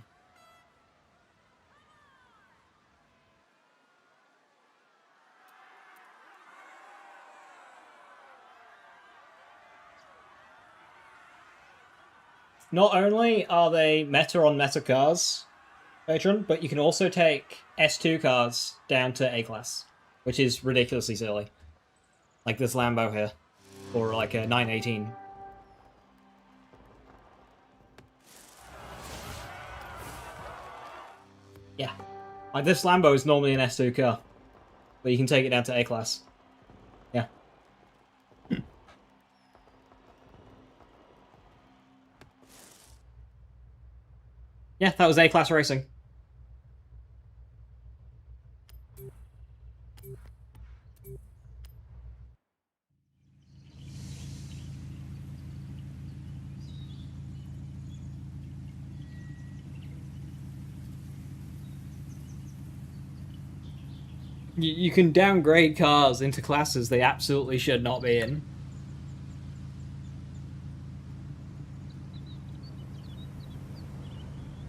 Not only are they meta on meta cars, Patron, but you can also take S2 cars down to A-class, which is ridiculously silly. Like this Lambo here, or like a 918. Yeah, like this Lambo is normally an S2 car, but you can take it down to A-class. Yeah. Yeah, that was A-class racing. You can downgrade cars into classes they absolutely should not be in.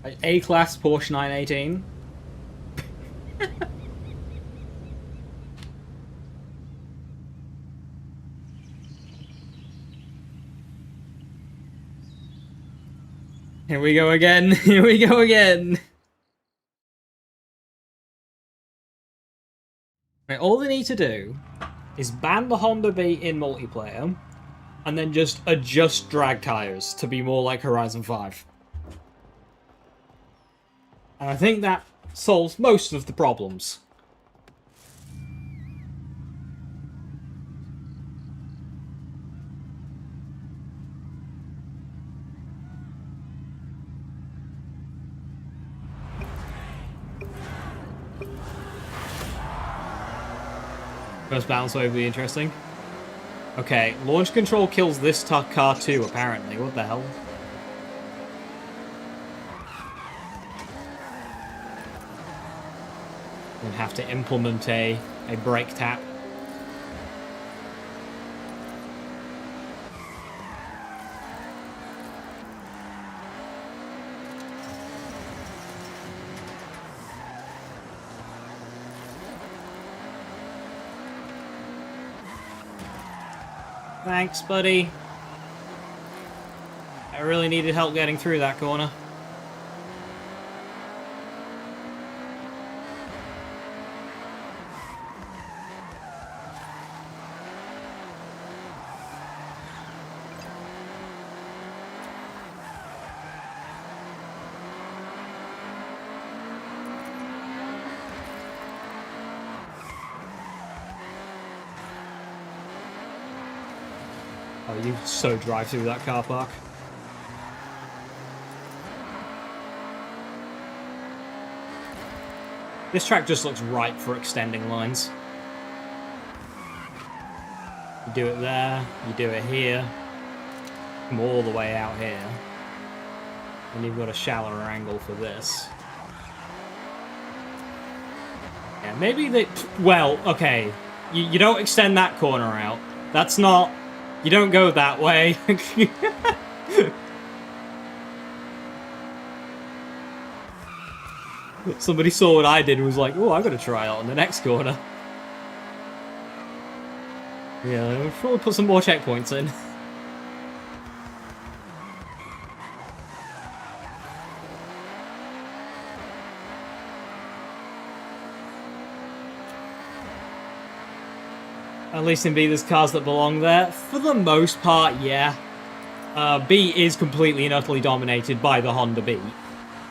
Like A-class Porsche 918. Here we go again. Here we go again. Right, all they need to do is ban the Honda Beat in multiplayer, and then just adjust drag tires to be more like Horizon 5. And I think that solves most of the problems. First balance wave will be interesting. Okay, launch control kills this car too, apparently. What the hell? We'd have to implement a brake tap. Thanks, buddy. I really needed help getting through that corner. Oh, you so drive through that car park. This track just looks ripe for extending lines. You do it there, you do it here, come all the way out here, and you've got a shallower angle for this. Yeah, maybe they... Well, okay, you don't extend that corner out. That's not... You don't go that way. Somebody saw what I did and was like, oh, I'm going to try out on the next corner. Yeah, we'll probably put some more checkpoints in. At least in B, there's cars that belong there. For the most part, yeah. B is completely and utterly dominated by the Honda Beat.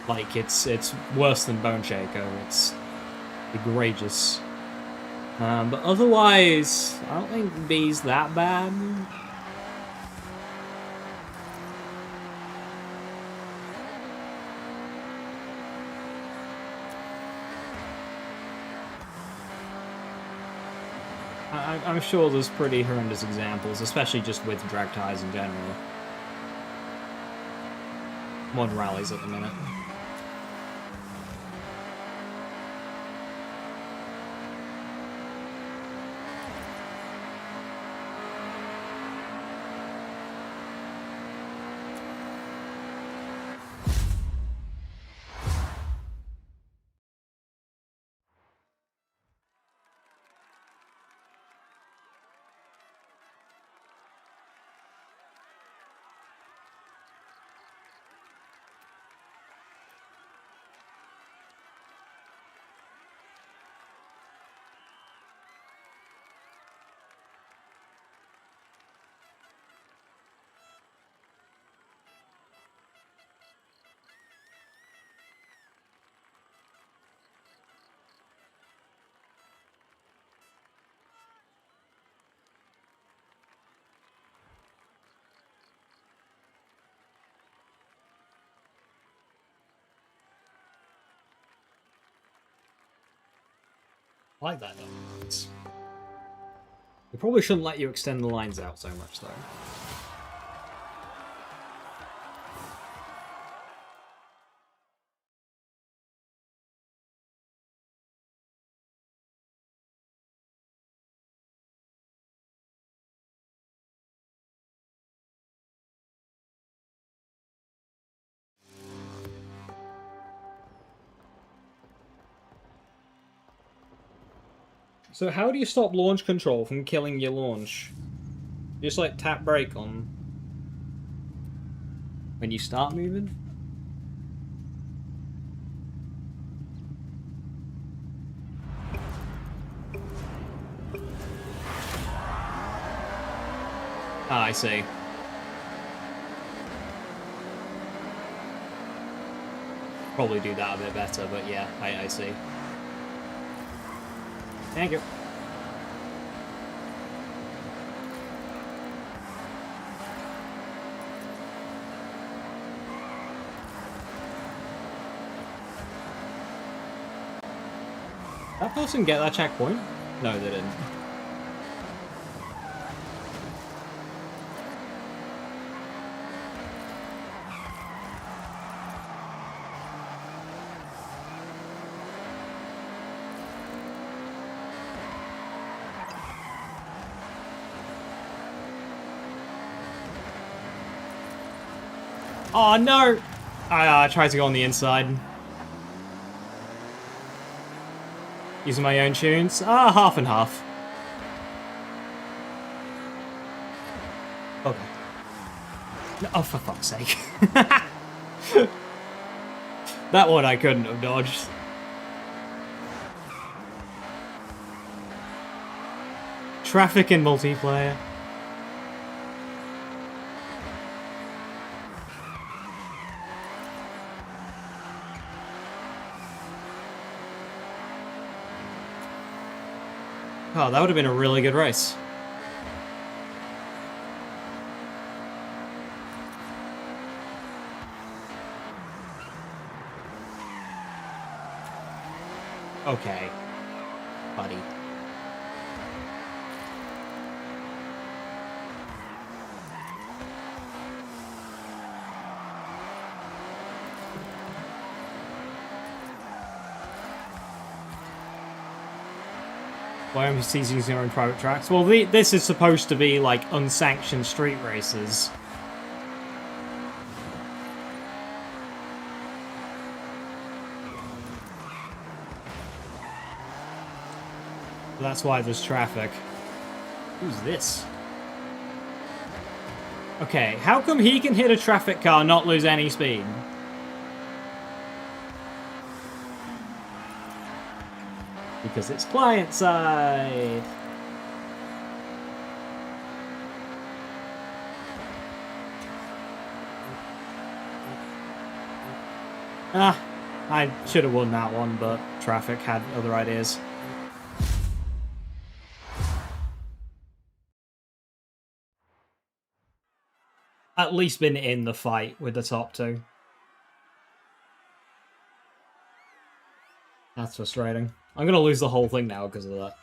Like, it's worse than Bone Shaker. It's egregious. But otherwise, I don't think B's that bad. I'm sure there's pretty horrendous examples, especially just with drag tires in general. Mod rallies at the minute. I like that though. They probably shouldn't let you extend the lines out so much though. So how do you stop launch control from killing your launch? You just like tap brake on when you start moving? Ah, I see. Probably do that a bit better, but yeah, I see. Thank you. That person get that checkpoint? No, they didn't. Oh no! I tried to go on the inside. Using my own tunes. Half and half. Okay. No, oh, for fuck's sake. That one I couldn't have dodged. Traffic in multiplayer. Oh, that would have been a really good race. Okay, buddy. Why am I using their own private tracks? Well, this is supposed to be like unsanctioned street races. That's why there's traffic. Who's this? Okay, how come he can hit a traffic car and not lose any speed? Because it's client side. I should have won that one, but traffic had other ideas. At least been in the fight with the top two. That's frustrating. I'm gonna lose the whole thing now because of that.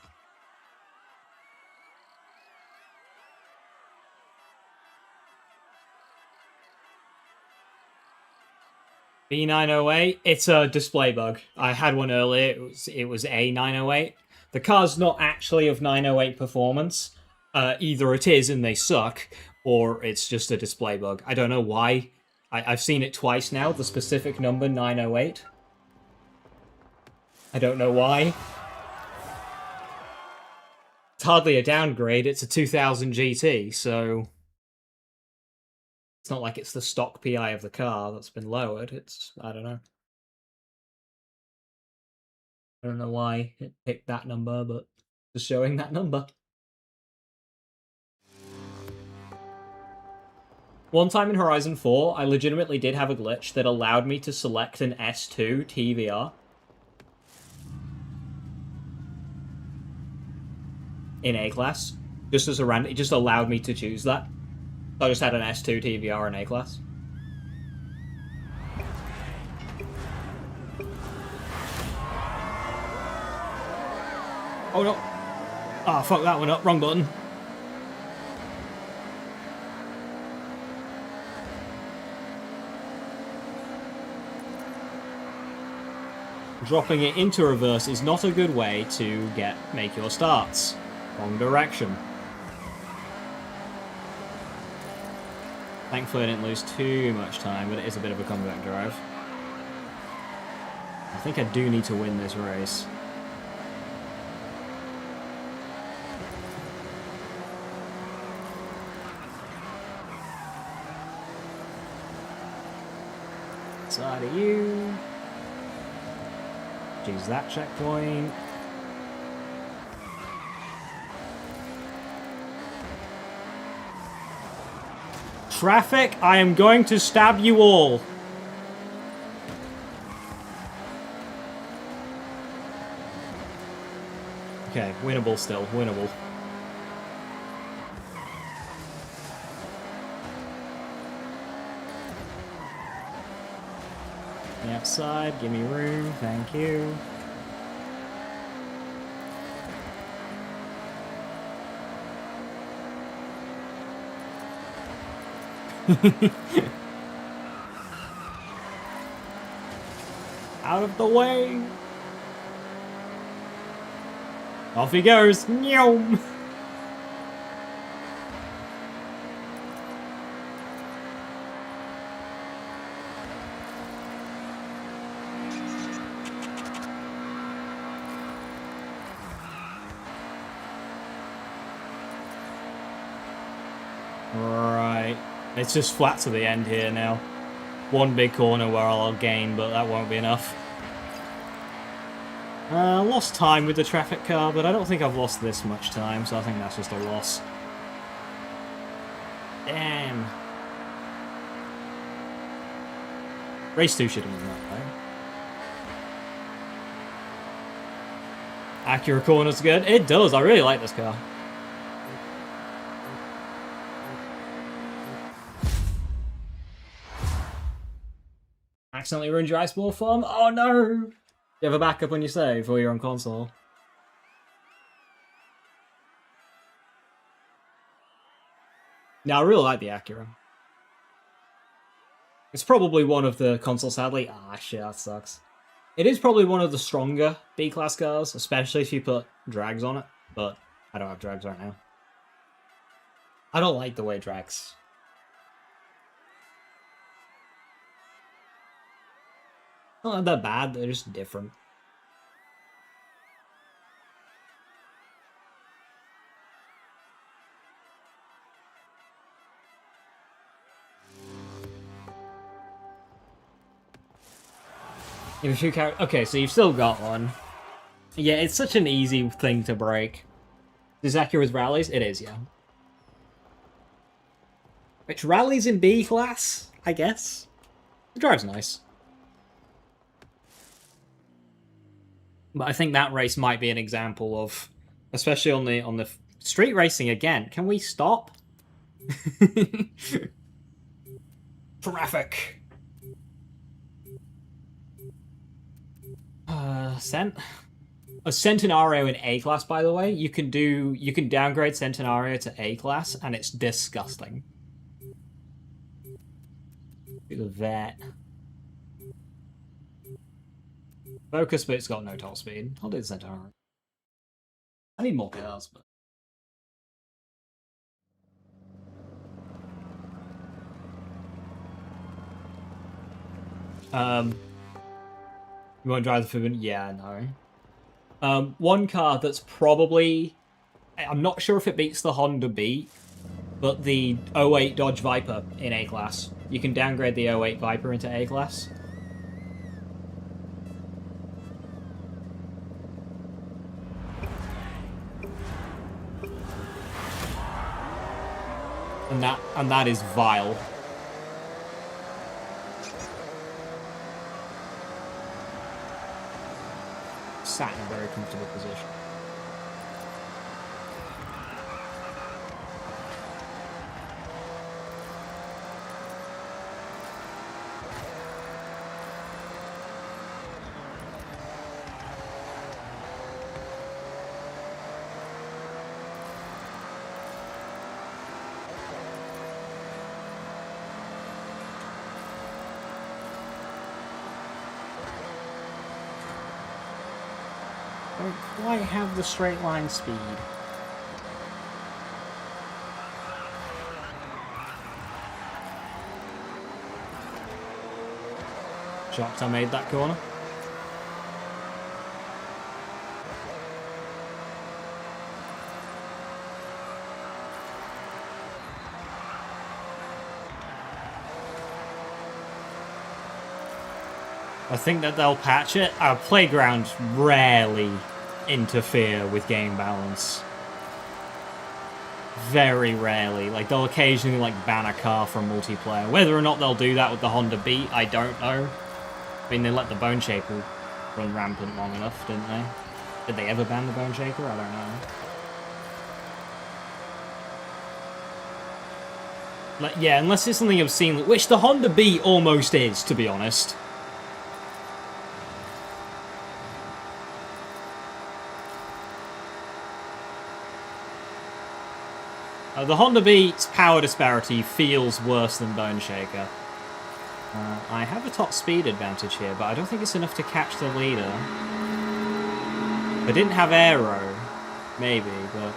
B908, it's a display bug. I had one earlier, it was A908. The car's not actually of 908 performance. Either it is and they suck, or it's just a display bug. I don't know why. I've seen it twice now, the specific number 908. I don't know why. It's hardly a downgrade, it's a 2000 GT, so... It's not like it's the stock PI of the car that's been lowered, it's... I don't know. I don't know why it picked that number, but just showing that number. One time in Horizon 4, I legitimately did have a glitch that allowed me to select an S2 TVR. In A-Class. Just as a random... It just allowed me to choose that. So I just had an S2 TVR in A-Class. Oh no! Ah, fuck that one up. Wrong button. Dropping it into reverse is not a good way to make your starts. Wrong direction. Thankfully I didn't lose too much time, but it is a bit of a comeback drive. I think I do need to win this race. Side of you. Use that checkpoint. Traffic, I am going to stab you all. Okay, winnable still, winnable. The outside, give me room, thank you. Out of the way! Off he goes! Nyom! Right. It's just flat to the end here now. One big corner where I'll gain, but that won't be enough. Lost time with the traffic car, but I don't think I've lost this much time, so I think that's just a loss. Damn. Race 2 should have been that, right? Acura corner's good. It does. I really like this car. Accidentally ruined your ice ball form? Oh no! You have a backup when you save, or you're on console? Now I really like the Acura. It's probably one of the console, sadly. Ah, shit, that sucks. It is probably one of the stronger B-class cars, especially if you put drags on it, but I don't have drags right now. I don't like the way drags. Not that bad, they're just different. You have a few characters. Okay, so you've still got one. Yeah, it's such an easy thing to break. Is Acura's rallies? It is, yeah. Which rallies in B class, I guess. The drive's nice. But I think that race might be an example of, especially on the street racing again. Can we stop? Traffic. A Centenario in A class, by the way, you can downgrade Centenario to A class, and it's disgusting. Look at that. Focus, but it's got no top speed. I'll do the Centenario. I need more cars, but. You want to drive the Fuji? Yeah, no. One car that's probably... I'm not sure if it beats the Honda Beat, but the 08 Dodge Viper in A-Class. You can downgrade the 08 Viper into A-Class. And that is vile. Sat in a very comfortable position. Don't quite have the straight line speed. Shocked I made that corner. I think that they'll patch it. Our playgrounds rarely interfere with game balance. Very rarely. Like, they'll occasionally, like, ban a car from multiplayer. Whether or not they'll do that with the Honda Beat, I don't know. I mean, they let the Bone Shaker run rampant long enough, didn't they? Did they ever ban the Bone Shaker? I don't know. Like, yeah, unless it's something obscene, which the Honda Beat almost is, to be honest. The Honda Beat's power disparity feels worse than Bone Shaker. I have a top speed advantage here, but I don't think it's enough to catch the leader. I didn't have aero, maybe, but...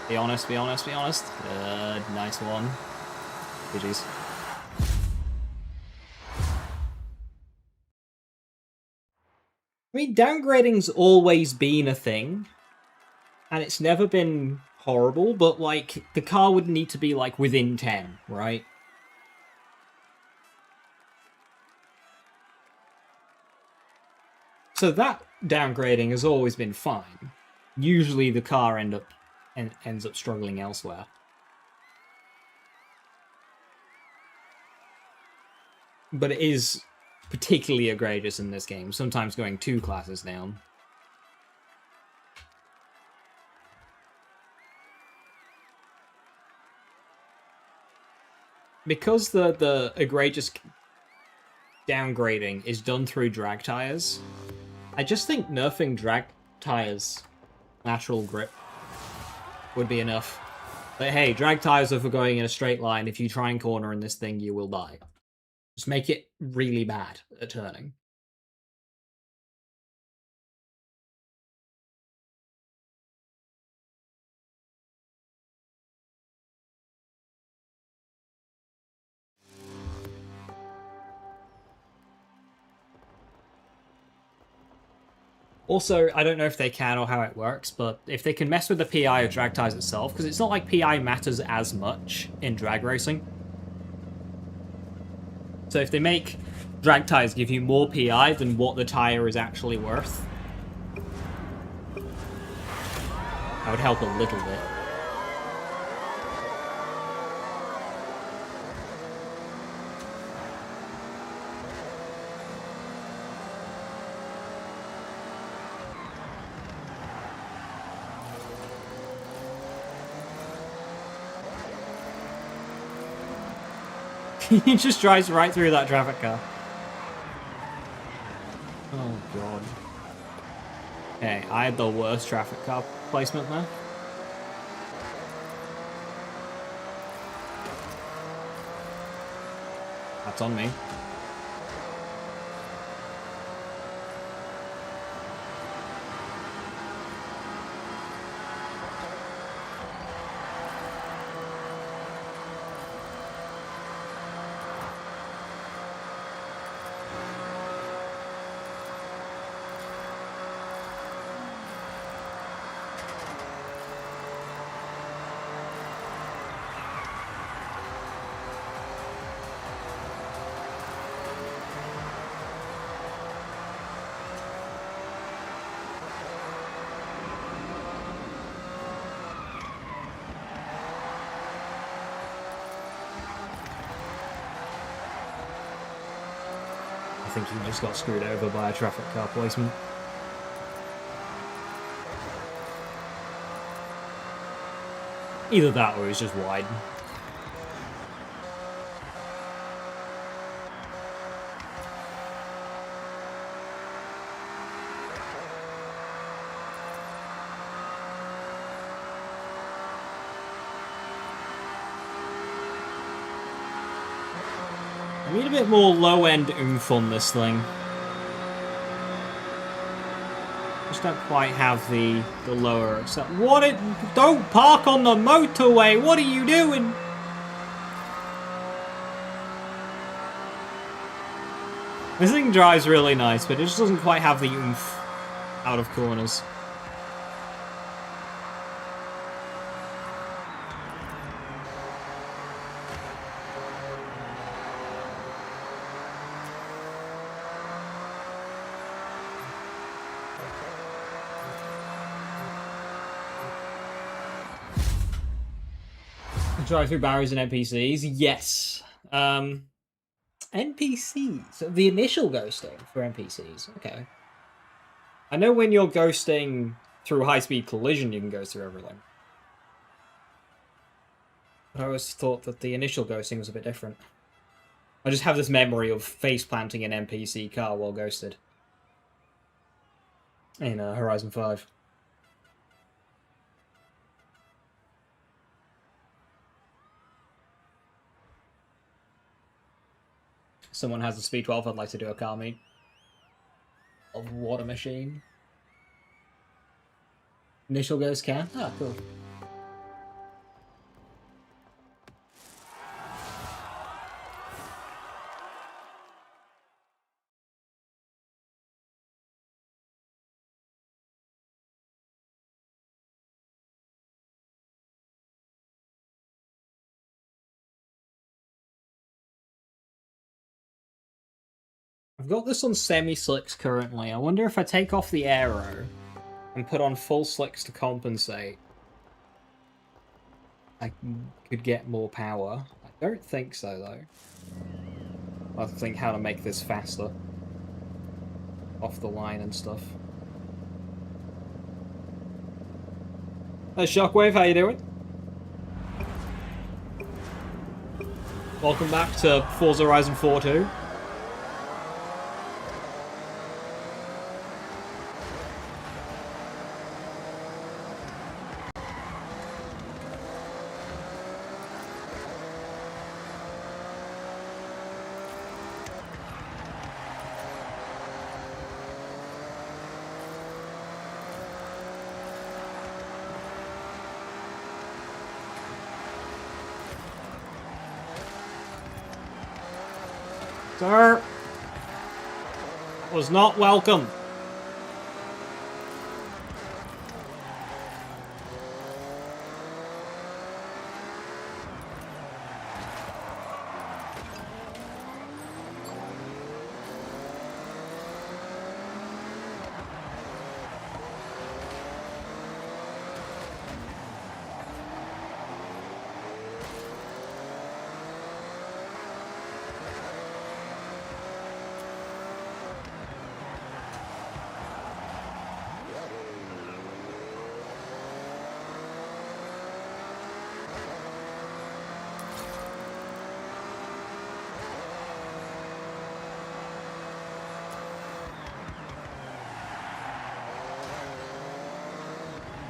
Be honest, be honest, be honest. Good, nice one. GG's. I mean, downgrading's always been a thing. and it's never been horrible, but, like, the car would need to be, like, within 10, right? So that downgrading has always been fine. Usually the car ends up struggling elsewhere. But it is particularly egregious in this game, sometimes going 2 classes down. Because the egregious downgrading is done through drag tires, I just think nerfing drag tires' natural grip would be enough. But hey, drag tires are for going in a straight line. If you try and corner in this thing, you will die. Just make it really bad at turning. Also, I don't know if they can or how it works, but if they can mess with the PI of drag tires itself, because it's not like PI matters as much in drag racing. So if they make drag tires give you more PI than what the tire is actually worth, that would help a little bit. He just drives right through that traffic car. Oh god. Hey, I had the worst traffic car placement there. That's on me. I think he just got screwed over by a traffic car placement. Either that or he's just wide. I need a bit more low-end oomph on this thing. Just don't quite have the lower except don't park on the motorway. What are you doing? This thing drives really nice, but it just doesn't quite have the oomph out of corners. Drive through barriers and NPCs? Yes. NPCs? So the initial ghosting for NPCs. Okay. I know when you're ghosting through high-speed collision, you can go through everything. But I always thought that the initial ghosting was a bit different. I just have this memory of face-planting an NPC car while ghosted. In Horizon 5. Someone has a speed 12, I'd like to do a car meet. Of Water Machine. Initial ghost can? Ah, cool. I've got this on semi-slicks currently. I wonder if I take off the aero and put on full slicks to compensate, I could get more power. I don't think so, though. I'll have to think how to make this faster. Off the line and stuff. Hey, Shockwave, how you doing? Welcome back to Forza Horizon 4 2. Sir, was not welcome.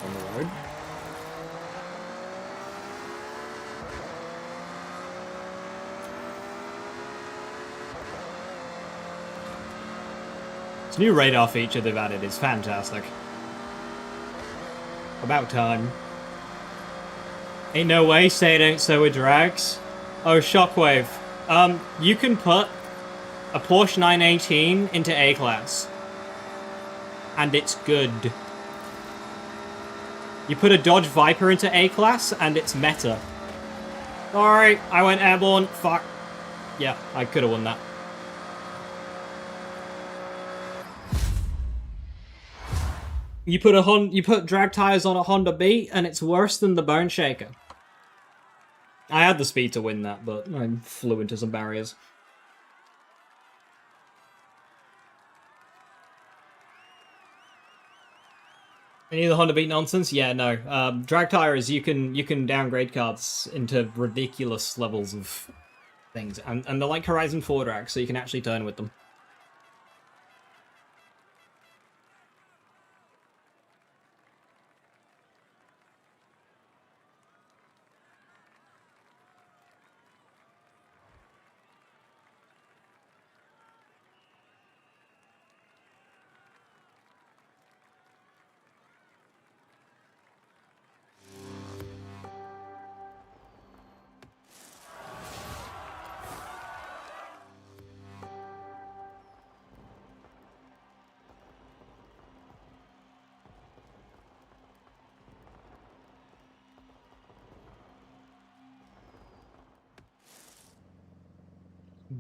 On the road. This new radar feature they've added is fantastic. About time. Ain't no way, say it ain't so with drags. Oh, Shockwave. You can put a Porsche 918 into A-Class. And it's good. You put a Dodge Viper into A-Class, and it's meta. Sorry, I went airborne. Fuck. Yeah, I could have won that. You put drag tires on a Honda Beat, and it's worse than the Bone Shaker. I had the speed to win that, but I flew into some barriers. Any of the Honda Beat nonsense? Yeah, no. Drag tires, you can downgrade cards into ridiculous levels of things, and they're like Horizon 4 drag, so you can actually turn with them.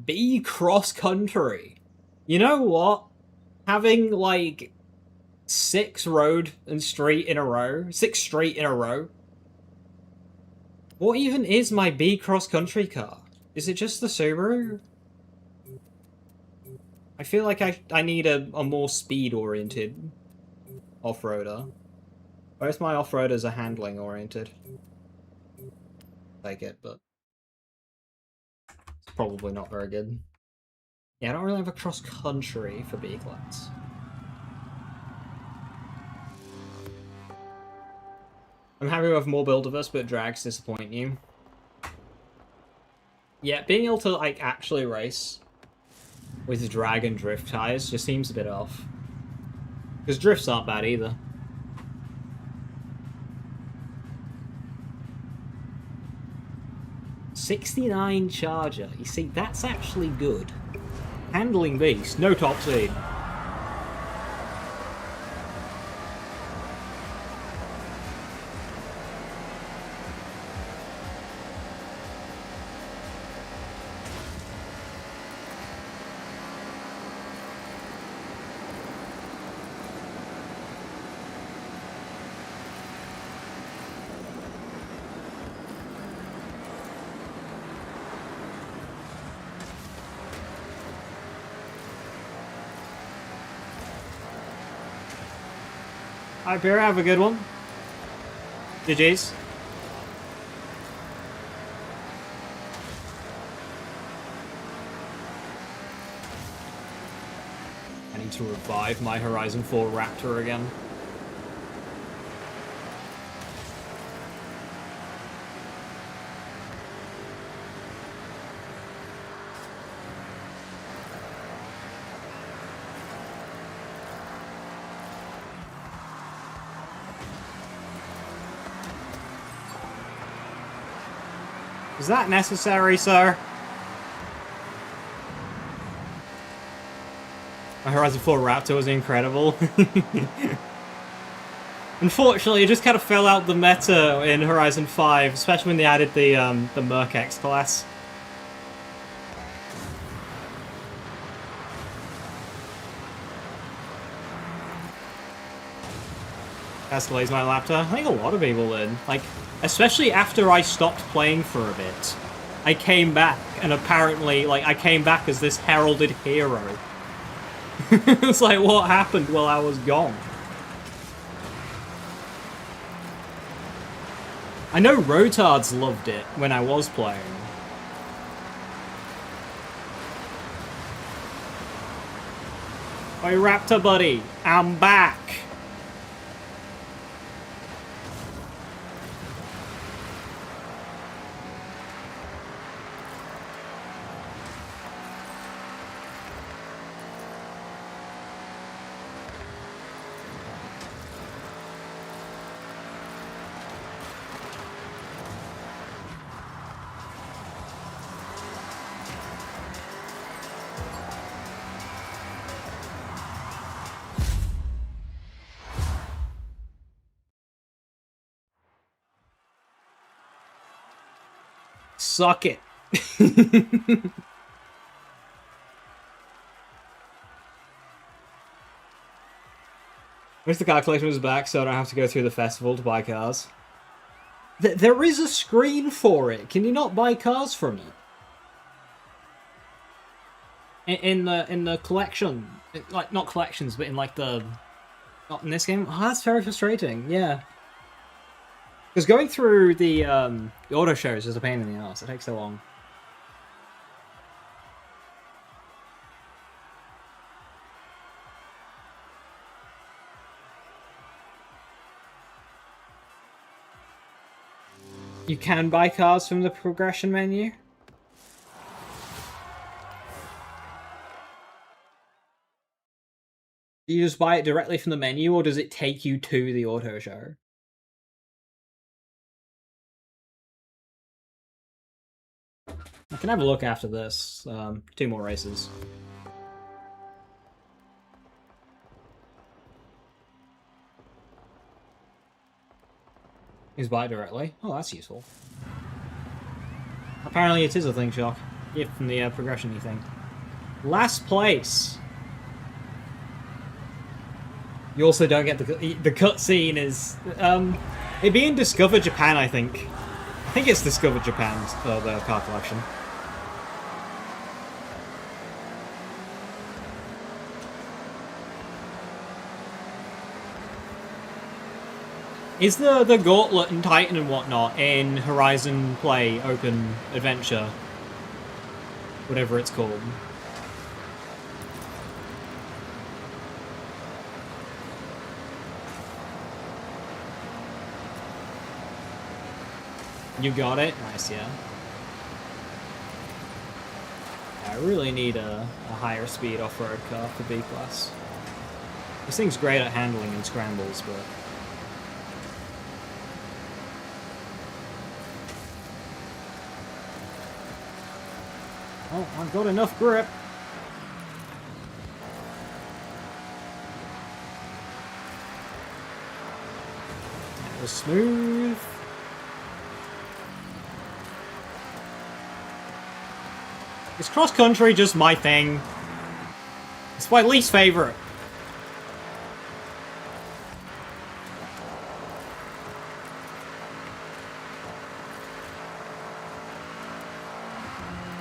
Be cross-country. You know what? Having, like, 6 road and street in a row. 6 straight in a row. What even is my B cross-country car? Is it just the Subaru? I feel like I need a more speed-oriented off-roader. Both my off-roaders are handling-oriented. Take it, but it's probably not very good. Yeah, I don't really have a cross-country for B-class. I'm happy with more Builderverse, but drags disappoint you. Yeah, being able to, like, actually race with drag and drift tires just seems a bit off. Because drifts aren't bad either. .69 Charger. You see, that's actually good. Handling beast, no top speed. Alright, Pierre, have a good one. GG's. I need to revive my Horizon 4 Raptor again. Is that necessary, sir? My Horizon 4 Raptor was incredible. Unfortunately, it just kind of fell out the meta in Horizon 5, especially when they added the Merc X class. That's delays my Raptor. I think a lot of people did. Like, especially after I stopped playing for a bit. I came back, and apparently, like, I came back as this heralded hero. It's like, what happened while I was gone? I know Rotards loved it when I was playing. Hey, Raptor buddy, I'm back! Suck it. Wish the car collection was back so I don't have to go through the festival to buy cars. There is a screen for it. Can you not buy cars from it? In the collection. Like, not collections, but in like the... Not in this game? Oh, that's very frustrating, yeah. Because going through the auto shows is a pain in the ass. It takes so long. You can buy cars from the progression menu. Do you just buy it directly from the menu, or does it take you to the auto show? I can have a look after this. 2 more races. Is buy it directly? Oh, that's useful. Apparently it is a thing, Shock. Yeah, from the progression-y thing. Last place! You also don't get the cutscene is... it being Discover Japan, I think. I think it's Discover Japan, the car collection. Is the Gauntlet and Titan and whatnot in Horizon Play Open Adventure? Whatever it's called. You got it? Nice, yeah. I really need a higher speed off-road car for B-Class. This thing's great at handling in scrambles, but... Oh, I've got enough grip. That was smooth. Is cross-country just my thing? It's my least favorite.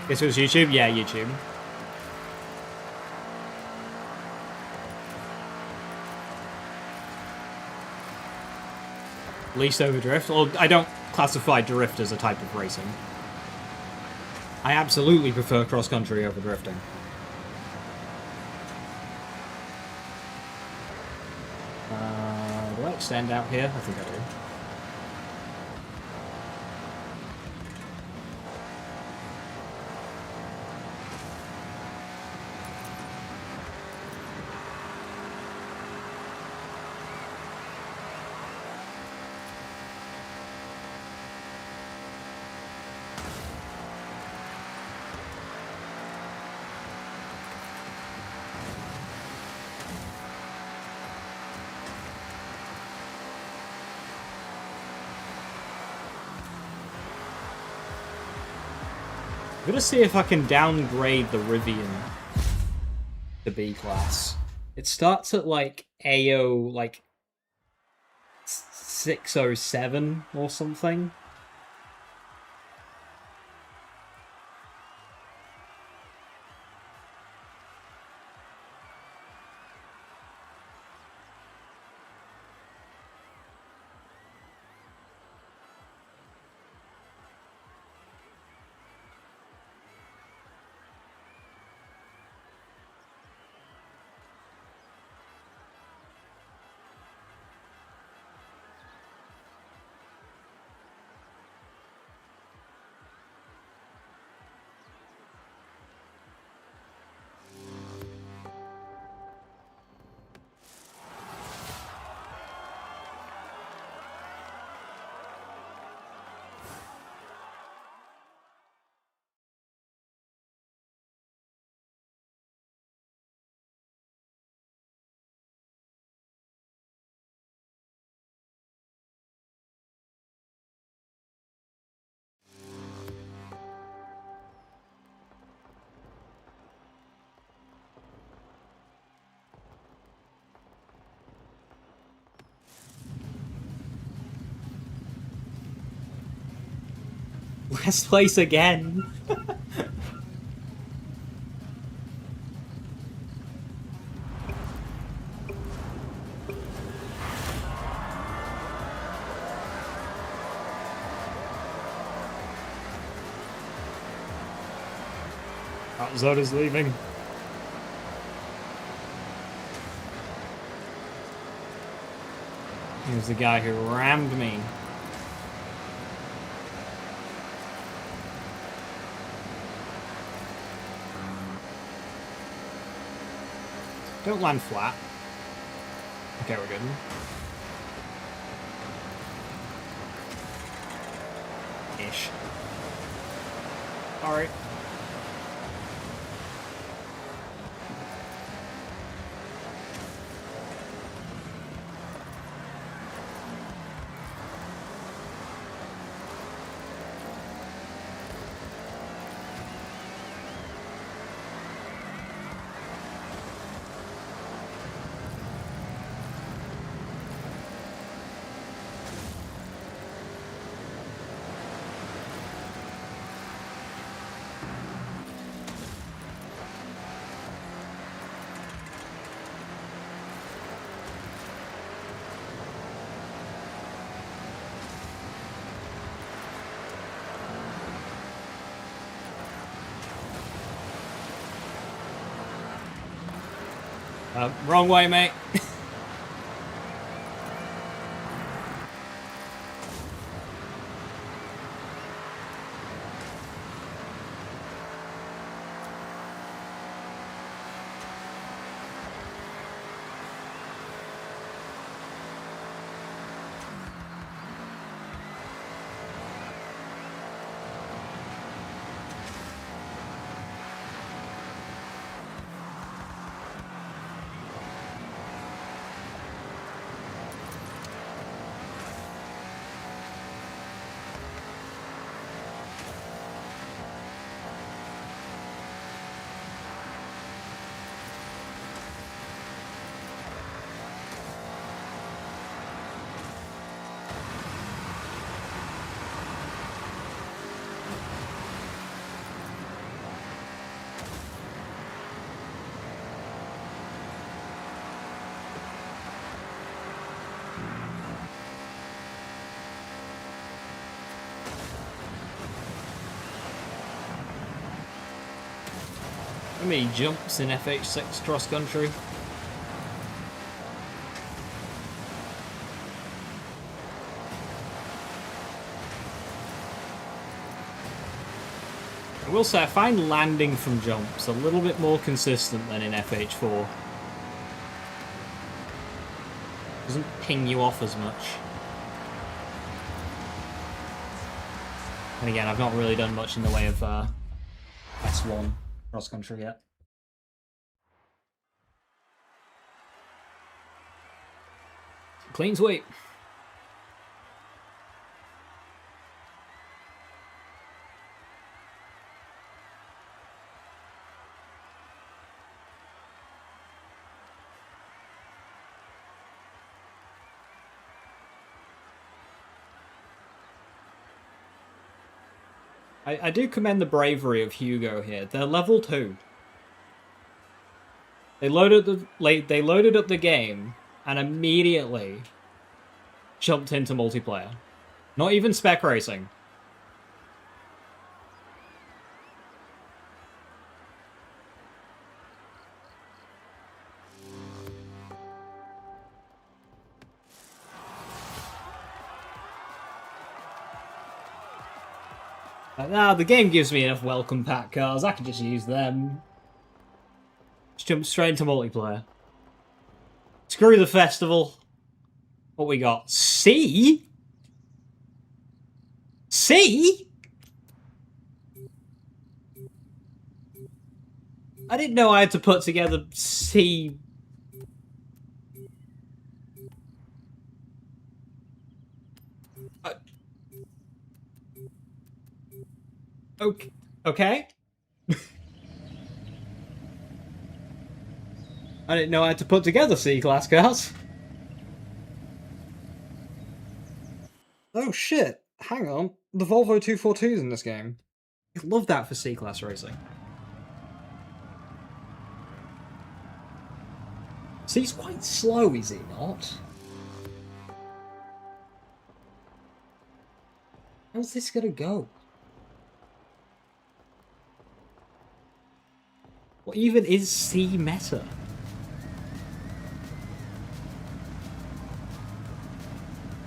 Guess it was YouTube? Yeah, YouTube. Least over drift. Or I don't classify drift as a type of racing. I absolutely prefer cross-country over drifting. Do I extend out here? I think I do. I'm gonna see if I can downgrade the Rivian to B class. It starts at like AO like 607 or something. Last place again. Zoda's leaving. He was the guy who rammed me. Don't land flat. Okay, we're good. Ish. Alright. Wrong way, mate. How many jumps in FH6 cross country? I will say I find landing from jumps a little bit more consistent than in FH4. Doesn't ping you off as much. And again, I've not really done much in the way of S1 cross country yet. Clean sweep. I do commend the bravery of Hugo here. They're level 2. They loaded up the game and immediately jumped into multiplayer. Not even spec racing. The game gives me enough welcome pack cars. I can just use them. Just jump straight into multiplayer. Screw the festival. What we got? C? C? I didn't know I had to put together C. Okay. I didn't know I had to put together C-class cars. Oh shit, hang on. The Volvo 242's in this game. I love that for C-class racing. See, he's quite slow, is he not? How's this gonna go? What even is C meta?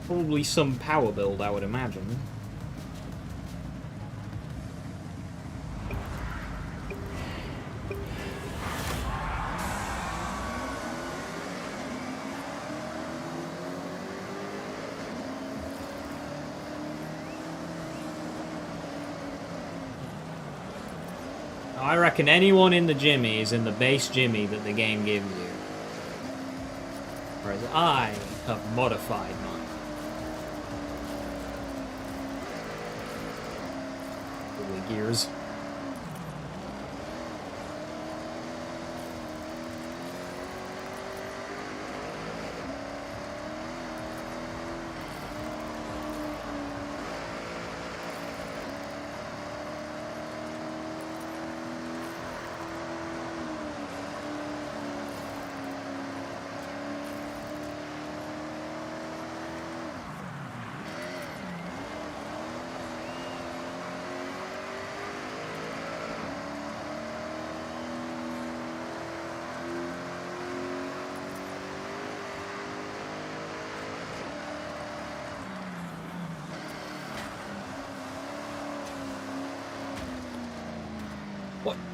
Probably some power build, I would imagine. I reckon anyone in the Jimmy is in the base Jimmy that the game gives you. Whereas I have modified mine. Holy gears.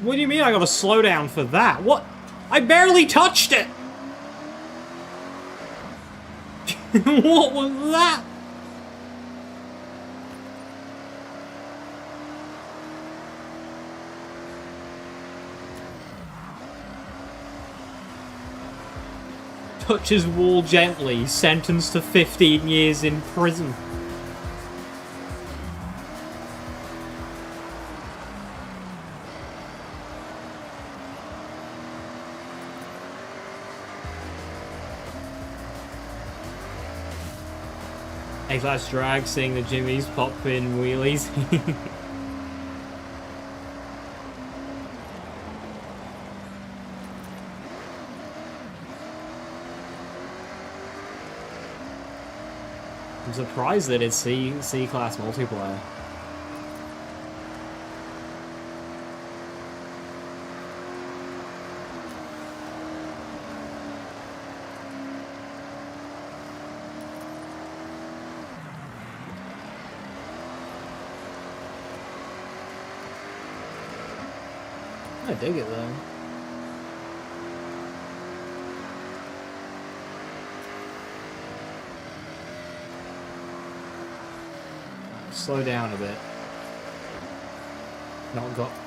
What do you mean I gotta slow down for that? What? I barely touched it! What was that? Touches wall gently, sentenced to 15 years in prison. A-class drag, seeing the Jimmys pop in wheelies. I'm surprised that it's C-class multiplayer. kind of dig it though. Slow down a bit.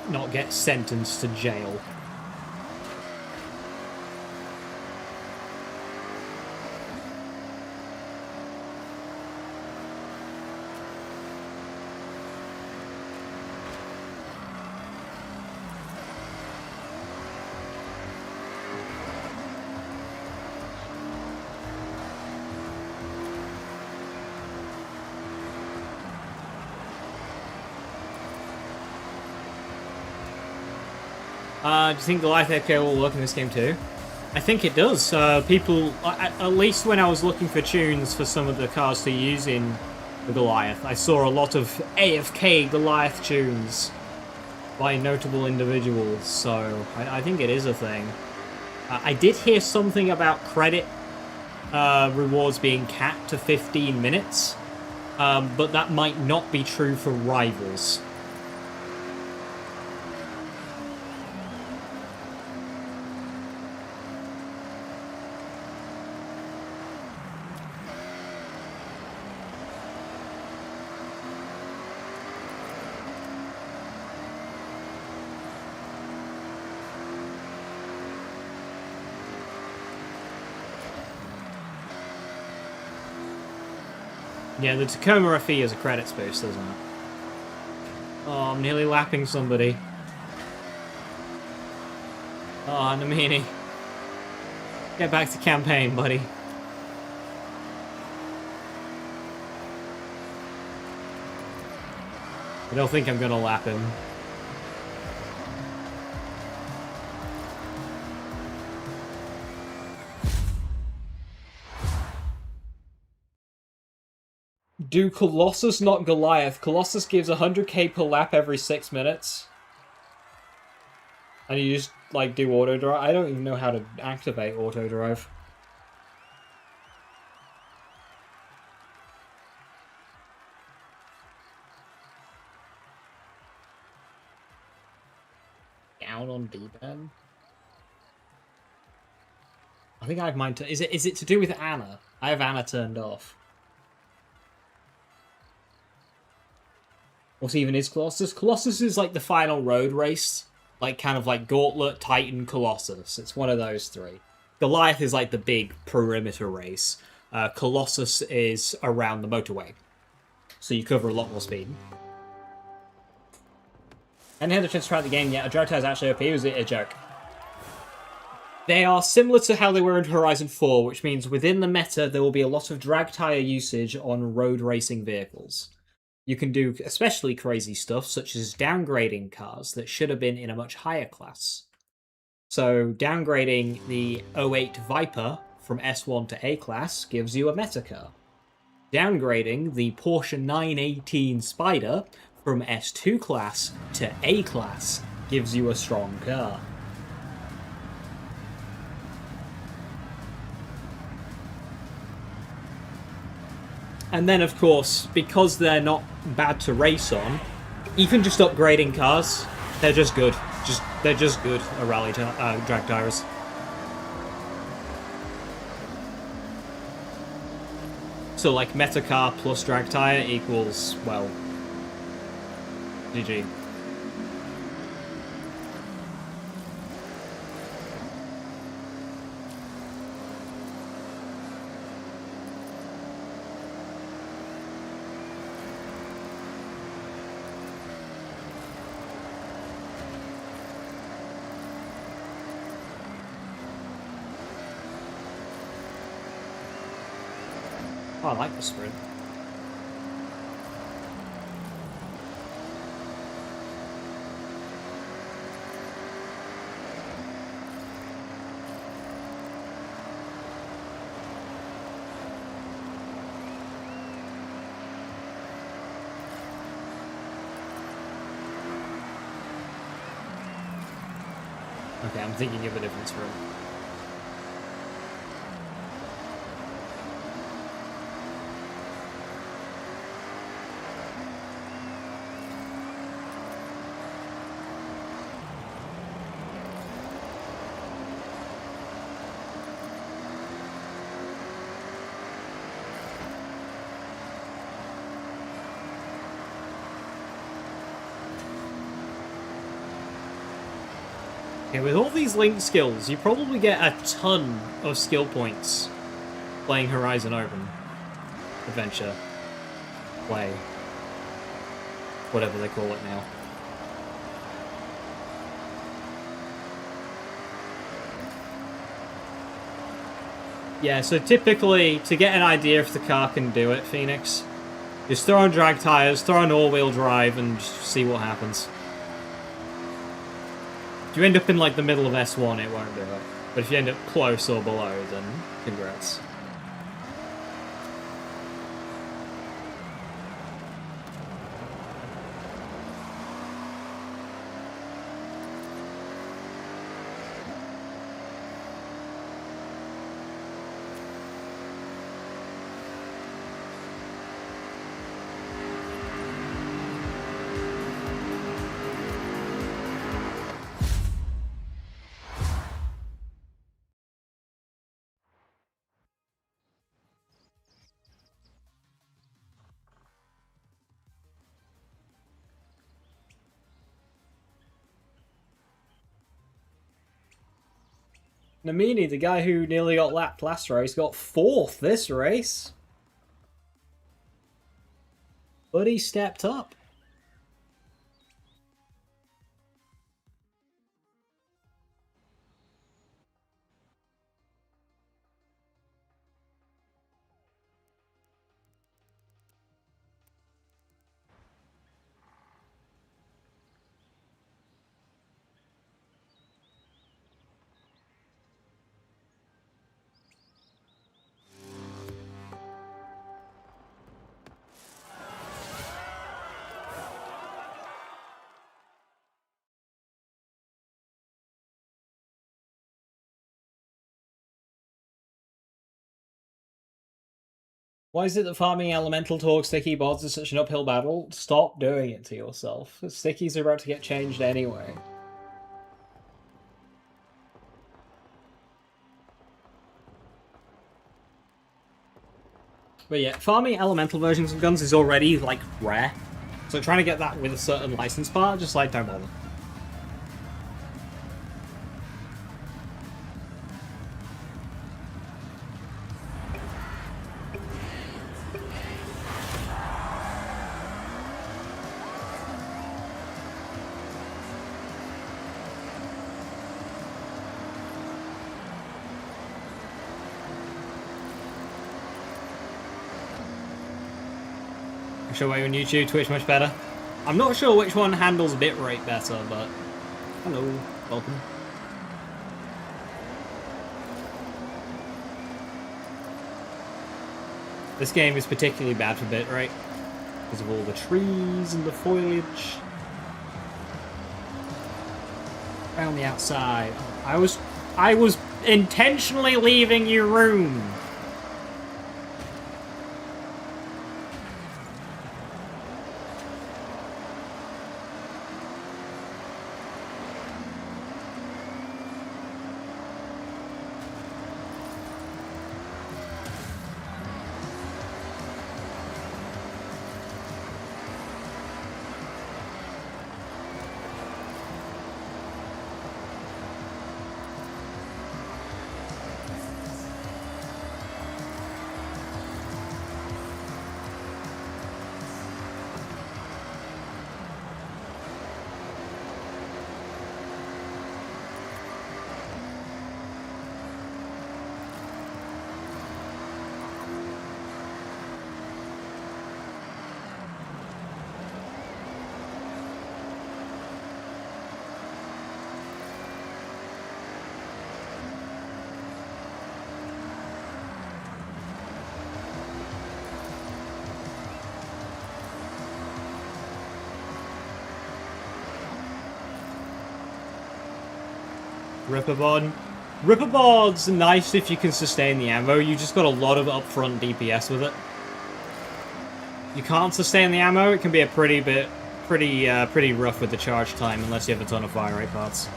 Not get sentenced to jail. Do you think the Life FK will work in this game too? I think it does. People, at least when I was looking for tunes for some of the cars to use in the Goliath, I saw a lot of AFK Goliath tunes by notable individuals, so I think it is a thing. I did hear something about credit rewards being capped to 15 minutes, but that might not be true for Rivals. Yeah, the Tacoma FE is a credits boost, isn't it? Oh, I'm nearly lapping somebody. Oh, Namini. Get back to campaign, buddy. I don't think I'm gonna lap him. Do Colossus, not Goliath. Colossus gives 100k per lap every 6 minutes. And you just, like, do auto drive. I don't even know how to activate auto drive. Down on D-pad? I think I have mine turned. Is it to do with Anna? I have Anna turned off. What even is Colossus? Colossus is like the final road race. Like, kind of like Gauntlet, Titan, Colossus. It's one of those three. Goliath is like the big perimeter race. Colossus is around the motorway. So you cover a lot more speed. I hadn't had a chance to try the game yet. A drag tire is actually OP, or is it a joke? They are similar to how they were in Horizon 4, which means within the meta there will be a lot of drag tire usage on road racing vehicles. You can do especially crazy stuff, such as downgrading cars that should have been in a much higher class. So downgrading the 08 Viper from S1 to A class gives you a meta car. Downgrading the Porsche 918 Spider from S2 class to A class gives you a strong car. And then, of course, because they're not bad to race on, even just upgrading cars, they're just good. They're just good at rally drag tires. So, like, meta car plus drag tire equals, well, GG. Oh, I like the sprint. Okay, I'm thinking of a different sprint. Okay, with all these linked skills, you probably get a ton of skill points playing Horizon Open Adventure. Play. Whatever they call it now. Yeah, so typically, to get an idea if the car can do it, Phoenix, just throw on drag tires, throw on all-wheel drive, and just see what happens. If you end up in, like, the middle of S1, it won't do it. But if you end up close or below, then congrats. Namini, the guy who nearly got lapped last race, got 4th this race. But he stepped up. Why is it that farming elemental torque sticky bods is such an uphill battle? Stop doing it to yourself. The stickies are about to get changed anyway. But yeah, farming elemental versions of guns is already, like, rare. So trying to get that with a certain license part, just, like, don't bother. Show you on YouTube, Twitch much better. I'm not sure which one handles bitrate better, but hello, welcome. This game is particularly bad for bitrate because of all the trees and the foliage around the outside. I was intentionally leaving your room. Ripperbod. Ripperbod's nice if you can sustain the ammo. You just got a lot of upfront DPS with it. You can't sustain the ammo. It can be a pretty rough with the charge time unless you have a ton of fire rate parts.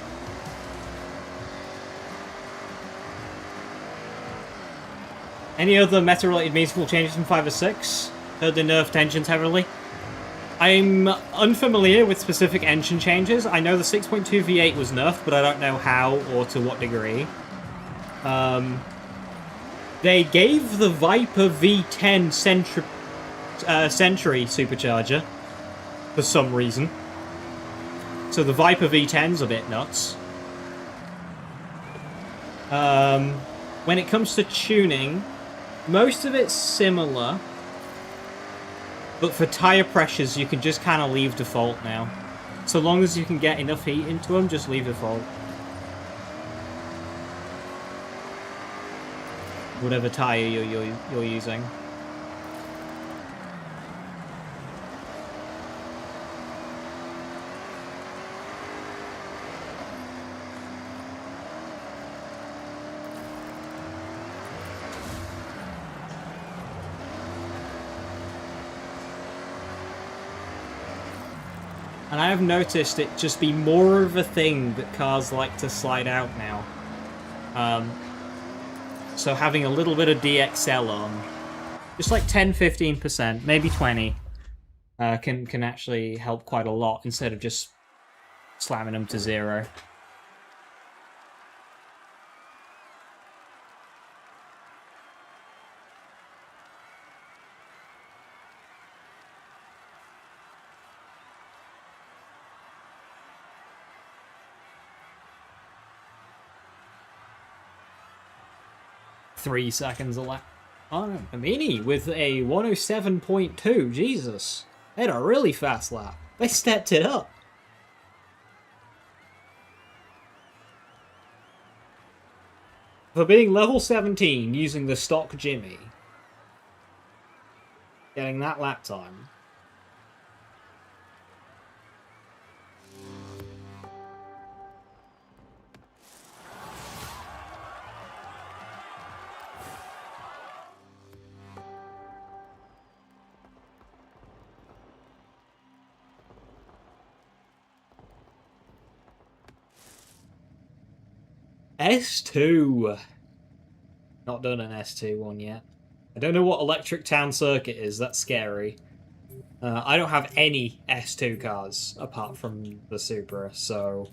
Any other meta-related meaningful changes from 5 or 6? Heard they nerfed tensions heavily. I'm unfamiliar with specific engine changes. I know the 6.2 V8 was nerfed, but I don't know how or to what degree. They gave the Viper V10 Century supercharger for some reason. So the Viper V10's a bit nuts. When it comes to tuning, most of it's similar. But for tyre pressures, you can just kind of leave default now. So long as you can get enough heat into them, just leave default. Whatever tyre you're using. And I have noticed it just be more of a thing that cars like to slide out now. So having a little bit of DXL on, just like 10-15%, maybe 20, can actually help quite a lot instead of just slamming them to 0. Three seconds a lap. Oh, Amini with a 107.2. Jesus. They had a really fast lap. They stepped it up. For being level 17 using the stock Jimmy. Getting that lap time. S2. Not done an S2 one yet. I don't know what Electric Town Circuit is. That's scary. I don't have any S2 cars apart from the Supra, so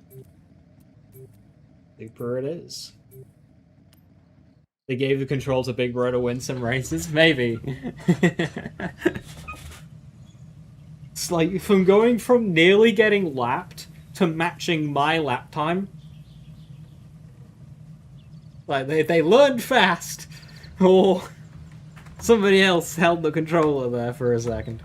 Supra it is. They gave the control to Big Bro to win some races? Maybe. It's like from going from nearly getting lapped to matching my lap time. Like, they learned fast, or somebody else held the controller there for a second.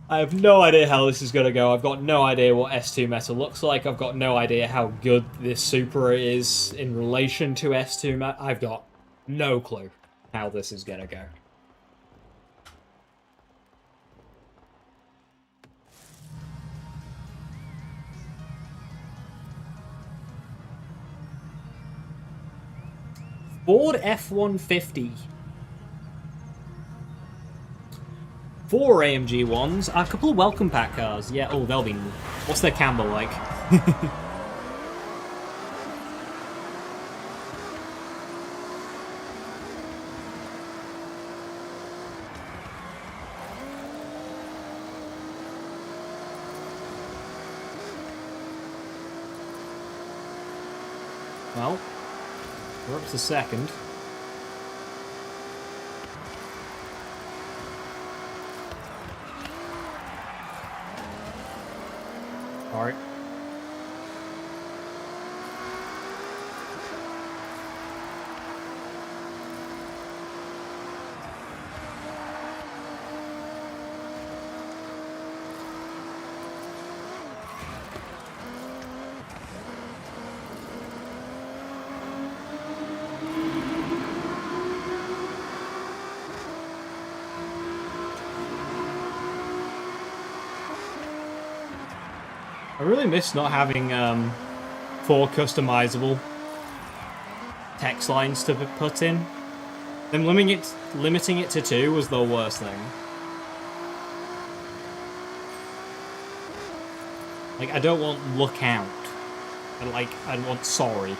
I have no idea how this is going to go. I've got no idea what S2 meta looks like. I've got no idea how good this Supra is in relation to S2 meta. I've got no clue how this is going to go. Ford F-150. 4 AMG ones. A couple of welcome pack cars. Yeah, oh, they'll be... What's their camber like? Well, we're up to second. Alright. I really miss not having 4 customizable text lines to put in. Them limiting it to 2 was the worst thing. Like, I don't want look out. And like, I want sorry.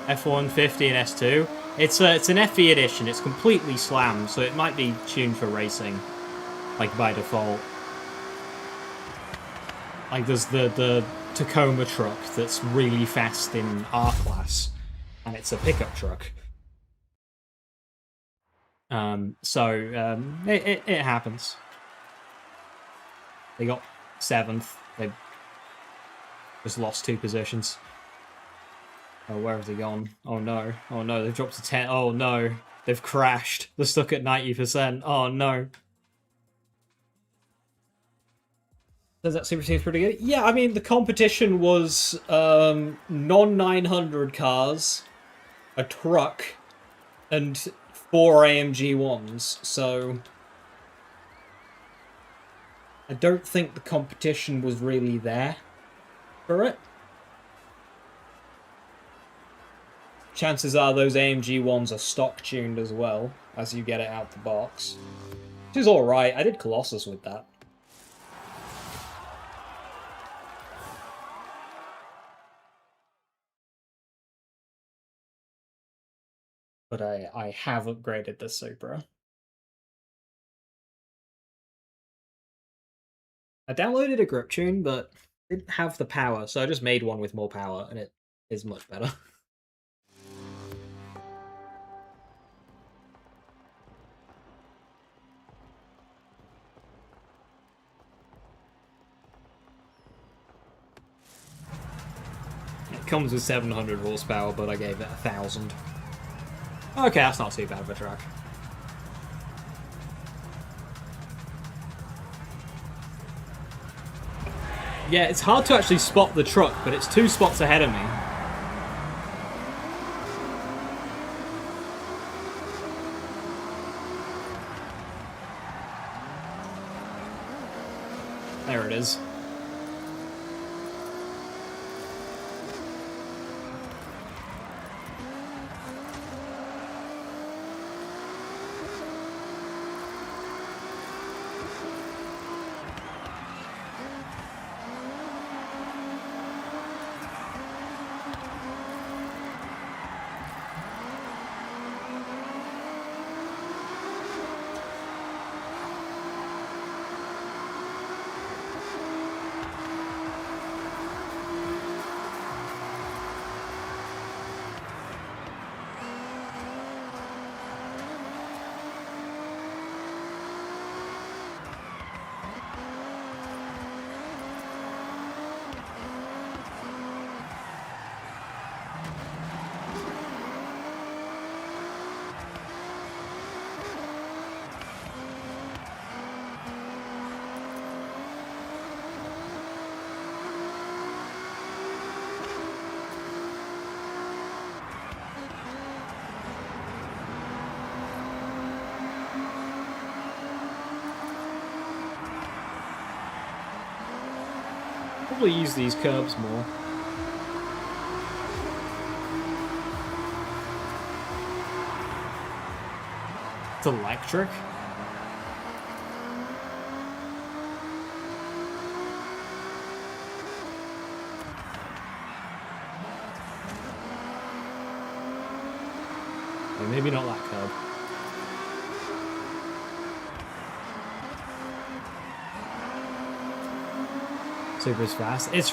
F150 and S2. It's an FE edition. It's completely slammed, so it might be tuned for racing, like by default. Like there's the Tacoma truck that's really fast in R class, and it's a pickup truck. It happens. They got 7th. They just lost 2 positions. Oh, where have they gone? Oh no. Oh no, they've dropped to 10. Oh no. They've crashed. They're stuck at 90%. Oh no. Does that seem pretty good? Yeah, I mean, the competition was non-900 cars, a truck, and 4 AMG 1s, so I don't think the competition was really there for it. Chances are those AMG 1s are stock tuned as well, as you get it out the box. Which is alright, I did Colossus with that. But I have upgraded the Supra. I downloaded a grip tune, but didn't have the power, so I just made one with more power, and it is much better. It comes with 700 horsepower, but I gave it 1,000. Okay, that's not too bad of a truck. Yeah, it's hard to actually spot the truck, but it's 2 spots ahead of me. There it is. Probably use these curbs more. It's electric. Or maybe not that curb. Super fast. It's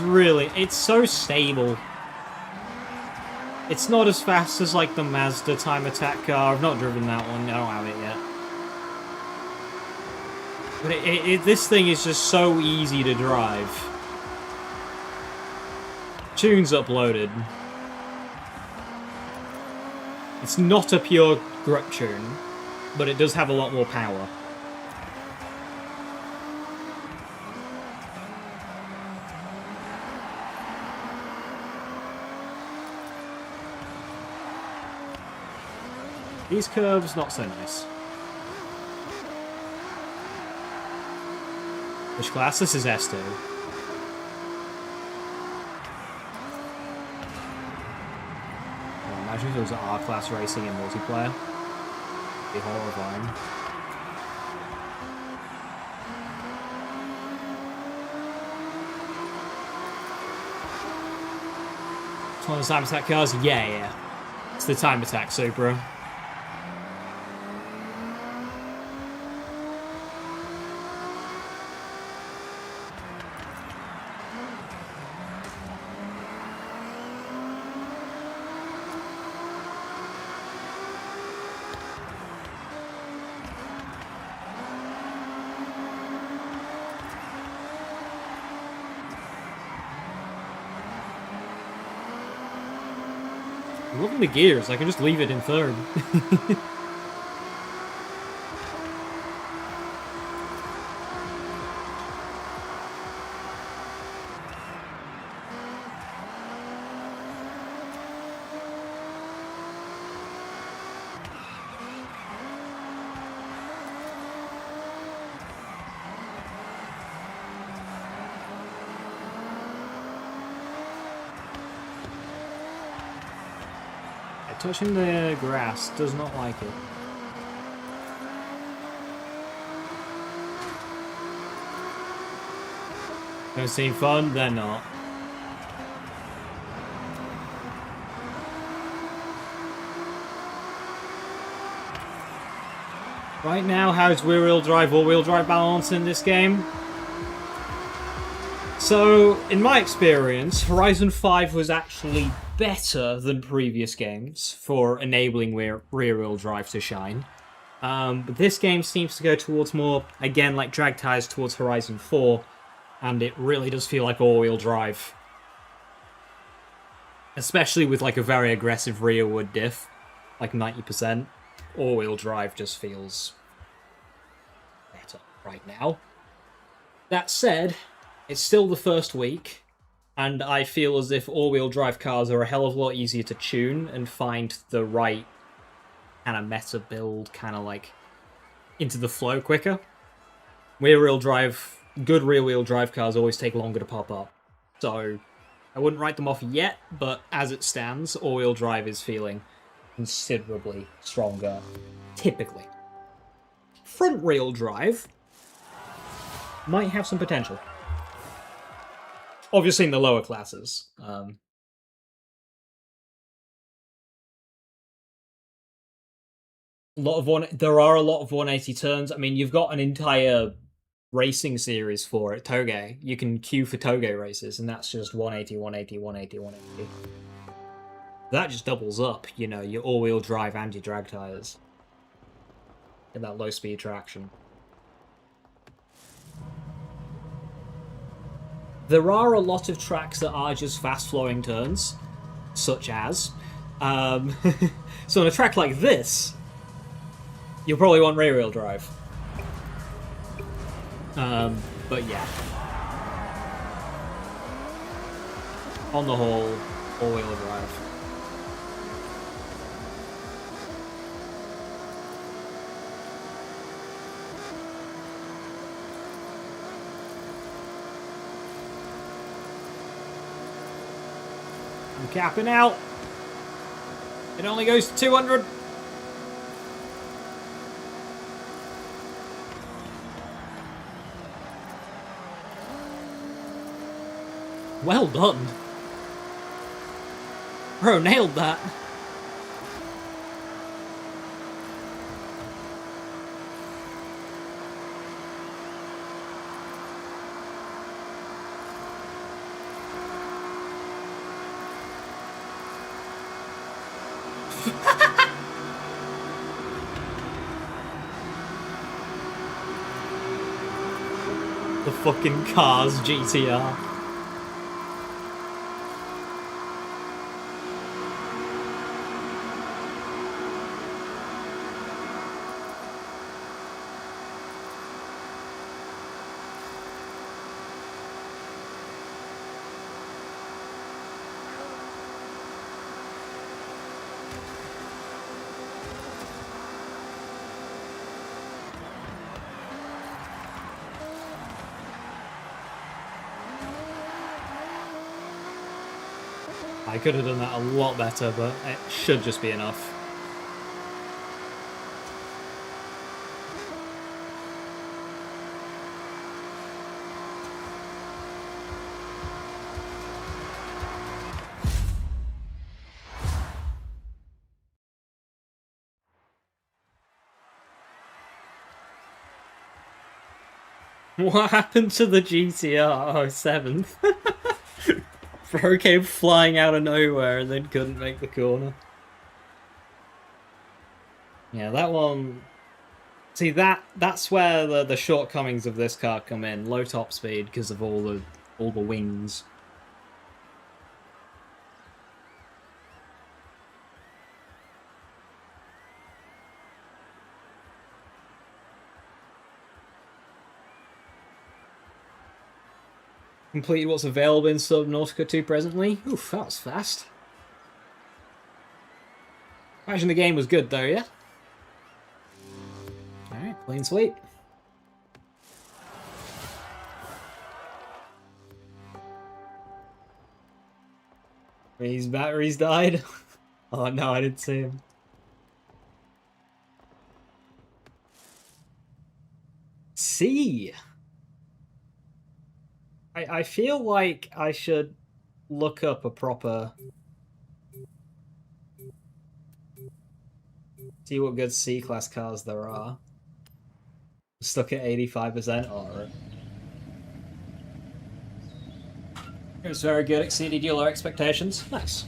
so stable. It's not as fast as like the Mazda time attack car. I've not driven that one. I don't have it yet. But this thing is just so easy to drive. Tune's uploaded. It's not a pure grip tune, but it does have a lot more power. These curves, not so nice. Which class? This is S2. Imagine if it was R-class racing in multiplayer. It'd be horrifying. It's one of the time attack cars? Yeah. It's the time attack Supra. Look at the gears, I can just leave it in third. Touching the grass does not like it. Don't seem fun? They're not. Right now, how's rear-wheel drive, all-wheel drive balance in this game? So, in my experience, Horizon 5 was actually better than previous games for enabling rear-wheel drive to shine. But this game seems to go towards more, again, like drag tires towards Horizon 4, and it really does feel like all-wheel drive. Especially with like a very aggressive rearward diff, like 90%. All-wheel drive just feels better right now. That said, it's still the first week, and I feel as if all-wheel drive cars are a hell of a lot easier to tune and find the right kind of meta build, kind of like into the flow quicker. Rear-wheel drive, good rear-wheel drive cars always take longer to pop up. So I wouldn't write them off yet, but as it stands, all-wheel drive is feeling considerably stronger, typically. Front-wheel drive might have some potential. Obviously in the lower classes. There are a lot of 180 turns. I mean, you've got an entire racing series for it, Toge. You can queue for Toge races, and that's just 180, 180, 180, 180. That just doubles up, you know, your all-wheel drive and your drag tires. Get that low-speed traction. There are a lot of tracks that are just fast-flowing turns, such as... so on a track like this, you'll probably want rear-wheel drive. But yeah. On the whole, all-wheel drive. I'm capping out. It only goes to 200. Well done. Bro, nailed that. The fucking Cars GTR. I could have done that a lot better, but it should just be enough. What happened to the GTR 07? Bro came flying out of nowhere and then couldn't make the corner. Yeah, that one... See, that's where the shortcomings of this car come in. Low top speed because of all the wings. Completed what's available in Subnautica 2 presently. Oof, that was fast. Imagine the game was good though, yeah? Alright, plain sweet. His batteries died. Oh no, I didn't see him. C. I feel like I should look up a proper... See what good C-class cars there are. Stuck at 85%. Alright. It was very good, exceeded your expectations. Nice.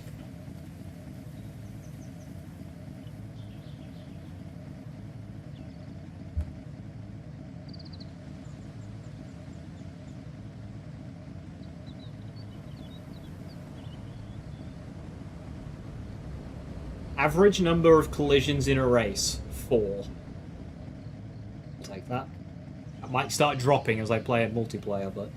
Average number of collisions in a race, 4. I'll take that. I might start dropping as I play a multiplayer, but...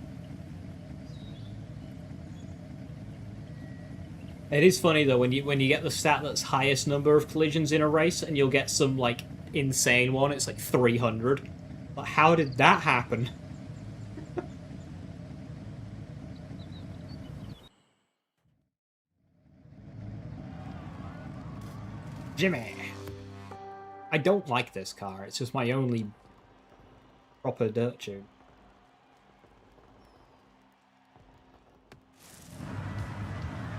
It is funny though, when you get the stat that's highest number of collisions in a race, and you'll get some, like, insane one, it's like 300. But how did that happen? Jimmy! I don't like this car, it's just my only proper dirt tune.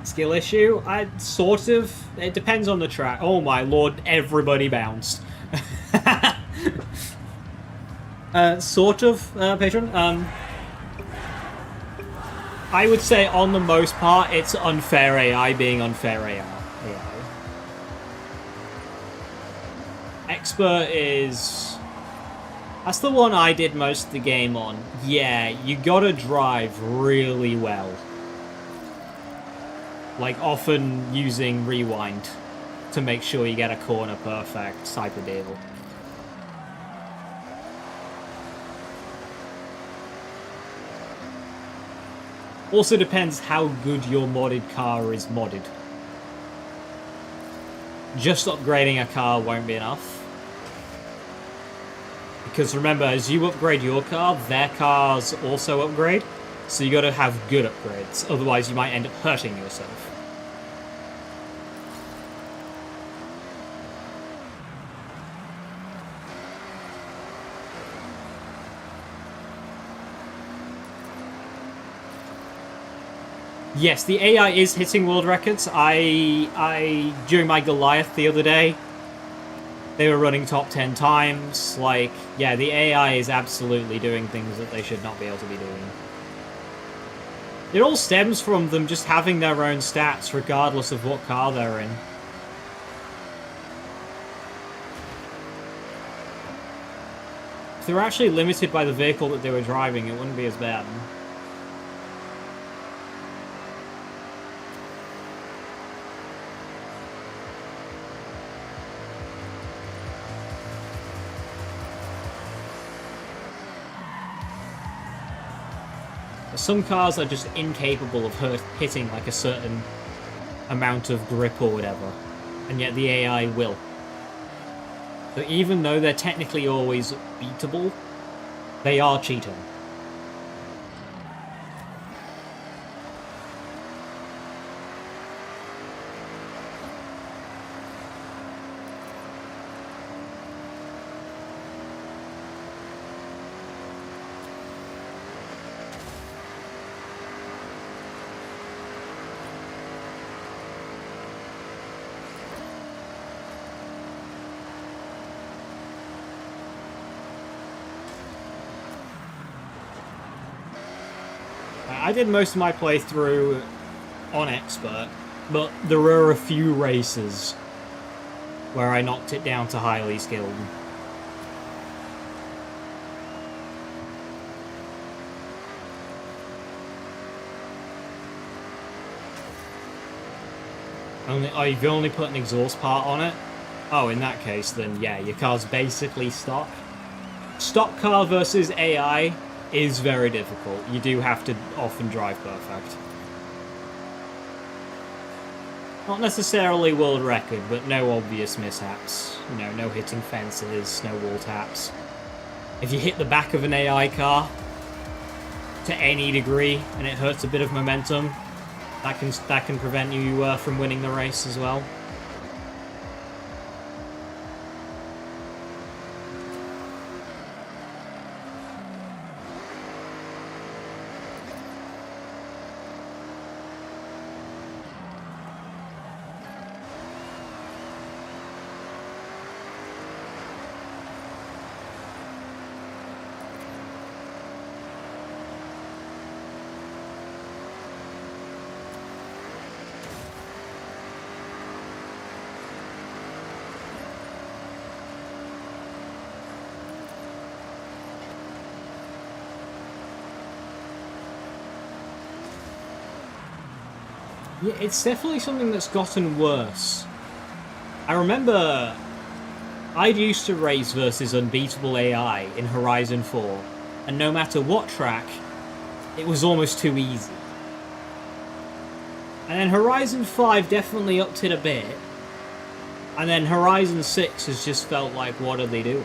Skill issue? Sort of. It depends on the track. Oh my lord, everybody bounced. Sort of, Patron. I would say on the most part, it's unfair AI being unfair AI. Expert is... That's the one I did most of the game on. Yeah, you gotta drive really well. Like, often using rewind to make sure you get a corner perfect type of deal. Also depends how good your modded car is modded. Just upgrading a car won't be enough. Because remember, as you upgrade your car, their cars also upgrade. So you gotta have good upgrades, otherwise you might end up hurting yourself. Yes, the AI is hitting world records. During my Goliath the other day, they were running top 10 times. Like, yeah, the AI is absolutely doing things that they should not be able to be doing. It all stems from them just having their own stats regardless of what car they're in. If they were actually limited by the vehicle that they were driving, it wouldn't be as bad. Some cars are just incapable of hitting like a certain amount of grip or whatever, and yet the AI will. So even though they're technically always beatable, they are cheating. I did most of my playthrough on expert, but there are a few races where I knocked it down to highly skilled. Oh, you've only put an exhaust part on it? Oh, in that case, then yeah, your car's basically stock. Stock car versus AI is very difficult. You do have to often drive perfect. Not necessarily world record, but no obvious mishaps. You know, no hitting fences, no wall taps. If you hit the back of an AI car to any degree and it hurts a bit of momentum, that can prevent you from winning the race as well. Yeah, it's definitely something that's gotten worse. I remember I'd used to race versus unbeatable AI in Horizon 4, and no matter what track, it was almost too easy. And then Horizon 5 definitely upped it a bit, and then Horizon 6 has just felt like, what are they doing?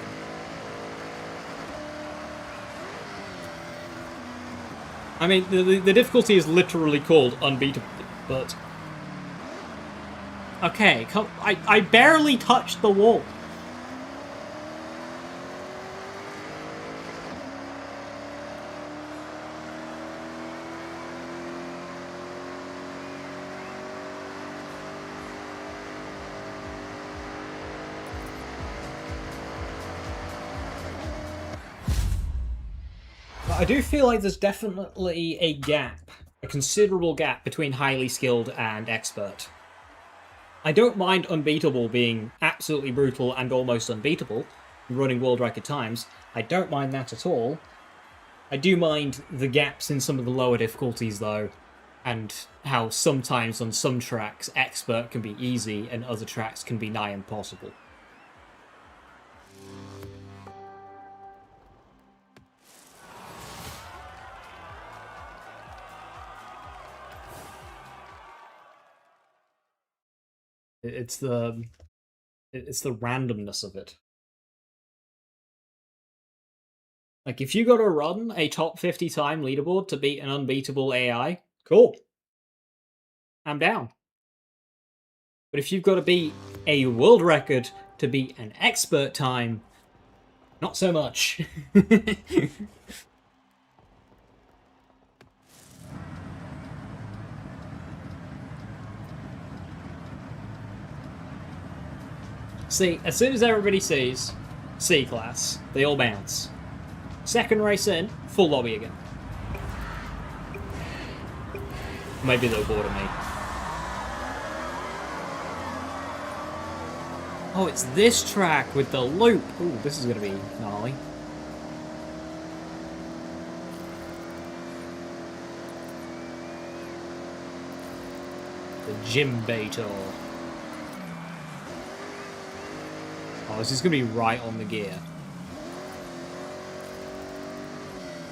I mean, the difficulty is literally called unbeatable. But okay, I barely touched the wall. But I do feel like there's definitely a gap. A considerable gap between highly skilled and expert. I don't mind unbeatable being absolutely brutal and almost unbeatable, running world record times. I don't mind that at all. I do mind the gaps in some of the lower difficulties though, and how sometimes on some tracks expert can be easy and other tracks can be nigh impossible. It's the randomness of it. Like, if you got to run a top 50 time leaderboard to beat an unbeatable AI, cool. I'm down. But if you've got to beat a world record to beat an expert time, not so much. See, as soon as everybody sees C-Class, they all bounce. Second race in, full lobby again. Maybe they'll board of me. Oh, it's this track with the loop. Ooh, this is going to be gnarly. The Gym Beetle. Oh, this is going to be right on the gear.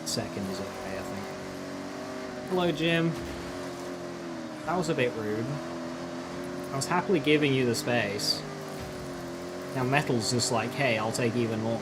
Second is okay, I think. Hello, Jim. That was a bit rude. I was happily giving you the space. Now Metal's just like, hey, I'll take even more.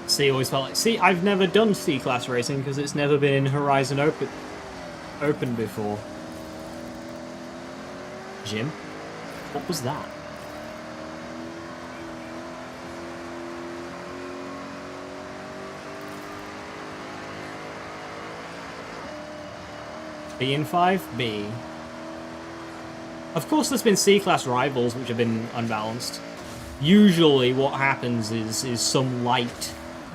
C always felt like... See, I've never done C-Class racing because it's never been in Horizon Open before. Jim? What was that? B in 5? B. Of course there's been C-class rivals which have been unbalanced. Usually what happens is some light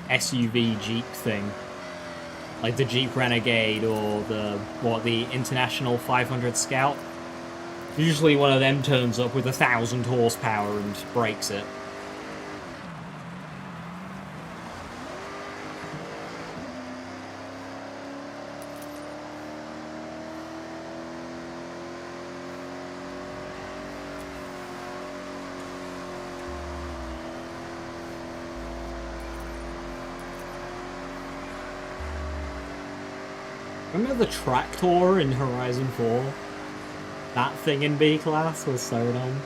SUV Jeep thing. Like the Jeep Renegade or the International 500 Scout. Usually one of them turns up with 1,000 horsepower and breaks it. Remember the tractor in Horizon 4? That thing in B class was so dumb.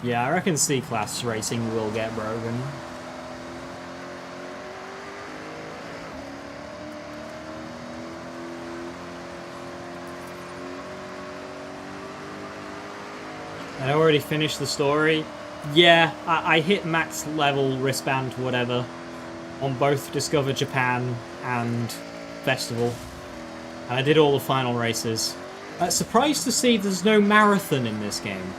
Yeah, I reckon C-Class racing will get broken. I already finished the story. Yeah, I hit max level wristband, whatever, on both Discover Japan and Festival. And I did all the final races. Surprised to see there's no marathon in this game.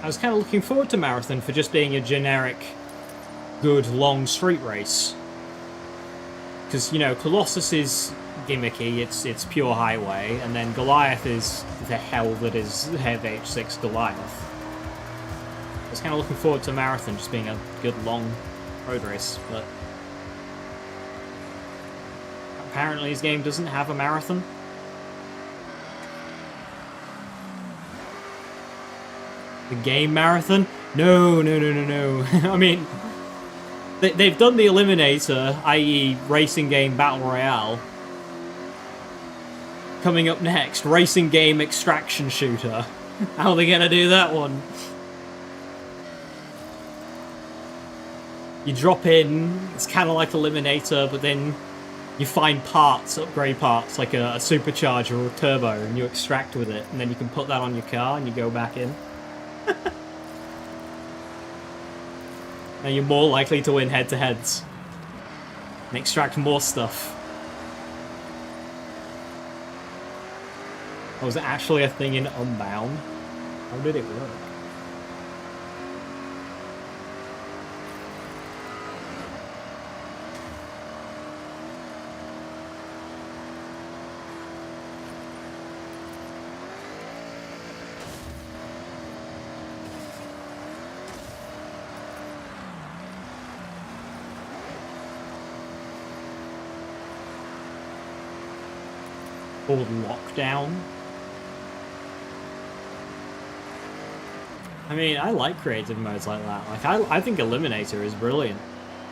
I was kind of looking forward to Marathon for just being a generic, good, long street race. Because, you know, Colossus is gimmicky, it's pure highway, and then Goliath is the hell that is Hev H6 Goliath. I was kind of looking forward to Marathon just being a good, long road race, but apparently this game doesn't have a marathon. The game marathon? No. I mean, they've done the Eliminator, i.e. racing game battle royale. Coming up next, racing game extraction shooter. How are they gonna do that one? You drop in, it's kind of like Eliminator, but then you find parts, upgrade parts, like a supercharger or a turbo, and you extract with it, and then you can put that on your car and you go back in. And you're more likely to win head-to-heads and extract more stuff. Was it actually a thing in Unbound? How did it work? Called Lockdown. I mean, I like creative modes like that. Like, I think Eliminator is brilliant.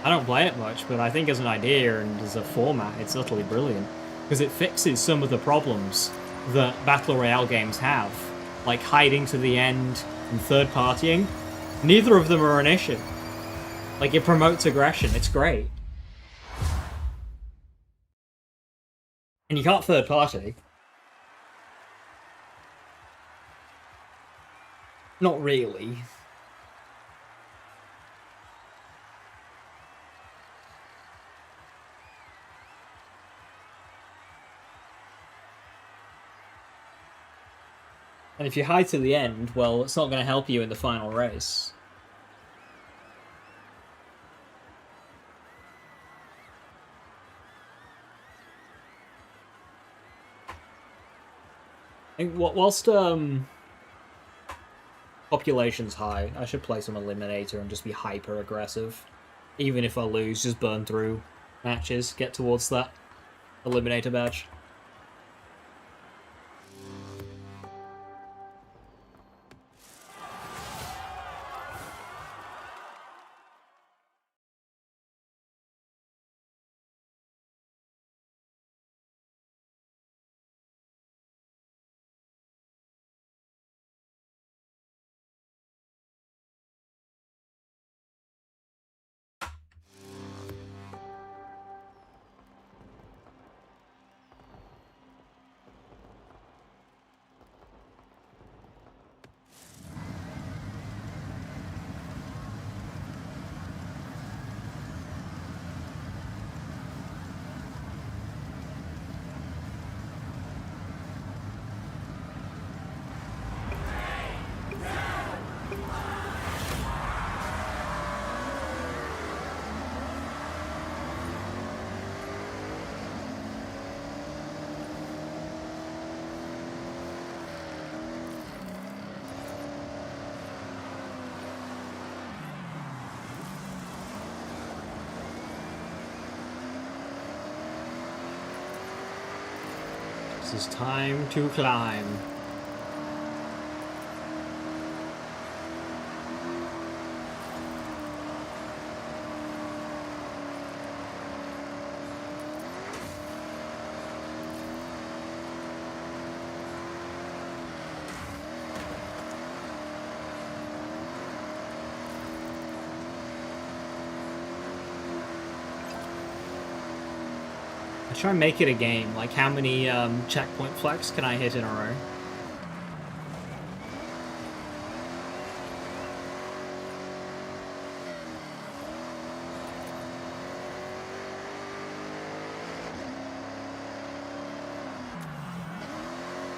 I don't play it much, but I think as an idea and as a format, it's utterly brilliant. Because it fixes some of the problems that Battle Royale games have. Like hiding to the end and third-partying. Neither of them are an issue. Like, it promotes aggression. It's great. And you can't third party. Not really. And if you hide to the end, well, it's not going to help you in the final race. I think whilst Population's high. I should play some Eliminator and just be hyper aggressive. Even if I lose, just burn through matches, get towards that Eliminator badge. This is time to climb. Try and make it a game. Like, how many checkpoint flags can I hit in a row?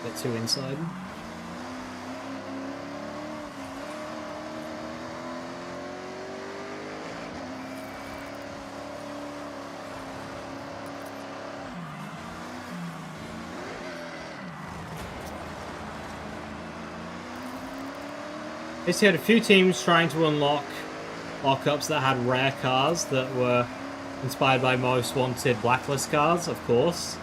Bit too inside. Basically had a few teams trying to unlock lockups that had rare cars that were inspired by Most Wanted Blacklist cars, of course.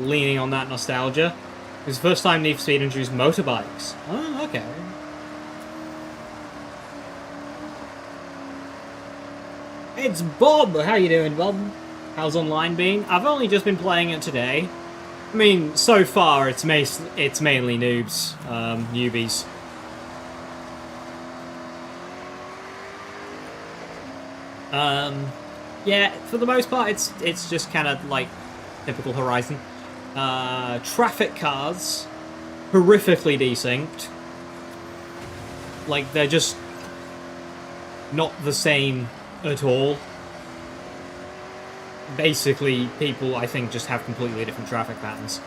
Leaning on that nostalgia. It was the first time Need for Speed introduced motorbikes. Oh, okay. It's Bob! How you doing, Bob? How's online been? I've only just been playing it today. I mean, so far it's mainly noobs, newbies. Yeah, for the most part, it's just kind of like typical Horizon. Traffic cars, horrifically desynced. Like, they're just not the same at all. Basically, people, I think, just have completely different traffic patterns.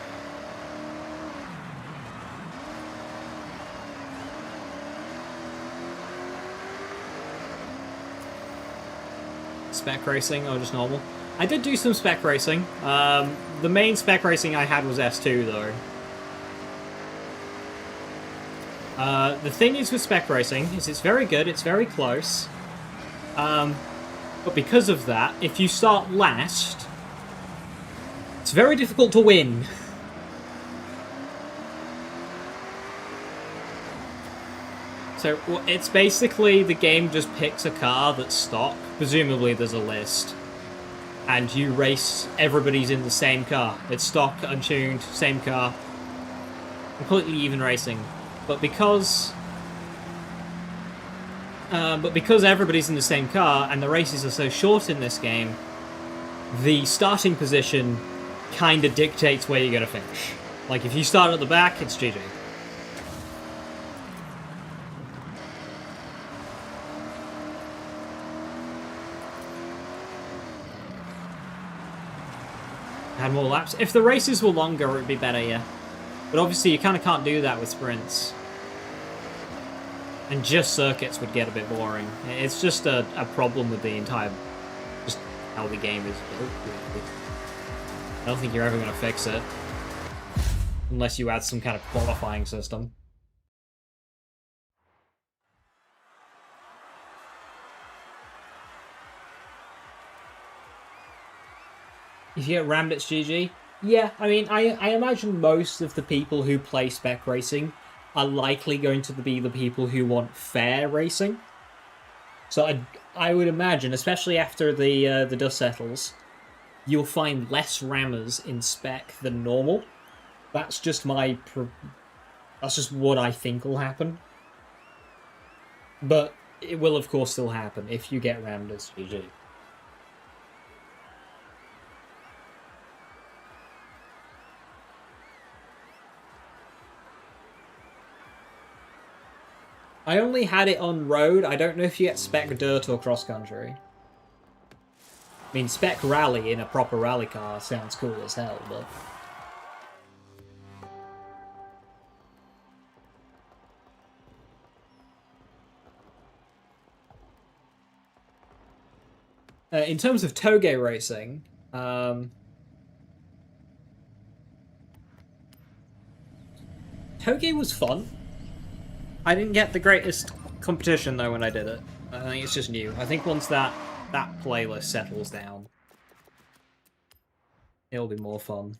Spec racing or just normal? I did do some spec racing. The main spec racing I had was S2 though. The thing is with spec racing is it's very good, it's very close. But because of that, if you start last, it's very difficult to win. So it's basically the game just picks a car that's stock. Presumably there's a list. And you race, everybody's in the same car. It's stock, untuned, same car. Completely even racing. But because everybody's in the same car and the races are so short in this game, the starting position kind of dictates where you're going to finish. Like, if you start at the back, it's GG. Had more laps. If the races were longer, it would be better, yeah. But obviously, you kind of can't do that with sprints. And just circuits would get a bit boring. It's just a problem with the entire... just how the game is built. I don't think you're ever going to fix it. Unless you add some kind of qualifying system. If you get rammed, it's GG. Yeah, I mean, I imagine most of the people who play spec racing are likely going to be the people who want fair racing. So I would imagine, especially after the dust settles, you'll find less rammers in spec than normal. That's just that's just what I think will happen. But it will, of course, still happen if you get rammed as GG. I only had it on road. I don't know if you get spec dirt or cross country. I mean, spec rally in a proper rally car sounds cool as hell, but... in terms of toge racing, toge was fun. I didn't get the greatest competition though when I did it. I think it's just new. I think once that playlist settles down, it'll be more fun.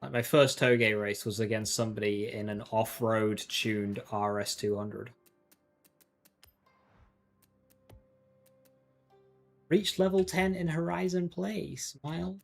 Like my first toge race was against somebody in an off-road tuned RS200. Reached level 10 in Horizon Play. Smile.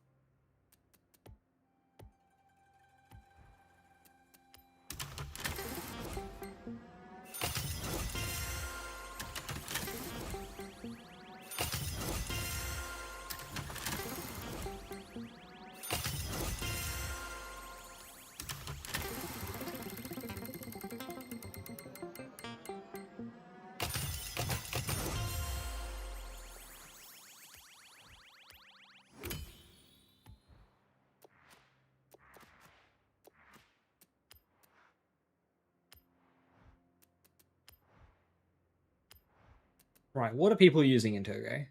Right, what are people using in Toge?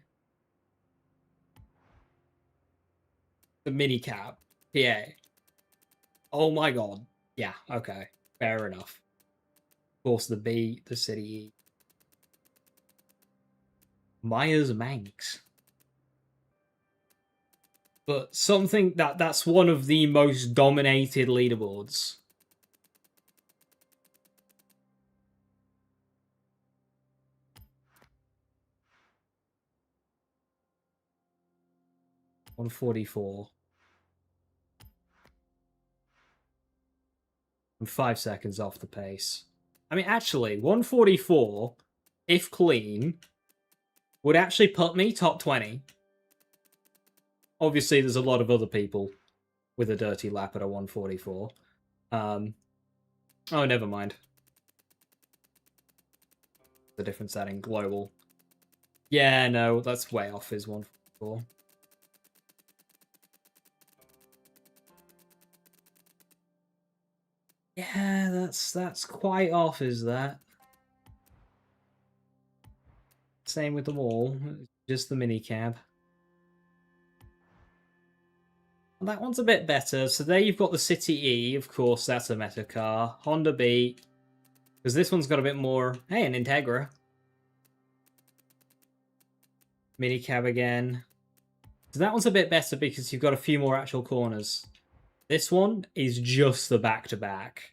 The minicab. PA. Oh my god. Yeah, okay. Fair enough. Of course, the B, the City E. Myers Manx. But something that's one of the most dominated leaderboards. $144. I'm 5 seconds off the pace. I mean, actually, 144, if clean, would actually put me top 20. Obviously, there's a lot of other people with a dirty lap at a 144. Oh, never mind. The difference that in global. Yeah, no, that's way off his 144. Yeah, that's quite off, is that? Same with them all, just the minicab. Well, that one's a bit better. So there you've got the City E, of course, that's a meta car. Honda Beat, because this one's got a bit more... Hey, an Integra. Minicab again. So that one's a bit better because you've got a few more actual corners. This one is just the back-to-back.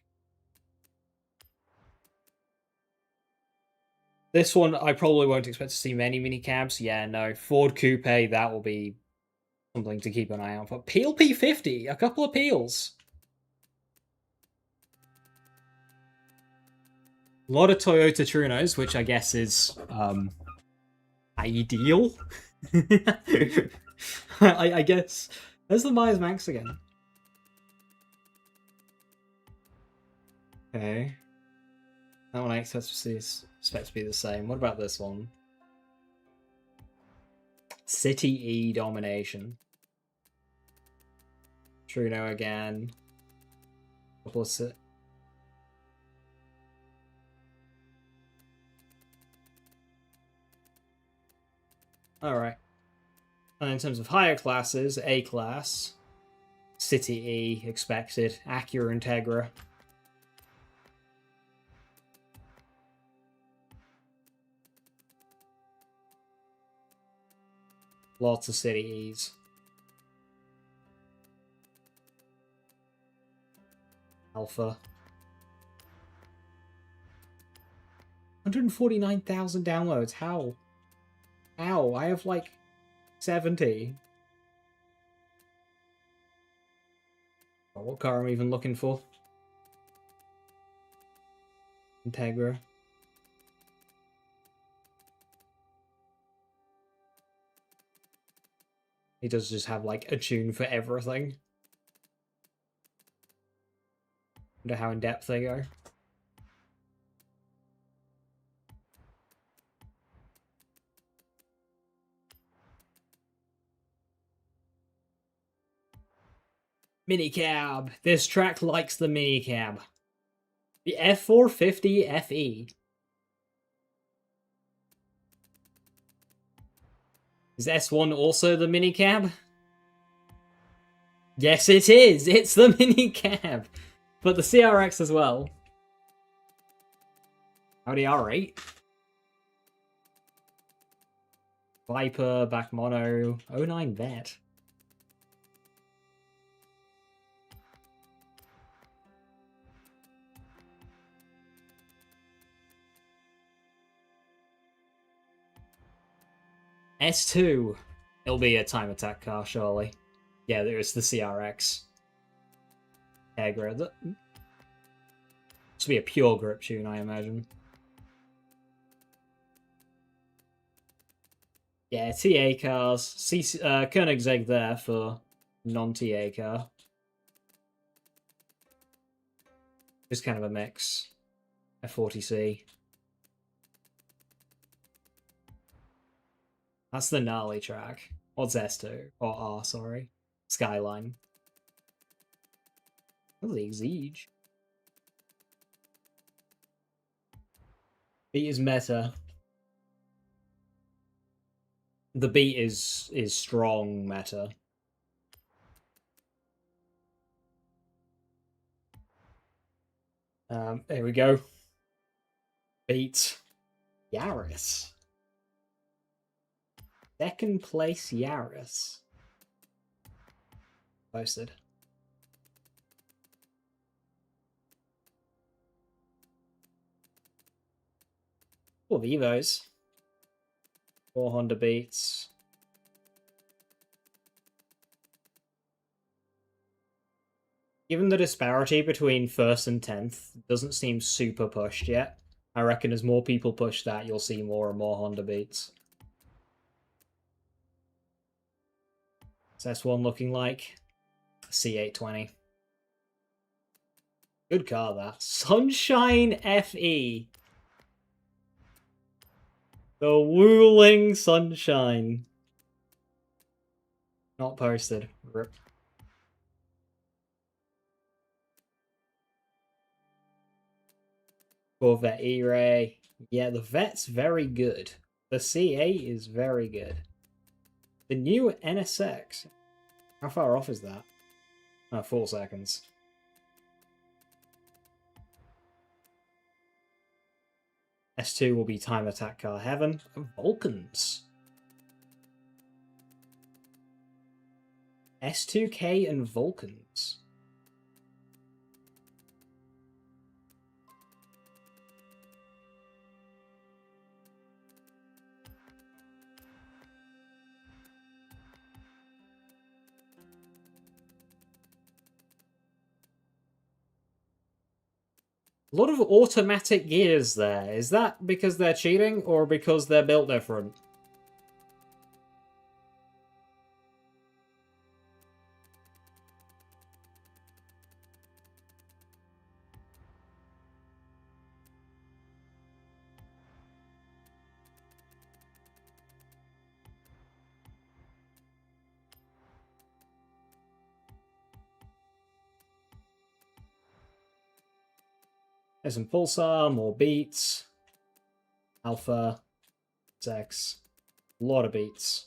This one, I probably won't expect to see many minicabs. Yeah, no. Ford Coupe, that will be something to keep an eye out for. Peel P50, a couple of peels. A lot of Toyota Trunos, which I guess is ideal. I guess. There's the Myers Manx again. Okay. That one I expect to be the same. What about this one? City E domination. Truno again. What's it? Alright. And in terms of higher classes, A class, City E expected, Acura Integra. Lots of city ease. Alpha. 149,000 downloads. How? How? I have like 70. Oh, what car am I even looking for? Integra. He does just have like a tune for everything. Wonder how in depth they go. Minicab. This track likes the minicab. The F450 FE. Is S1 also the minicab? Yes, it is. It's the minicab. But the CRX as well. Audi R8. Viper, back mono, 09 vet. S2. It'll be a time attack car, surely. Yeah, there's the CRX. Integra. This will be a pure grip tune, I imagine. Yeah, TA cars. Koenigsegg there for non-TA car. Just kind of a mix. F40C. That's the gnarly track. What's S2? Or R, sorry. Skyline. Oh, the Exige. Beat is meta. The beat is strong meta. There we go. Beat. Yaris. Second place Yaris. Posted. Oh, Vivos. 4 Honda Beats. Given the disparity between 1st and 10th, it doesn't seem super pushed yet. I reckon as more people push that, you'll see more and more Honda Beats. What's S1 looking like? C820. Good car, that. Sunshine FE. The Wuling Sunshine. Not posted. Rip. Corvette E-Ray. Yeah, the Vet's very good. The C8 is very good. The new NSX. How far off is that? 4 seconds. S2 will be time attack car heaven. Vulcans. S2K and Vulcans. A lot of automatic gears there. Is that because they're cheating or because they're built different? There's some Pulsar, more beats. Alpha, X. A lot of beats.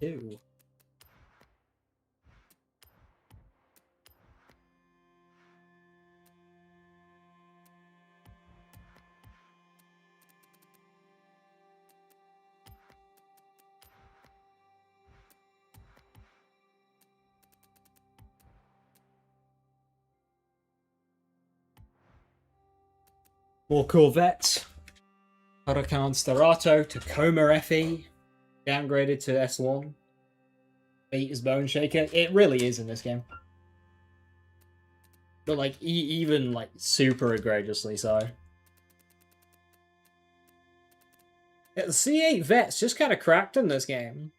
2. More Corvettes. Huracan Starato, Tacoma FE, downgraded to S1. Beat is Bone Shaker. It really is in this game. But like, even like super egregiously so. Yeah, the C8 Vets just kind of cracked in this game.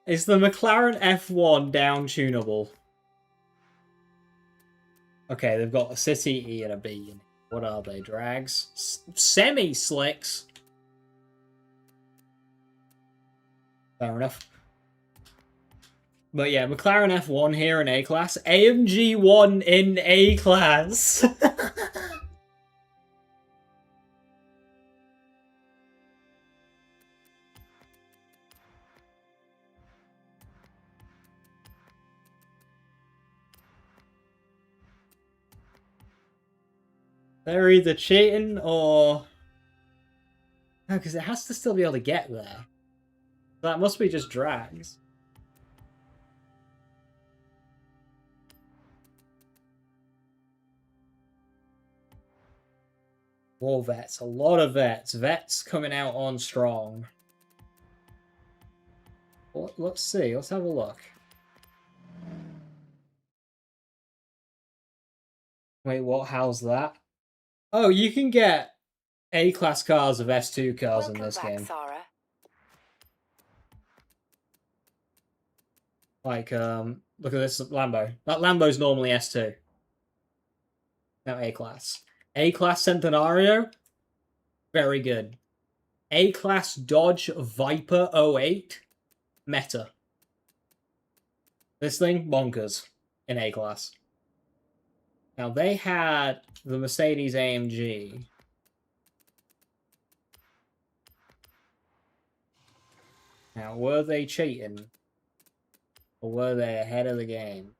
Is the McLaren F1 down tunable? Okay, they've got a City E and a B. What are they? Drags? Semi-slicks? Fair enough. But yeah, McLaren F1 here in A-Class. AMG 1 in A-Class. They're either cheating or... No, because it has to still be able to get there. That must be just drags. More vets. A lot of vets. Vets coming out on strong. Let's see. Let's have a look. Wait, what? How's that? Oh, you can get A-Class cars of S2 cars in this game. Sarah. Like, look at this Lambo. That Lambo's normally S2. Now A-Class. A-Class Centenario? Very good. A-Class Dodge Viper 08? Meta. This thing? Bonkers. In A-Class. Now, they had the Mercedes AMG. Now, were they cheating? Or were they ahead of the game?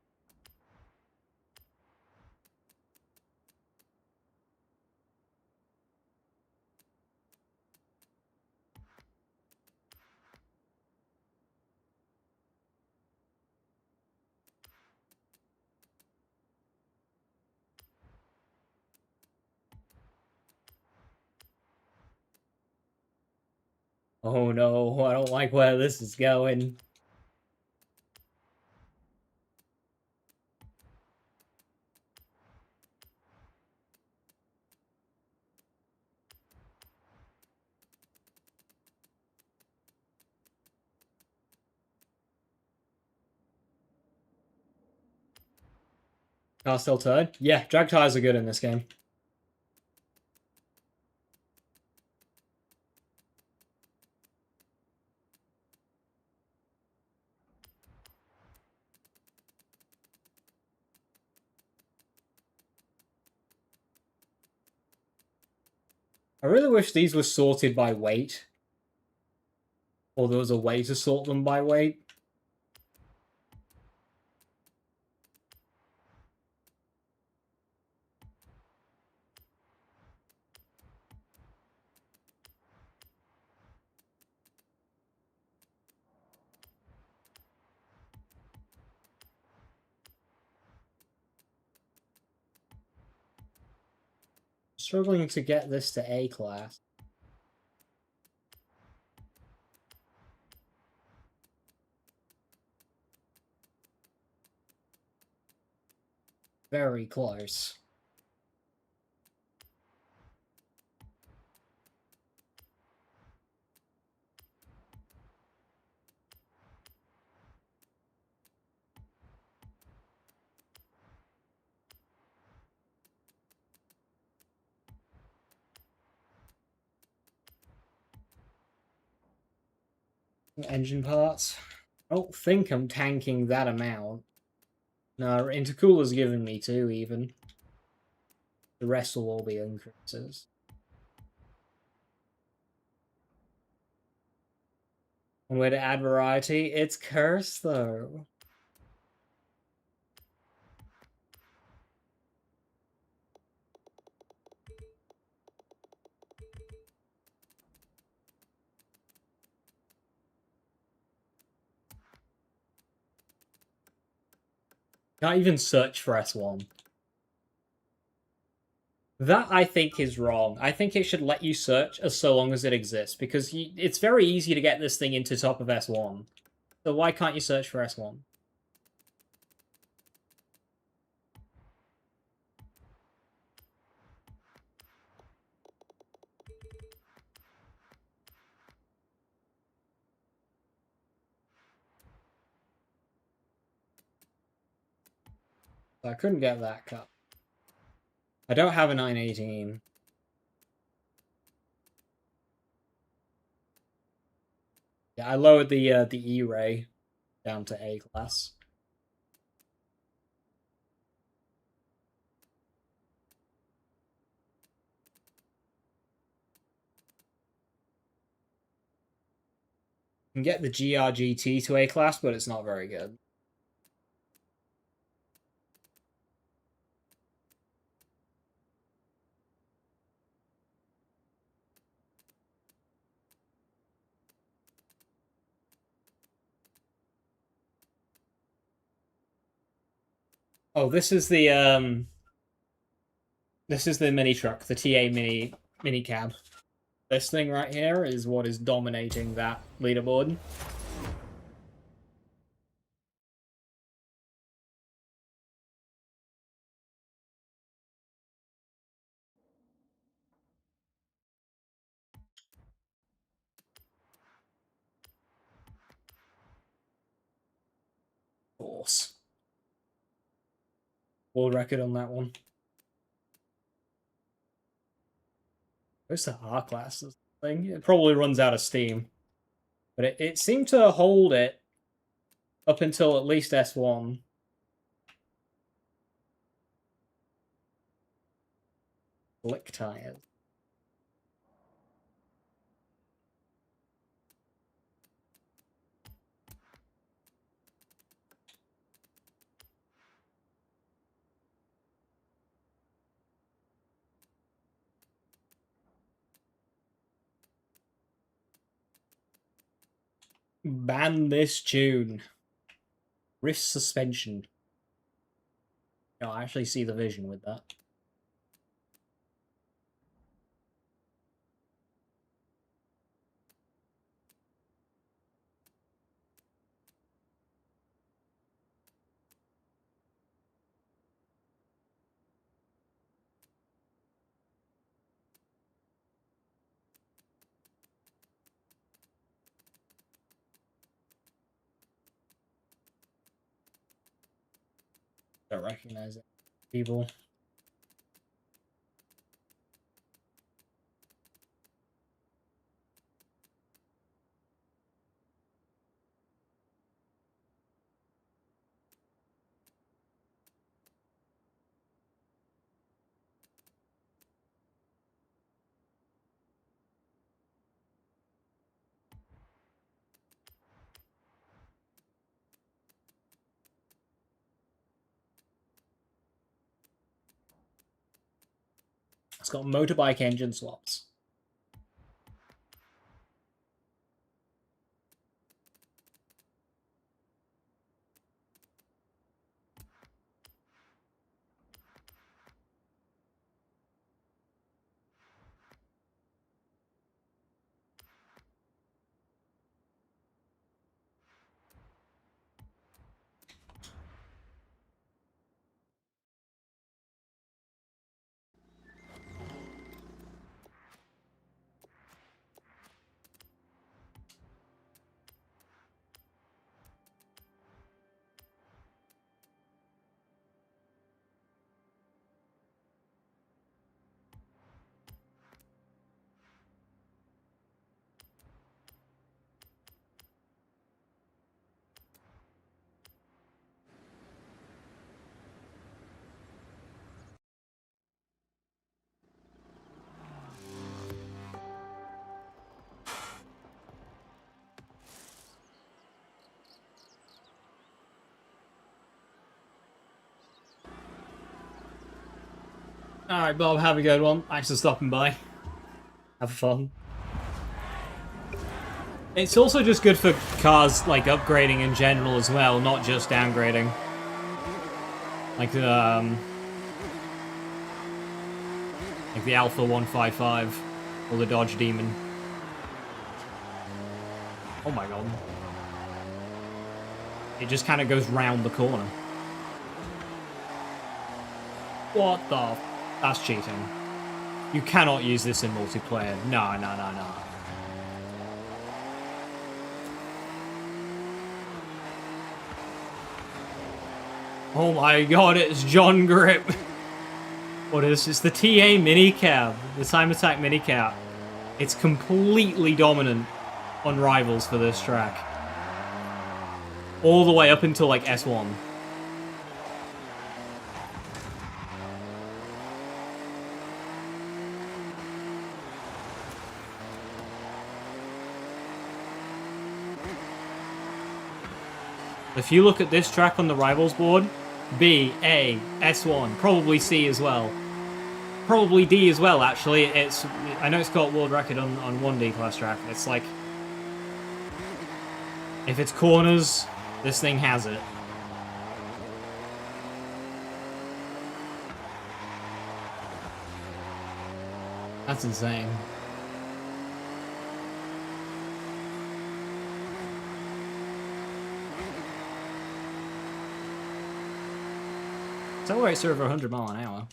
Oh no, I don't like where this is going. Car still turn? Yeah, drag tires are good in this game. I really wish these were sorted by weight. Or there was a way to sort them by weight. Struggling to get this to A-Class. Very close. Engine parts. I don't think I'm tanking that amount. No, intercooler's giving me 2 even. The rest will all be increases. One way to add variety. It's cursed, though. Can't even search for S1. That, I think, is wrong. I think it should let you search as so long as it exists, because it's very easy to get this thing into top of S1. So why can't you search for S1? So I couldn't get that cut. I don't have a 918. Yeah, I lowered the E-ray down to A class. You can get the GRGT to A class, but it's not very good. Oh, this is the mini truck, the TA mini cab. This thing right here is what is dominating that leaderboard. Force. World record on that one. Goes to R class, this thing. It probably runs out of steam. But it seemed to hold it up until at least S1. Slick tires. Ban this tune. Wrist suspension. No, I actually see the vision with that. Don't recognize it. People. It's got motorbike engine swaps. Alright, Bob, have a good one. Thanks for stopping by. Have fun. It's also just good for cars, like, upgrading in general as well, not just downgrading. Like the Alpha 155 or the Dodge Demon. Oh my god. It just kind of goes round the corner. What the... That's cheating. You cannot use this in multiplayer. No, no, no, no. Oh my god, it's John Grip. What is this? It's the TA minicab. The Time Attack minicab. It's completely dominant on Rivals for this track. All the way up until, like, S1. If you look at this track on the Rivals board, B, A, S1, probably C as well. Probably D as well, actually. I know it's got world record on 1D class track. It's like... If it's corners, this thing has it. That's insane. Accelerates over 100 miles an hour.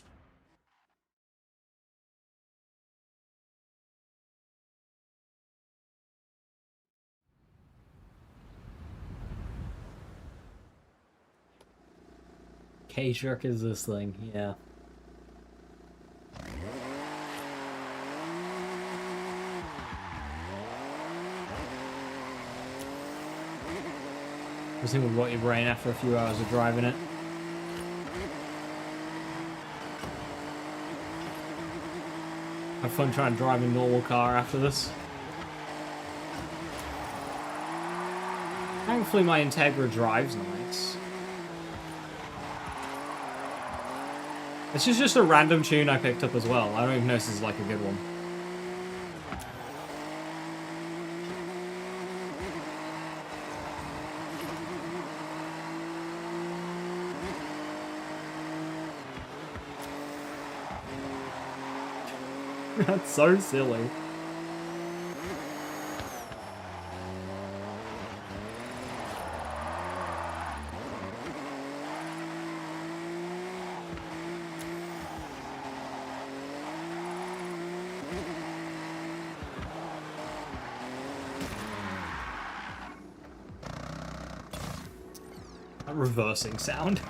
K-Shark is this thing, yeah. This thing would rot your brain after a few hours of driving it. Have fun trying to drive a normal car after this. Thankfully my Integra drives nice. This is just a random tune I picked up as well. I don't even know if this is like a good one. That's so silly. That reversing sound.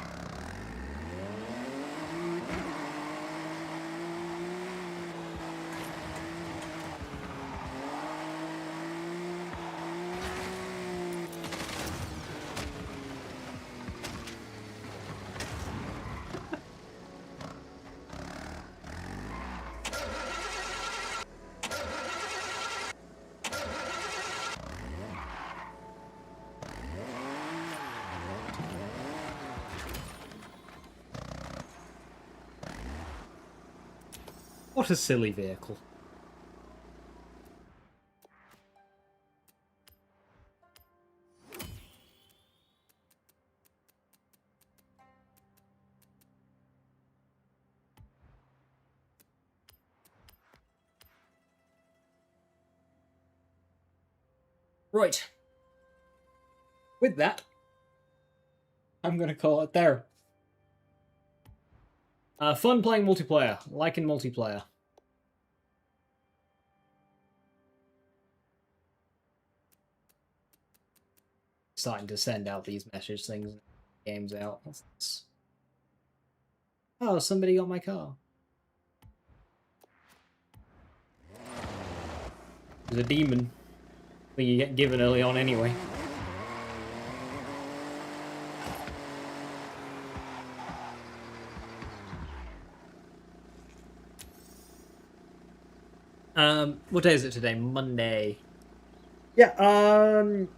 What a silly vehicle. Right. With that, I'm going to call it there. Fun playing multiplayer. Liking multiplayer. Starting to send out these message things. Games out. Oh, somebody got my car. It was a demon. Thing you get given early on anyway. What day is it today? Monday. Yeah, I'm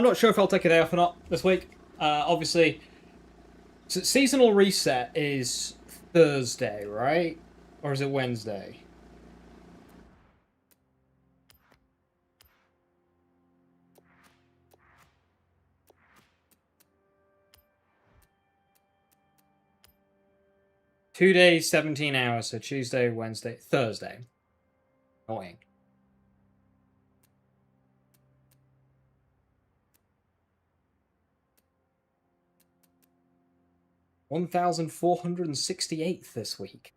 not sure if I'll take a day off or not this week. Obviously, seasonal reset is Thursday, right? Or is it Wednesday? Two days, 17 hours, so Tuesday, Wednesday, Thursday. Annoying. $1,468th this week.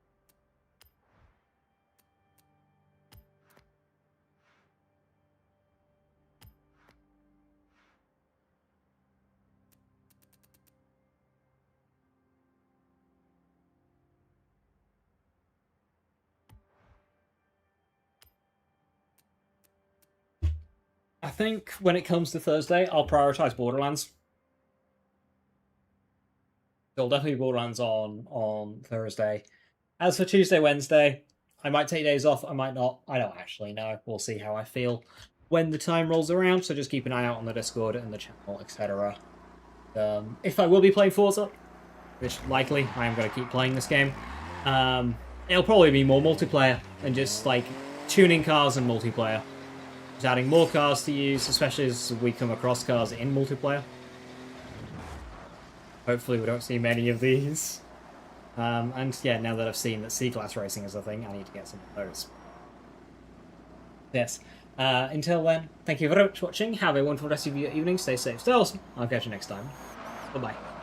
I think when it comes to Thursday, I'll prioritize Borderlands. There'll definitely be Borderlands on Thursday. As for Tuesday, Wednesday, I might take days off, I might not. I don't actually know. We'll see how I feel when the time rolls around, so just keep an eye out on the Discord and the channel, etc. If I will be playing Forza, which likely I am going to keep playing this game, it'll probably be more multiplayer and just like tuning cars and multiplayer. Just adding more cars to use, especially as we come across cars in multiplayer. Hopefully we don't see many of these. And yeah, now that I've seen that C-Class racing is a thing, I need to get some of those. Yes. Until then, thank you very much for watching. Have a wonderful rest of your evening. Stay safe. Stay awesome. I'll catch you next time. Bye-bye.